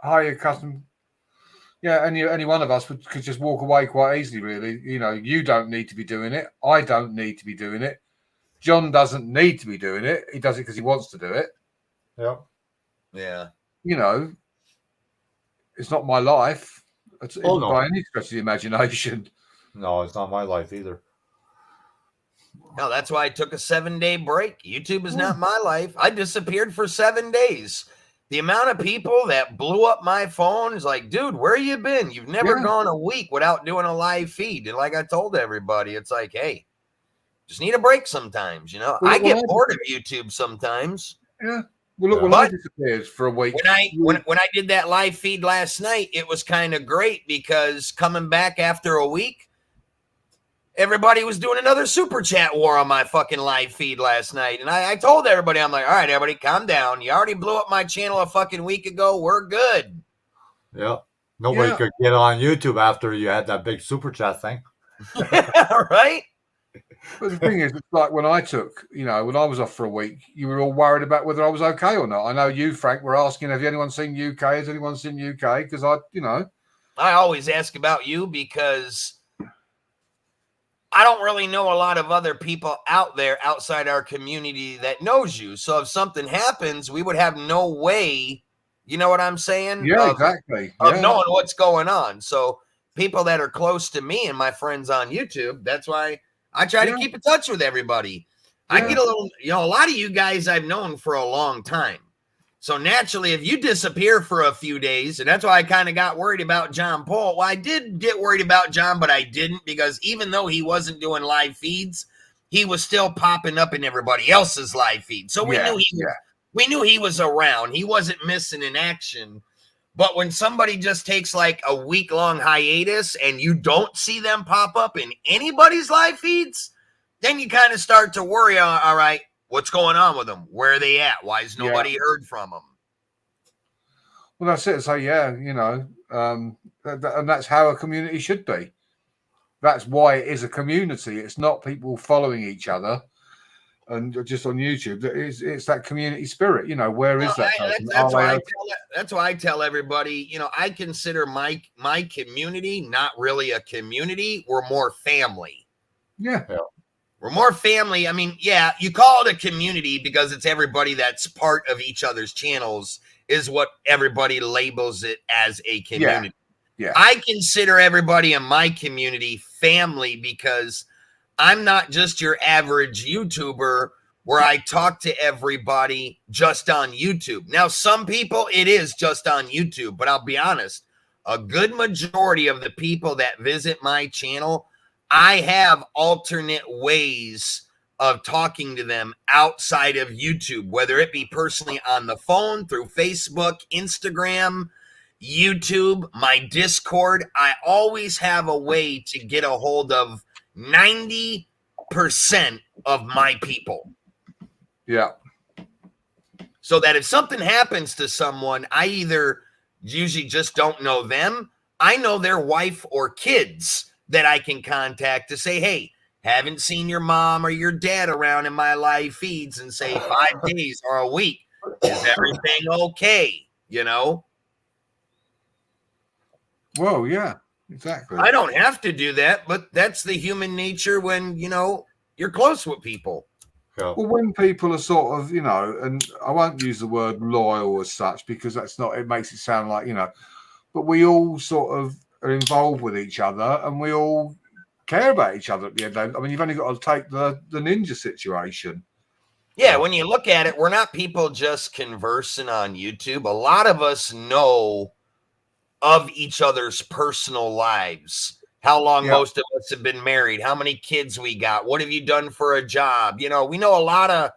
Hiya, custom. Yeah, any one of us could just walk away quite easily, really. You don't need to be doing it. I don't need to be doing it. John doesn't need to be doing it. He does it because he wants to do it. Yeah. Yeah. It's not my life. No. By any stretch of the imagination. No, it's not my life either. No, that's why I took a 7-day break. YouTube is not my life. I disappeared for 7 days. The amount of people that blew up my phone is like, dude, where you been? You've never gone a week without doing a live feed. And like I told everybody, it's like, hey, just need a break sometimes. Well, I get bored of YouTube sometimes. Yeah. Well, look, I disappeared for a week. When I did that live feed last night, it was kind of great because coming back after a week, everybody was doing another super chat war on my fucking live feed last night. And I told everybody, I'm like, all right, everybody, calm down. You already blew up my channel a fucking week ago. We're good. Yeah. Nobody could get on YouTube after you had that big super chat thing. Right? But the thing is, it's like when I took, when I was off for a week, you were all worried about whether I was okay or not. I know you, Frank, were asking, have anyone seen UK? Has anyone seen UK? Because I always ask about you because I don't really know a lot of other people out there outside our community that knows you. So if something happens, we would have no way, you know what I'm saying? Yeah, exactly. Of knowing what's going on. So people that are close to me and my friends on YouTube, that's why I try to keep in touch with everybody. I get a little, a lot of you guys I've known for a long time. So naturally, if you disappear for a few days, and that's why I kind of got worried about John Paul. Well, I did get worried about John, but I didn't, because even though he wasn't doing live feeds, he was still popping up in everybody else's live feed. So we knew he was around. He wasn't missing in action. But when somebody just takes like a week-long hiatus and you don't see them pop up in anybody's live feeds, then you kind of start to worry, all right, what's going on with them? Where are they at? Why has nobody heard from them? Well, that's it. So, and that's how a community should be. That's why it is a community. It's not people following each other and just on YouTube. It's that community spirit. Where is that? That's why I tell everybody, I consider my community not really a community. We're more family. Yeah. We're more family. I mean, you call it a community because it's everybody that's part of each other's channels is what everybody labels it as a community. Yeah. I consider everybody in my community family because I'm not just your average YouTuber where I talk to everybody just on YouTube. Now, some people, it is just on YouTube, but I'll be honest, a good majority of the people that visit my channel, I have alternate ways of talking to them outside of YouTube, whether it be personally on the phone, through Facebook, Instagram, YouTube, my Discord. I always have a way to get a hold of 90% of my people. Yeah. So that if something happens to someone, I either usually just don't know them. I know their wife or kids that I can contact to say, hey, haven't seen your mom or your dad around in my live feeds in, say, 5 days or a week. Is everything okay? Well, yeah, exactly. I don't have to do that, but that's the human nature when, you're close with people. Yeah. Well, when people are sort of, and I won't use the word loyal as such because that's not, it makes it sound like, but we all sort of are involved with each other and we all care about each other at the end of the day. I mean, you've only got to take the ninja situation. Yeah, when you look at it, we're not people just conversing on YouTube. A lot of us know of each other's personal lives, how long most of us have been married, how many kids we got, what have you done for a job? We know a lot of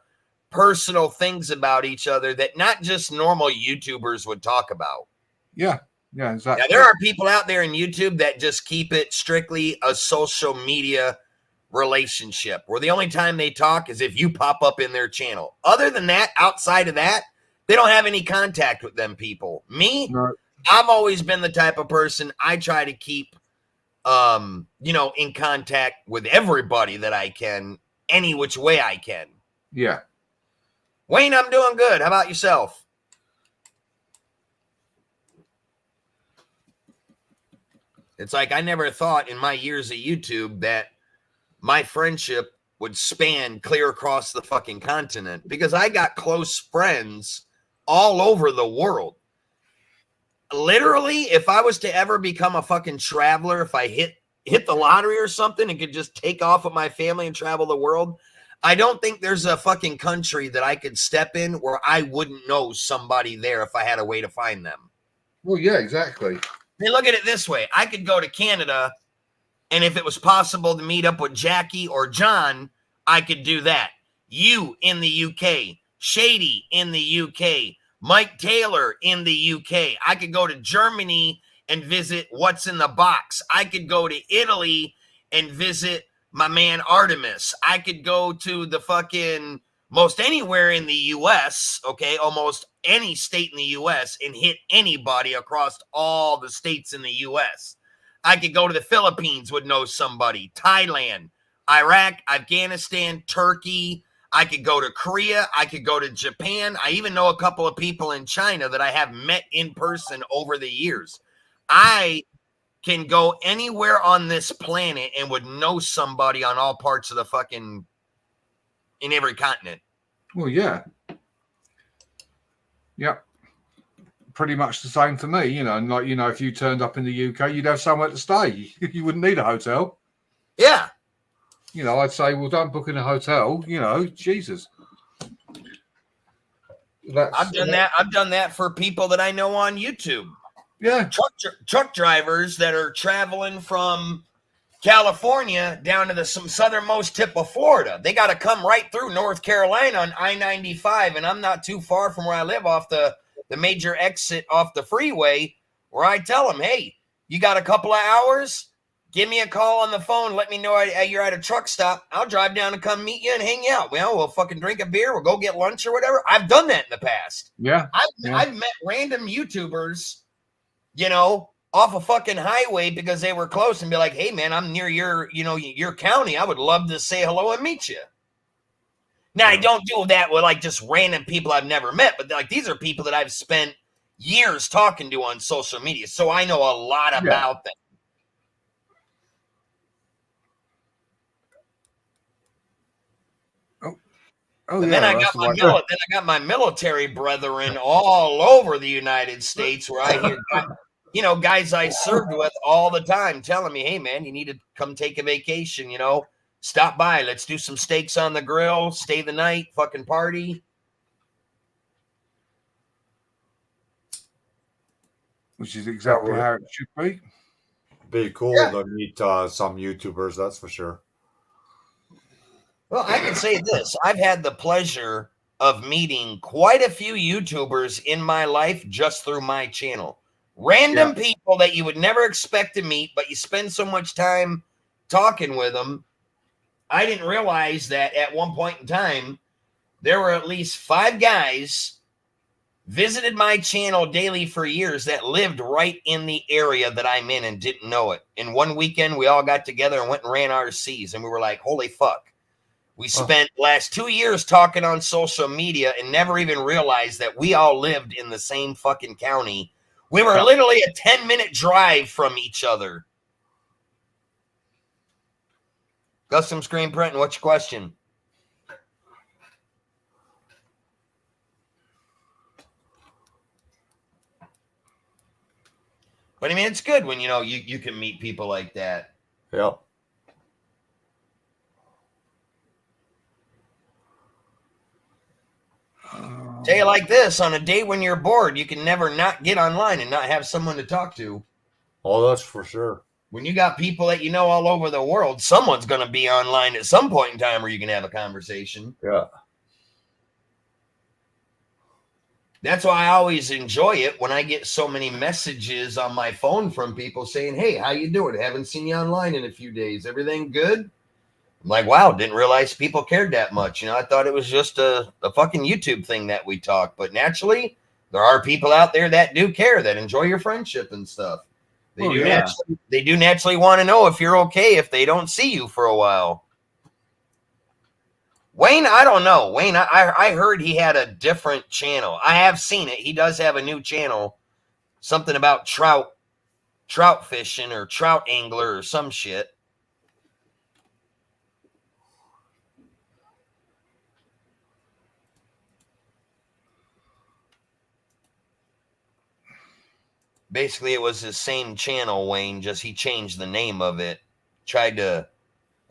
personal things about each other that not just normal YouTubers would talk about. Yeah, exactly. Now, there are people out there in YouTube that just keep it strictly a social media relationship where the only time they talk is if you pop up in their channel. Other than that, outside of that, they don't have any contact with them people. Me, no. I've always been the type of person I try to keep, in contact with everybody that I can, any which way I can. Yeah. Wayne, I'm doing good. How about yourself? It's like I never thought in my years of YouTube that my friendship would span clear across the fucking continent because I got close friends all over the world. Literally, if I was to ever become a fucking traveler, if I hit the lottery or something and could just take off with my family and travel the world, I don't think there's a fucking country that I could step in where I wouldn't know somebody there if I had a way to find them. Well, yeah, exactly. I mean, look at it this way. I could go to Canada, and if it was possible to meet up with Jackie or John, I could do that. You in the UK, Shady in the UK, Mike Taylor in the UK. I could go to Germany and visit What's in the Box. I could go to Italy and visit my man Artemis. I could go to the fucking most anywhere in the U.S., okay, almost any state in the U.S. and hit anybody across all the states in the U.S. I could go to the Philippines, would know somebody, Thailand, Iraq, Afghanistan, Turkey. I could go to Korea. I could go to Japan. I even know a couple of people in China that I have met in person over the years. I can go anywhere on this planet and would know somebody on all parts of the fucking, in every continent. Well, yeah. Yep. Pretty much the same for me, you know. And like, you know, if you turned up in the UK, you'd have somewhere to stay. You wouldn't need a hotel. Yeah. You know, I'd say, well, don't book in a hotel. You know, Jesus. I've done that for people that I know on YouTube. Yeah. Truck drivers that are traveling from California down to some southernmost tip of Florida. They got to come right through North Carolina on I-95, and I'm not too far from where I live off the major exit off the freeway, where I tell them, hey, you got a couple of hours? Give me a call on the phone. Let me know you're at a truck stop. I'll drive down and come meet you and hang out. Well, we'll fucking drink a beer. We'll go get lunch or whatever. I've done that in the past. Yeah. I've met random YouTubers, you know, off a fucking highway because they were close and be like, hey, man, I'm near your county. I would love to say hello and meet you. Now, I don't do that with like just random people I've never met, but like these are people that I've spent years talking to on social media. So I know a lot about them. Then I got my military brethren all over the United States where I hear, guys I served with all the time telling me, hey, man, you need to come take a vacation, stop by. Let's do some steaks on the grill, stay the night, fucking party. Which is exactly how it should be. Be cool to meet some YouTubers, that's for sure. Well, I can say this. I've had the pleasure of meeting quite a few YouTubers in my life just through my channel. Random people that you would never expect to meet, but you spend so much time talking with them. I didn't realize that at one point in time, there were at least 5 guys visited my channel daily for years that lived right in the area that I'm in and didn't know it. And one weekend, we all got together and went and ran RCs, and we were like, holy fuck. We spent the last 2 years talking on social media and never even realized that we all lived in the same fucking county. We were literally a 10-minute drive from each other. Custom screen printing, what's your question? But I mean, it's good when, you can meet people like that. Yep. Tell you like this, on a day when you're bored, you can never not get online and not have someone to talk to. Oh, that's for sure. When you got people that you know all over the world, someone's going to be online at some point in time where you can have a conversation. Yeah. That's why I always enjoy it when I get so many messages on my phone from people saying, hey, how you doing? Haven't seen you online in a few days. Everything good? I'm like, wow, didn't realize people cared that much. I thought it was just a fucking YouTube thing that we talk. But naturally, there are people out there that do care, that enjoy your friendship and stuff. They do naturally want to know if you're okay if they don't see you for a while. Wayne, I don't know. Wayne, I heard he had a different channel. I have seen it. He does have a new channel. Something about trout fishing or trout angler or some shit. Basically, it was his same channel, Wayne, just he changed the name of it. I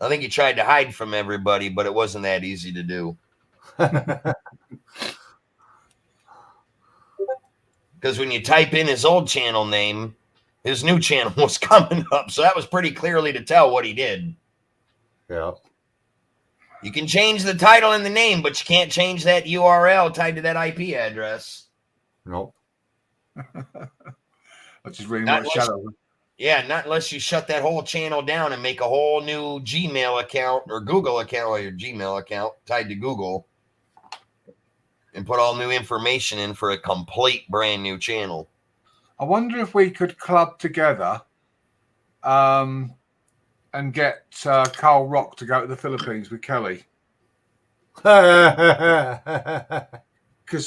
think he tried to hide from everybody, but it wasn't that easy to do. Because when you type in his old channel name, his new channel was coming up. So that was pretty clearly to tell what he did. Yeah. You can change the title and the name, but you can't change that URL tied to that IP address. Nope. I just really want shadow. Yeah, not unless you shut that whole channel down and make a whole new Gmail account or Google account or your Gmail account tied to Google and put all new information in for a complete brand new channel. I wonder if we could club together and get Carl Rock to go to the Philippines with Kelly. Because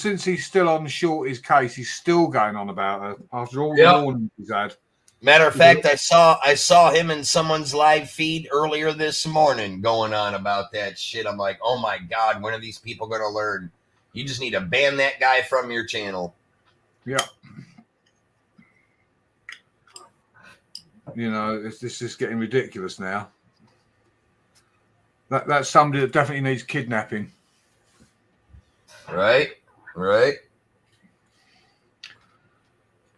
since he's still on Shorty's case, he's still going on about her after all the warnings he's had. Matter of fact, I saw him in someone's live feed earlier this morning going on about that shit. I'm like, oh my God, when are these people going to learn? You just need to ban that guy from your channel. Yeah. You know, this is getting ridiculous now. That's somebody that definitely needs kidnapping. Right.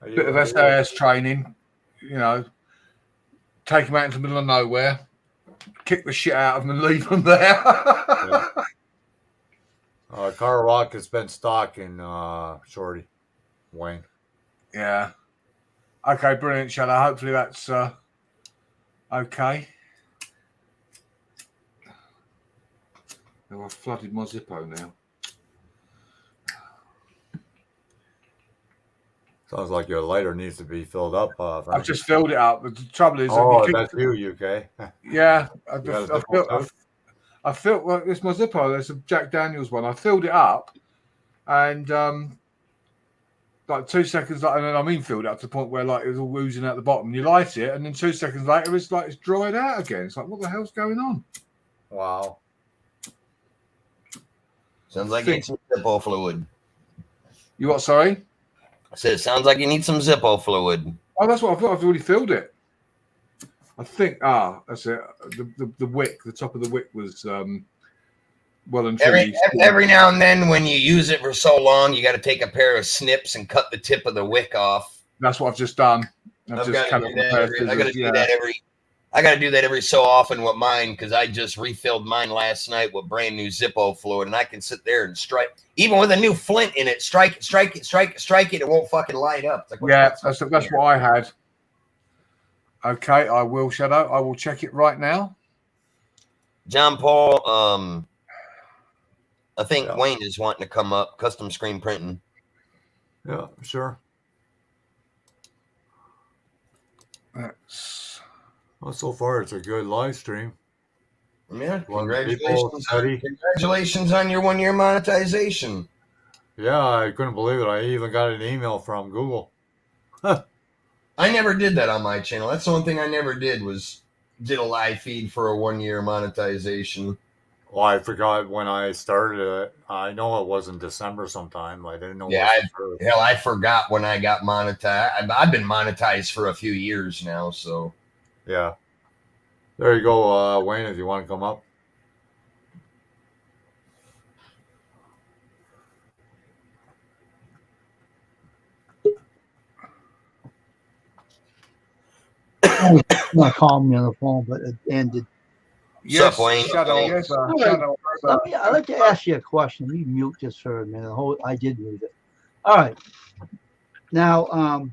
Bit of SAS training, you know, take him out into the middle of nowhere, kick the shit out of him and leave him there. Carl Rock has been stalking Shorty Wayne. Yeah. Okay, brilliant, Shadow. Hopefully that's okay. Oh, I've flooded my Zippo now. Sounds like your lighter needs to be filled up. I've just filled it up. But the trouble is, that's you, UK. Yeah, I filled. Well, it's my Zippo. There's a Jack Daniels one. I filled it up, and like 2 seconds later, and then I mean filled it up to the point where like it was all oozing out the bottom. You light it, and then 2 seconds later, it's like it's dried out again. It's like, what the hell's going on? Wow. Sounds like you need some Zippo fluid. You what? Sorry. I said, it sounds like you need some Zippo fluid. Oh, that's what I thought. I've already filled it. I think. That's it. The wick, the top of the wick was well and truly. Every now and then, when you use it for so long, you got to take a pair of snips and cut the tip of the wick off. That's what I've just done. I got to do that every so often with mine because I just refilled mine last night with brand new Zippo fluid, and I can sit there and strike, even with a new flint in it, strike it. It won't fucking light up. Like, yeah, that's what I had. Okay, I will, Shadow. I will check it right now. John Paul, I think Wayne is wanting to come up. Custom screen printing. Yeah, sure. Well, so far it's a good live stream. Yeah, congratulations on your 1 year monetization. Yeah, I couldn't believe it. I even got an email from Google. I never did that on my channel. That's the one thing I never did did a live feed for a 1 year monetization. Well, I forgot when I started it. I know it was in December sometime. I didn't know. Yeah, I forgot when I got monetized. I've been monetized for a few years now, so. Yeah. There you go, Wayne, if you want to come up. Not calling me on the phone, but it ended. Yes, Wayne? Shadow. Yes, Shadow. I'd like to ask you a question. Let me mute this for a minute. I did mute it. All right. Now,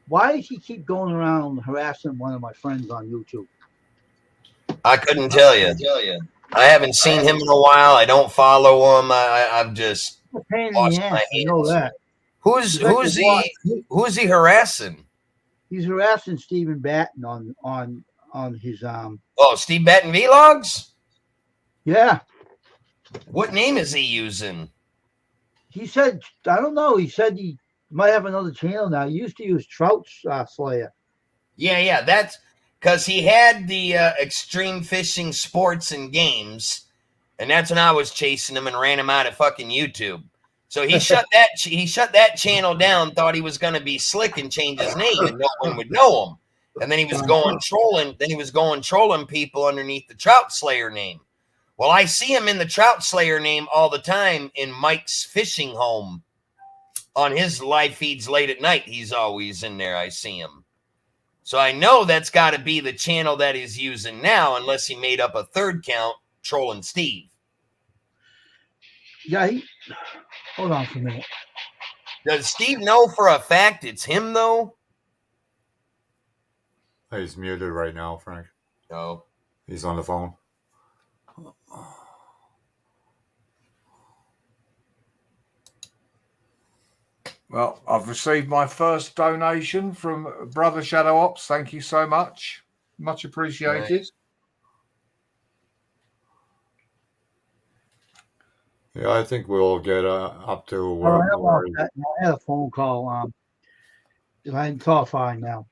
why does he keep going around harassing one of my friends on YouTube? I couldn't tell you. I haven't seen him in a while. I don't follow him. I've just a pain in the ass. I know that. Who's he harassing? He's harassing Stephen Batten on his Steve Batten Vlogs? Yeah. What name is he using? He said, I don't know. He said he might have another channel now. He used to use Trout Slayer. Yeah. That's because he had the Extreme Fishing Sports and Games, and that's when I was chasing him and ran him out of fucking YouTube. So he shut that channel down, thought he was going to be slick and change his name, and no one would know him. And then he was going trolling. Then he was going trolling people underneath the Trout Slayer name. Well, I see him in the Trout Slayer name all the time in Mike's fishing home. On his live feeds late at night, he's always in there. I see him. So I know that's got to be the channel that he's using now, unless he made up a third account trolling Steve. Yeah, hold on for a minute. Does Steve know for a fact it's him, though? He's muted right now, Frank. No. He's on the phone. Well, I've received my first donation from Brother Shadow Ops. Thank you so much. Much appreciated. Nice. Yeah, I think we'll get up to Oh, where. I had a phone call. I can talk fine now.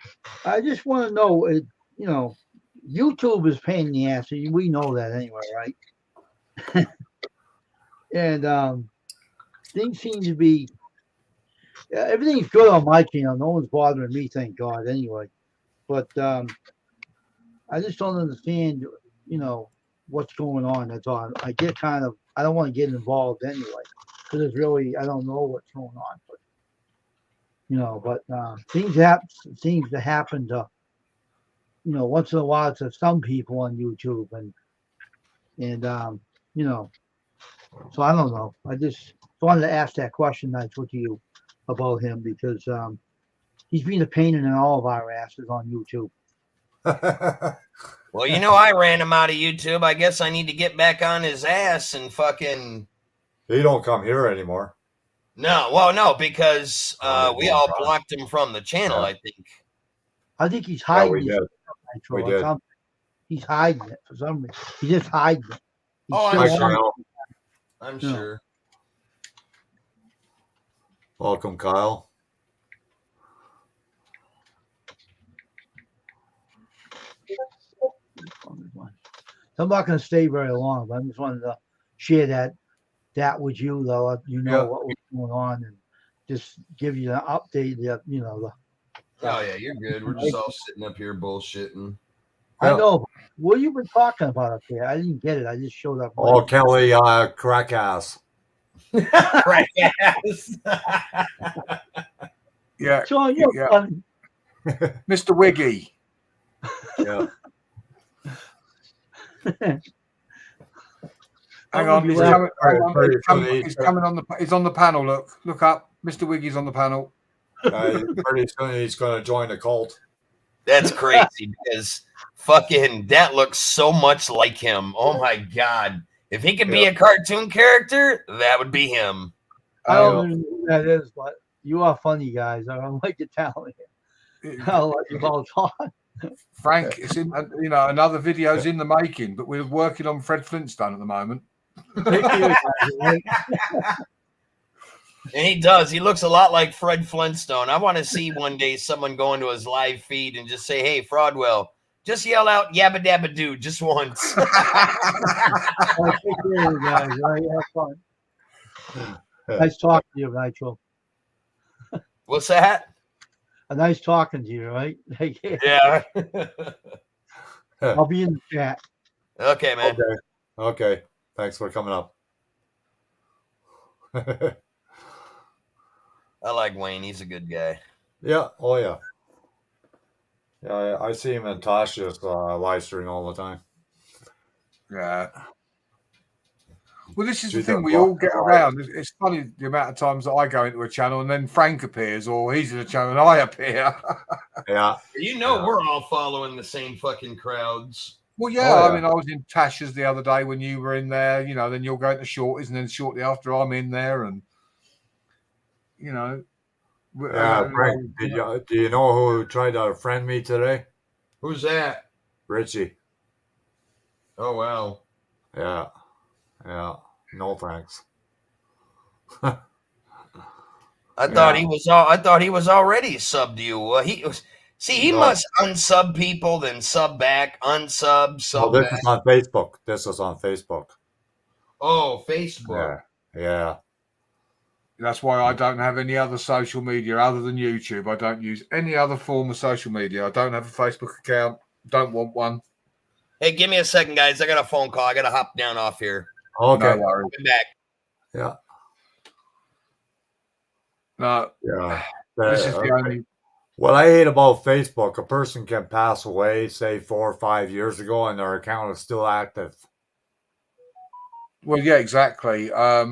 I just want to know, you know, YouTube is pain in the ass. We know that anyway, right? And things seem to be everything's good on my channel. No one's bothering me, thank God. Anyway, but I just don't understand, you know, what's going on. That's all. I get kind of. I don't want to get involved anyway because it's really I don't know what's going on. But you know, but things seems to happen to, you know, once in a while to some people on YouTube and you know, so I don't know. I just wanted to ask that question I put to you about him because he's been a pain in all of our asses on YouTube. Well, you know, I ran him out of YouTube. I guess I need to get back on his ass and fucking. He don't come here anymore. No, well, no, because we all blocked him from the channel. Yeah. I think he's hiding Yeah, we did. He's hiding it for some reason. He's just hiding it. I'm sure. Welcome, Kyle. I'm not going to stay very long, but I just wanted to share that with you, though. You know what was going on, and just give you an update. You know. Oh yeah, you're good. We're just all sitting up here bullshitting. I know. What you been talking about up there? I didn't get it. I just showed up. Oh, Kelly, crack ass. Crack ass. Yeah. Sean, you're funny. Mr. Wiggy. Yeah. Hang on, he's coming on the. He's on the panel. Look up. Mr. Wiggy's on the panel. Pretty soon he's going to join the cult. That's crazy because fucking that looks so much like him. Oh my god! If he could be a cartoon character, that would be him. I don't know who that is, but you are funny guys. I don't like your talent. I'll let you all talk. Frank, it's in, you know, another video's in the making, but we're working on Fred Flintstone at the moment. And he does. He looks a lot like Fred Flintstone. I want to see one day someone go into his live feed and just say, "Hey, Fraudwell, just yell out yabba dabba doo just once." Nice talking to you, Nitro. What's that? A nice talking to you, right? Yeah. I'll be in the chat. Okay, man. Okay. Thanks for coming up. I like Wayne. He's a good guy. Yeah. Oh, yeah. Yeah, I see him in Tasha's live stream all the time. Yeah. Well, this is the thing. We all get around. It's funny the amount of times that I go into a channel and then Frank appears, or he's in a channel and I appear. Yeah. You know, we're all following the same fucking crowds. Well, yeah. I mean, I was in Tasha's the other day when you were in there. You know, then you'll go into Shorty's, and then shortly after I'm in there, and you know. Yeah, Frank, do you know who tried to friend me today? Who's that? Richie. Oh wow. Yeah. Yeah. No thanks. I thought he was already subbed you. He was. See, he must unsub people, then sub back, unsub, sub this back. is on Facebook. This is on Facebook. Oh, Facebook. Yeah. That's why I don't have any other social media other than YouTube. I don't use any other form of social media. I don't have a Facebook account. Don't want one. Hey, give me a second, guys. I got a phone call. I got to hop down off here. Okay. No worries. Come back. Yeah. No. Yeah. This is the only. What I hate about Facebook, a person can pass away, say 4 or 5 years ago, and their account is still active. Well, yeah, exactly. I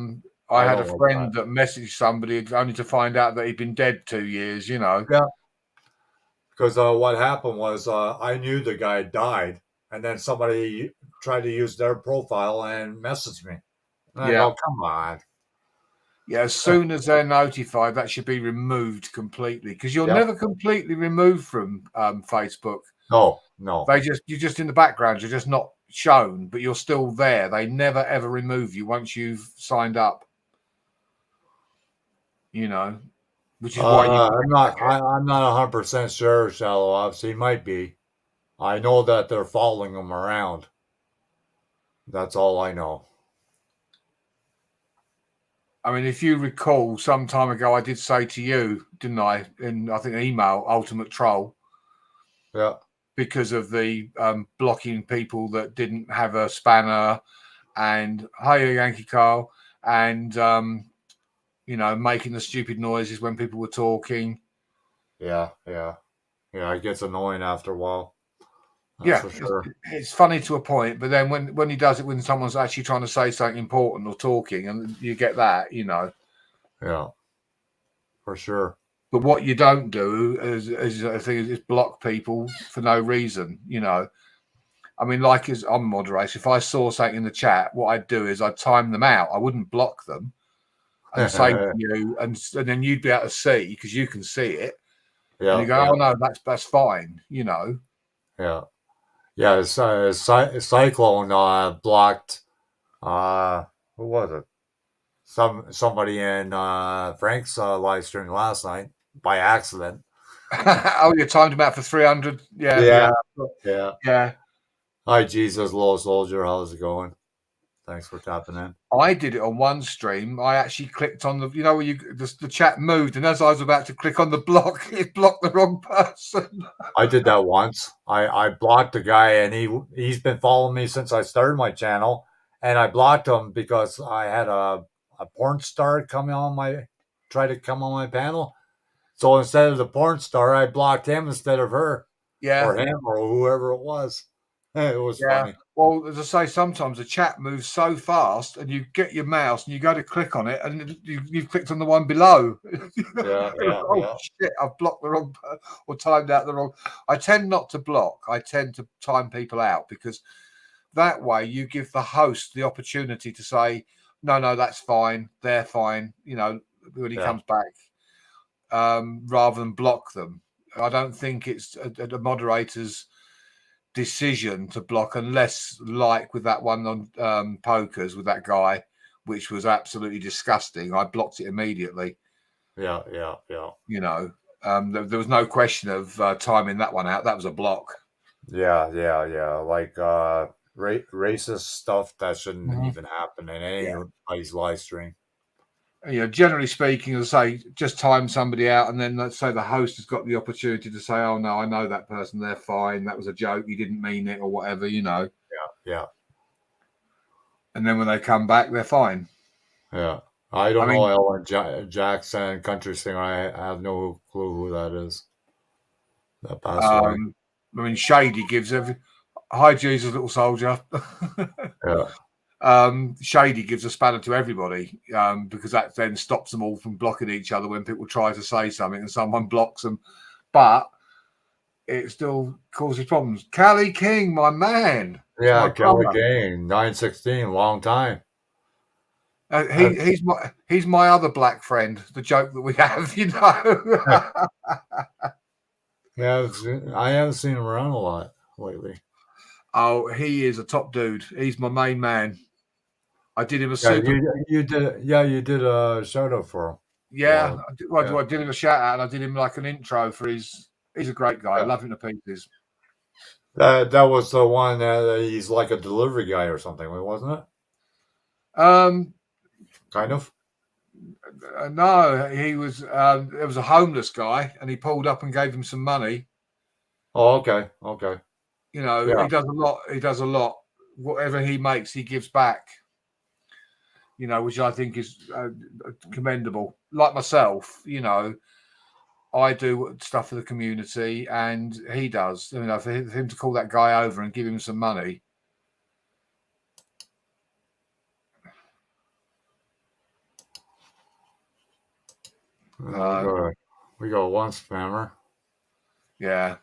had a friend that messaged somebody only to find out that he'd been dead 2 years, you know. Yeah. Because what happened was I knew the guy died, and then somebody tried to use their profile and message me. And I go, come on. Yeah, as soon as they're notified, that should be removed completely because you're Yep. never completely removed from Facebook. No. You're just in the background. You're just not shown, but you're still there. They never ever remove you once you've signed up. You know, which is why I'm not 100% sure, Shallow Ops. He might be. I know that they're following him around. That's all I know. I mean, if you recall, some time ago, I did say to you, didn't I, in I think an email, Ultimate Troll, Yeah. because of the blocking people that didn't have a spanner, and hey, Yankee Carl, and making the stupid noises when people were talking. Yeah. It gets annoying after a while. That's for sure. It's funny to a point, but then when he does it when someone's actually trying to say something important or talking, and you get that, Yeah, for sure. But what you don't do is I think is block people for no reason. I mean, like as I'm a moderator, if I saw something in the chat, what I'd do is I'd time them out. I wouldn't block them and say to you, and then you'd be able to see because you can see it. Yeah. And you go, oh no, that's fine. Yeah. Yeah. Cyclone blocked. Who was it? Somebody in Frank's live stream last night by accident. Oh, you timed him out for 300. Yeah. Hi, Jesus, Low Soldier. How's it going? Thanks for tapping in. I did it on one stream. I actually clicked on the, where the chat moved, and as I was about to click on the block, it blocked the wrong person. I did that once. I blocked the guy, and he's been following me since I started my channel, and I blocked him because I had a porn star try to come on my panel. So instead of the porn star, I blocked him instead of her. Yeah. Or him or whoever it was. It was funny. Well, as I say, sometimes the chat moves so fast, and you get your mouse and you go to click on it, and you've clicked on the one below. Shit! I've blocked the wrong or timed out the wrong. I tend not to block. I tend to time people out because that way you give the host the opportunity to say, no, that's fine. They're fine. When he comes back, rather than block them. I don't think it's a moderator's decision to block unless, like with that one on pokers with that guy, which was absolutely disgusting. I blocked it immediately. Yeah. There was no question of timing that one out. That was a block. Yeah. Like racist stuff that shouldn't even happen in anybody's live stream. Generally speaking, as I say, just time somebody out, and then let's say the host has got the opportunity to say, "Oh no, I know that person. They're fine. That was a joke. You didn't mean it, or whatever." Yeah. And then when they come back, they're fine. Yeah. I don't know Ellen Jackson country singer. I have no clue who that is. That passed away. I mean, Shady gives hi Jesus, little soldier. Yeah. Shady gives a spanner to everybody because that then stops them all from blocking each other when people try to say something and someone blocks them, but it still causes problems. Callie King, my man. Yeah, Callie King, 916, long time. He's my other black friend. The joke that we have, Yeah, I haven't seen him around a lot lately. Oh, he is a top dude. He's my main man. I did him a you did a shout out for him. Yeah, I did him a shout out, and I did him like an intro for his. He's a great guy. I love him to pieces. That was the one that he's like a delivery guy or something, wasn't it? Kind of. No, he was. There was a homeless guy, and he pulled up and gave him some money. Oh, okay. He does a lot. He does a lot. Whatever he makes, he gives back. Which I think is commendable. Like myself, I do stuff for the community, and he does. For him to call that guy over and give him some money. We got one spammer. Yeah.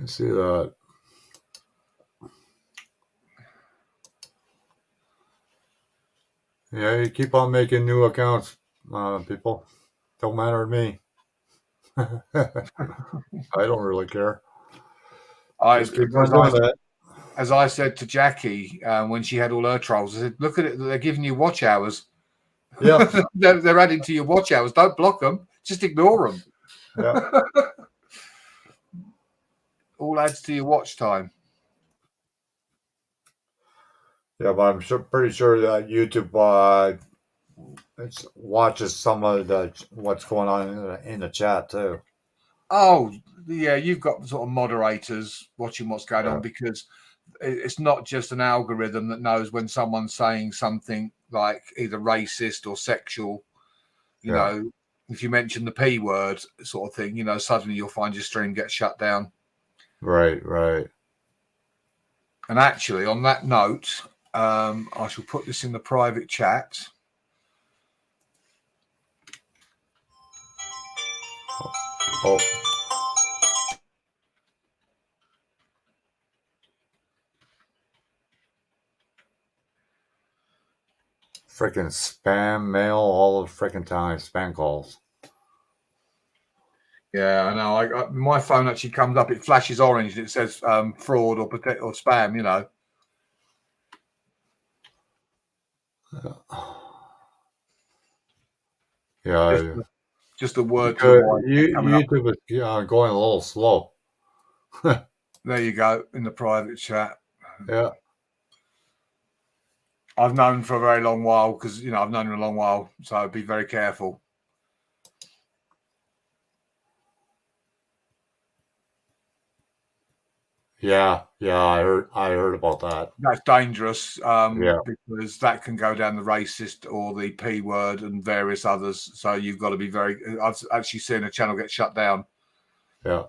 I see that. Yeah, you keep on making new accounts, people. Don't matter to me. I don't really care. Just keep on doing that. As I said to Jackie when she had all her trolls, I said, "Look at it; they're giving you watch hours. Yeah, they're adding to your watch hours. Don't block them; just ignore them. yeah, All adds to your watch time." yeah. But I'm pretty sure that YouTube watches some of what's going on in the chat too. Oh, yeah, you've got sort of moderators watching what's going Yeah. on, because it's not just an algorithm that knows when someone's saying something like either racist or sexual. You Yeah. know, if you mention the P word sort of thing, suddenly you'll find your stream gets shut down. Right, right. And actually, on that note, I shall put this in the private chat. Oh. Freaking spam mail all the freaking time. Spam calls. Yeah, I know. My phone actually comes up. It flashes orange and it says fraud or spam. Yeah. Just a word to avoid coming up. YouTube is going a little slow. There you go, in the private chat. Yeah. I've known for a very long while, because I've known him a long while, so be very careful. Yeah, I heard about that. That's dangerous, Yeah. because that can go down the racist or the P word and various others. So you've got to be very. I've actually seen a channel get shut down. Yeah.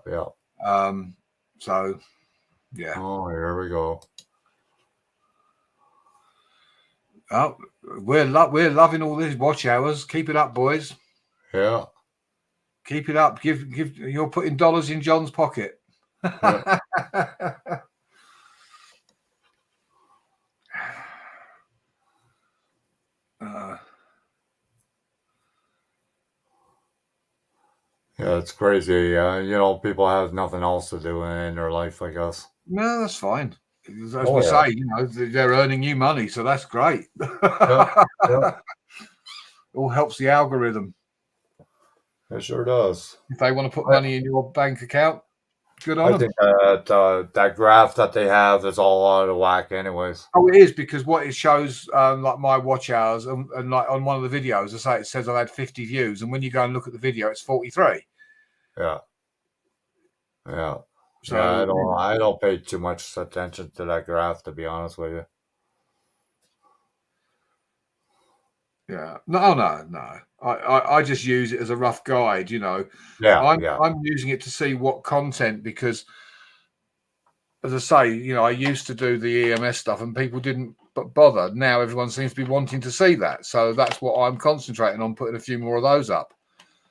So, yeah. Oh, here we go. Oh, we're loving all these watch hours. Keep it up, boys. Yeah. Keep it up. Give. You're putting dollars in John's pocket. Yeah. Yeah, it's crazy. People have nothing else to do in their life, I guess. No, that's fine. As we say, they're earning you money, so that's great. Yeah. All helps the algorithm. It sure does. If they want to put money in your bank account, good on them. I think that graph that they have is all out of whack anyways. Oh, it is, because what it shows, like my watch hours, and like on one of the videos, I say it says I've had 50 views, and when you go and look at the video, it's 43. Yeah. So I don't pay too much attention to that graph, to be honest with you. Yeah. No. I just use it as a rough guide, Yeah. I'm using it to see what content, because as I say, I used to do the EMS stuff and people didn't bother. Now everyone seems to be wanting to see that. So that's what I'm concentrating on, putting a few more of those up.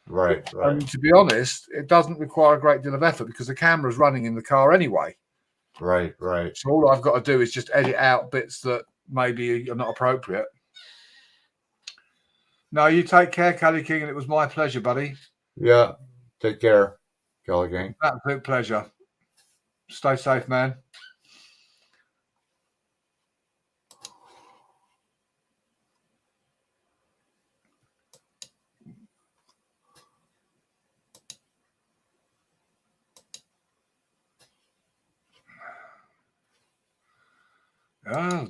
Right. And to be honest, it doesn't require a great deal of effort, because the camera's running in the car anyway. Right. So all I've got to do is just edit out bits that maybe are not appropriate. No, you take care, Kelly King, and it was my pleasure, buddy. Yeah. Take care, Kelly King. Absolute pleasure. Stay safe, man. Oh,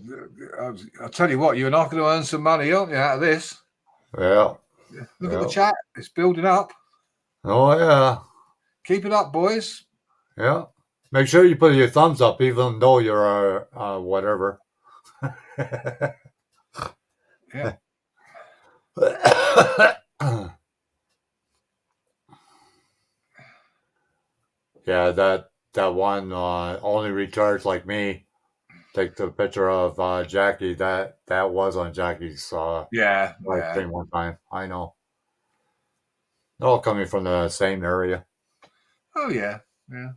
I'll tell you what, you're not going to earn some money, aren't you, out of this? Yeah. Look at the chat. It's building up. Oh, yeah. Keep it up, boys. Yeah. Make sure you put your thumbs up, even though you're whatever. Yeah. Yeah, that one only retards like me take the picture of Jackie. That was on Jackie's yeah. stream one time. I know. They're all coming from the same area. Oh yeah, yeah.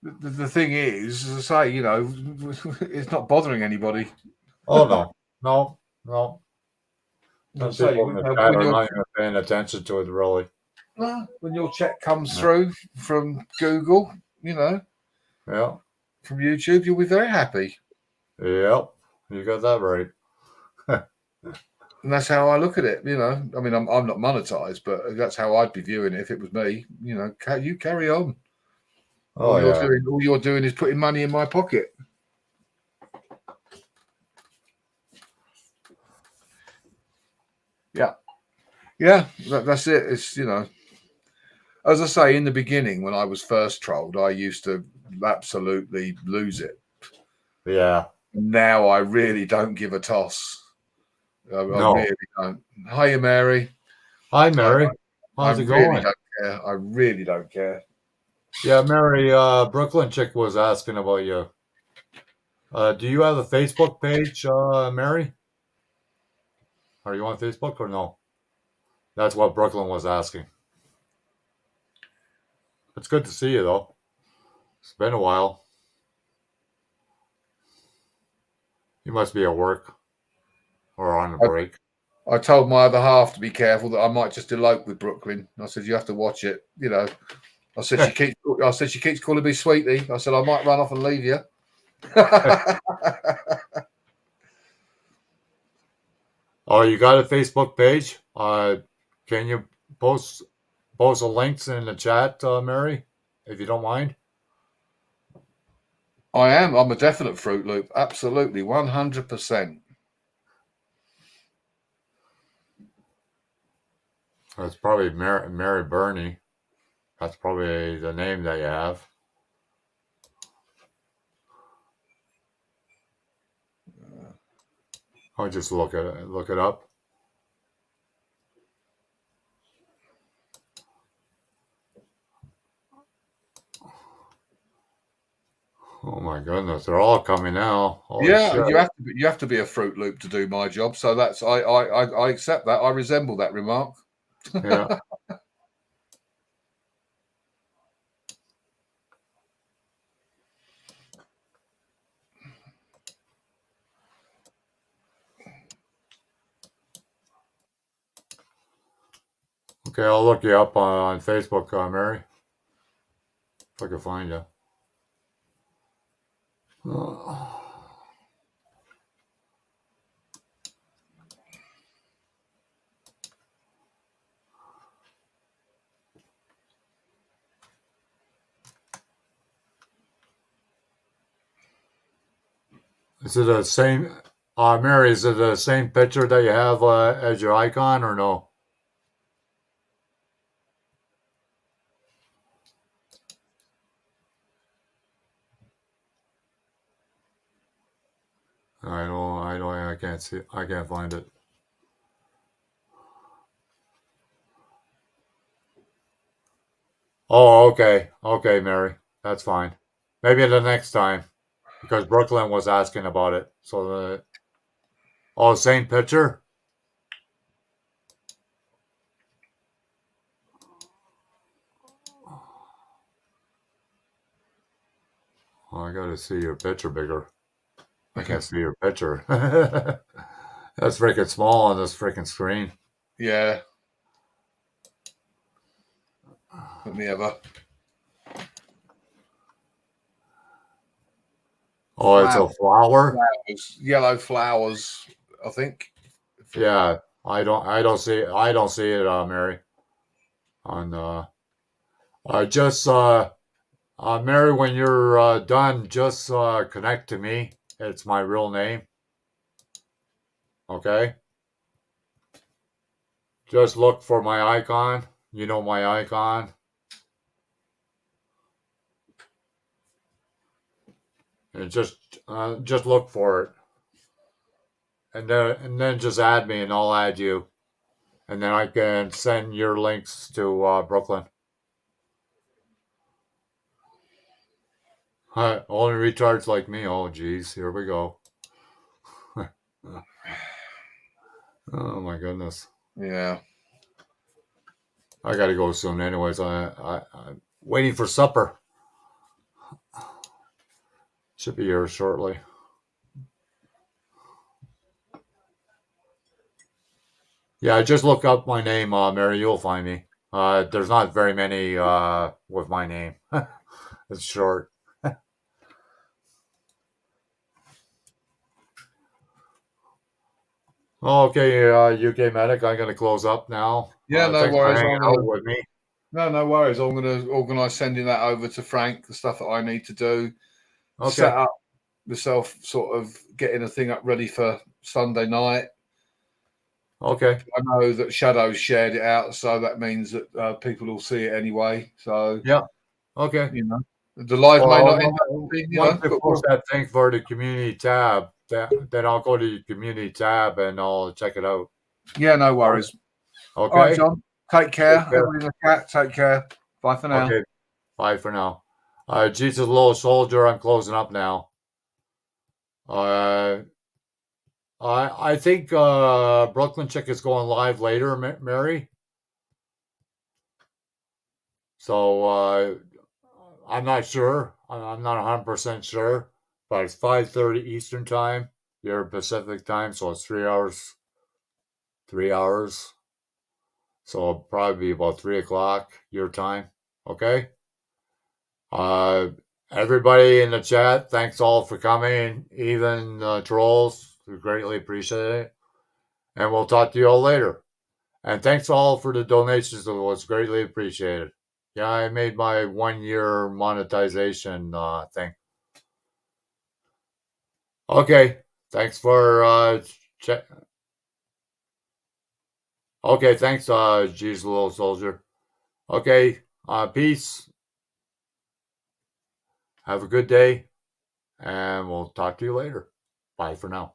The thing is, as I say, you know, it's not bothering anybody. Oh no, no, no. Some As I say, people in the chat when are your not even paying attention to it, really. when your check comes Yeah. through from Google, you know, Yeah. from YouTube, you'll be very happy. Yep. You got that right. And that's how I look at it. You know, I mean, I'm not monetized, but that's how I'd be viewing it if it was me. You know, you carry on. Oh All yeah. you're doing is putting money in my pocket. Yeah, yeah, that's it. It's, you know, as I say, in the beginning when I was first trolled, I used to absolutely lose it. Yeah. Now I really don't give a toss. I No. really don't. Hiya, Mary. Hi, Mary. I How's it really going? don't care. I really don't care. Yeah, Mary, Brooklyn chick was asking about you. Do you have a Facebook page, Mary? Are you on Facebook or no? That's what Brooklyn was asking. It's good to see you, though. It's been a while. You must be at work or on a break. I told my other half to be careful that I might just elope with Brooklyn. I said you have to watch it. You know, I said she keeps calling me sweetie. I said I might run off and leave you. Oh, you got a Facebook page? Can you post the links in the chat, Mary, if you don't mind? I am. I'm a definite Fruit Loop. Absolutely, 100%. It's probably Mary Burney. That's probably the name that you have. I'll just look it up. Oh my goodness, they're all coming now. Holy Yeah, shit. you have to be a Fruit Loop to do my job. So that's I accept that. I resemble that remark. Yeah. Okay, I'll look you up on Facebook, Mary, if I can find you. Is it the same, Mary? Is it the same picture that you have as your icon, or no? I can't see. I can't find it. Oh, okay, Mary, that's fine. Maybe the next time, because Brooklyn was asking about it. So same picture. Oh, I gotta see your picture bigger. I can't see your picture. That's freaking small on this freaking screen. Yeah. Let me have a. Oh, it's a flower. Flowers, yellow flowers. I think. Yeah, I don't see it, Mary. On just Mary, when you're done, just connect to me. It's my real name. Okay. Just look for my icon. You know my icon. And just look for it. And then just add me and I'll add you. And then I can send your links to Brooklyn. Only retards like me. Oh, geez. Here we go. Oh, my goodness. Yeah. I gotta go soon. Anyways, I'm waiting for supper. Should be here shortly. Yeah, just look up my name, Mary. You'll find me. There's not very many with my name. It's short. Okay, UK Medic, I'm going to close up now. Yeah, no Thanks for worries. hanging out with me. No worries. I'm going to organise sending that over to Frank, the stuff that I need to do. Okay. Set up myself, sort of getting a thing up ready for Sunday night. Okay. I know that Shadow's shared it out, so that means that people will see it anyway. So yeah, okay. You know, the live may not end up being, once I post that thing for the community tab, then I'll go to the community tab and I'll check it out. Yeah, no worries. Okay. All right, John. Take care. Everybody in the chat, take care. Bye for now. Okay. Bye for now. Jesus Little Soldier, I'm closing up now. I think Brooklyn Chick is going live later, Mary. So I'm not sure. I'm not 100% sure, but it's 5:30 Eastern time. You're Pacific time, so it's 3 hours. 3 hours. So it'll probably be about 3 o'clock your time. Okay. Everybody in the chat, thanks all for coming. Even trolls, we greatly appreciate it. And we'll talk to you all later. And thanks all for the donations. It was greatly appreciated. Yeah, I made my 1 year monetization thing. Okay. Thanks for Okay, thanks, Jesus Little Soldier. Okay, peace. Have a good day, and we'll talk to you later. Bye for now.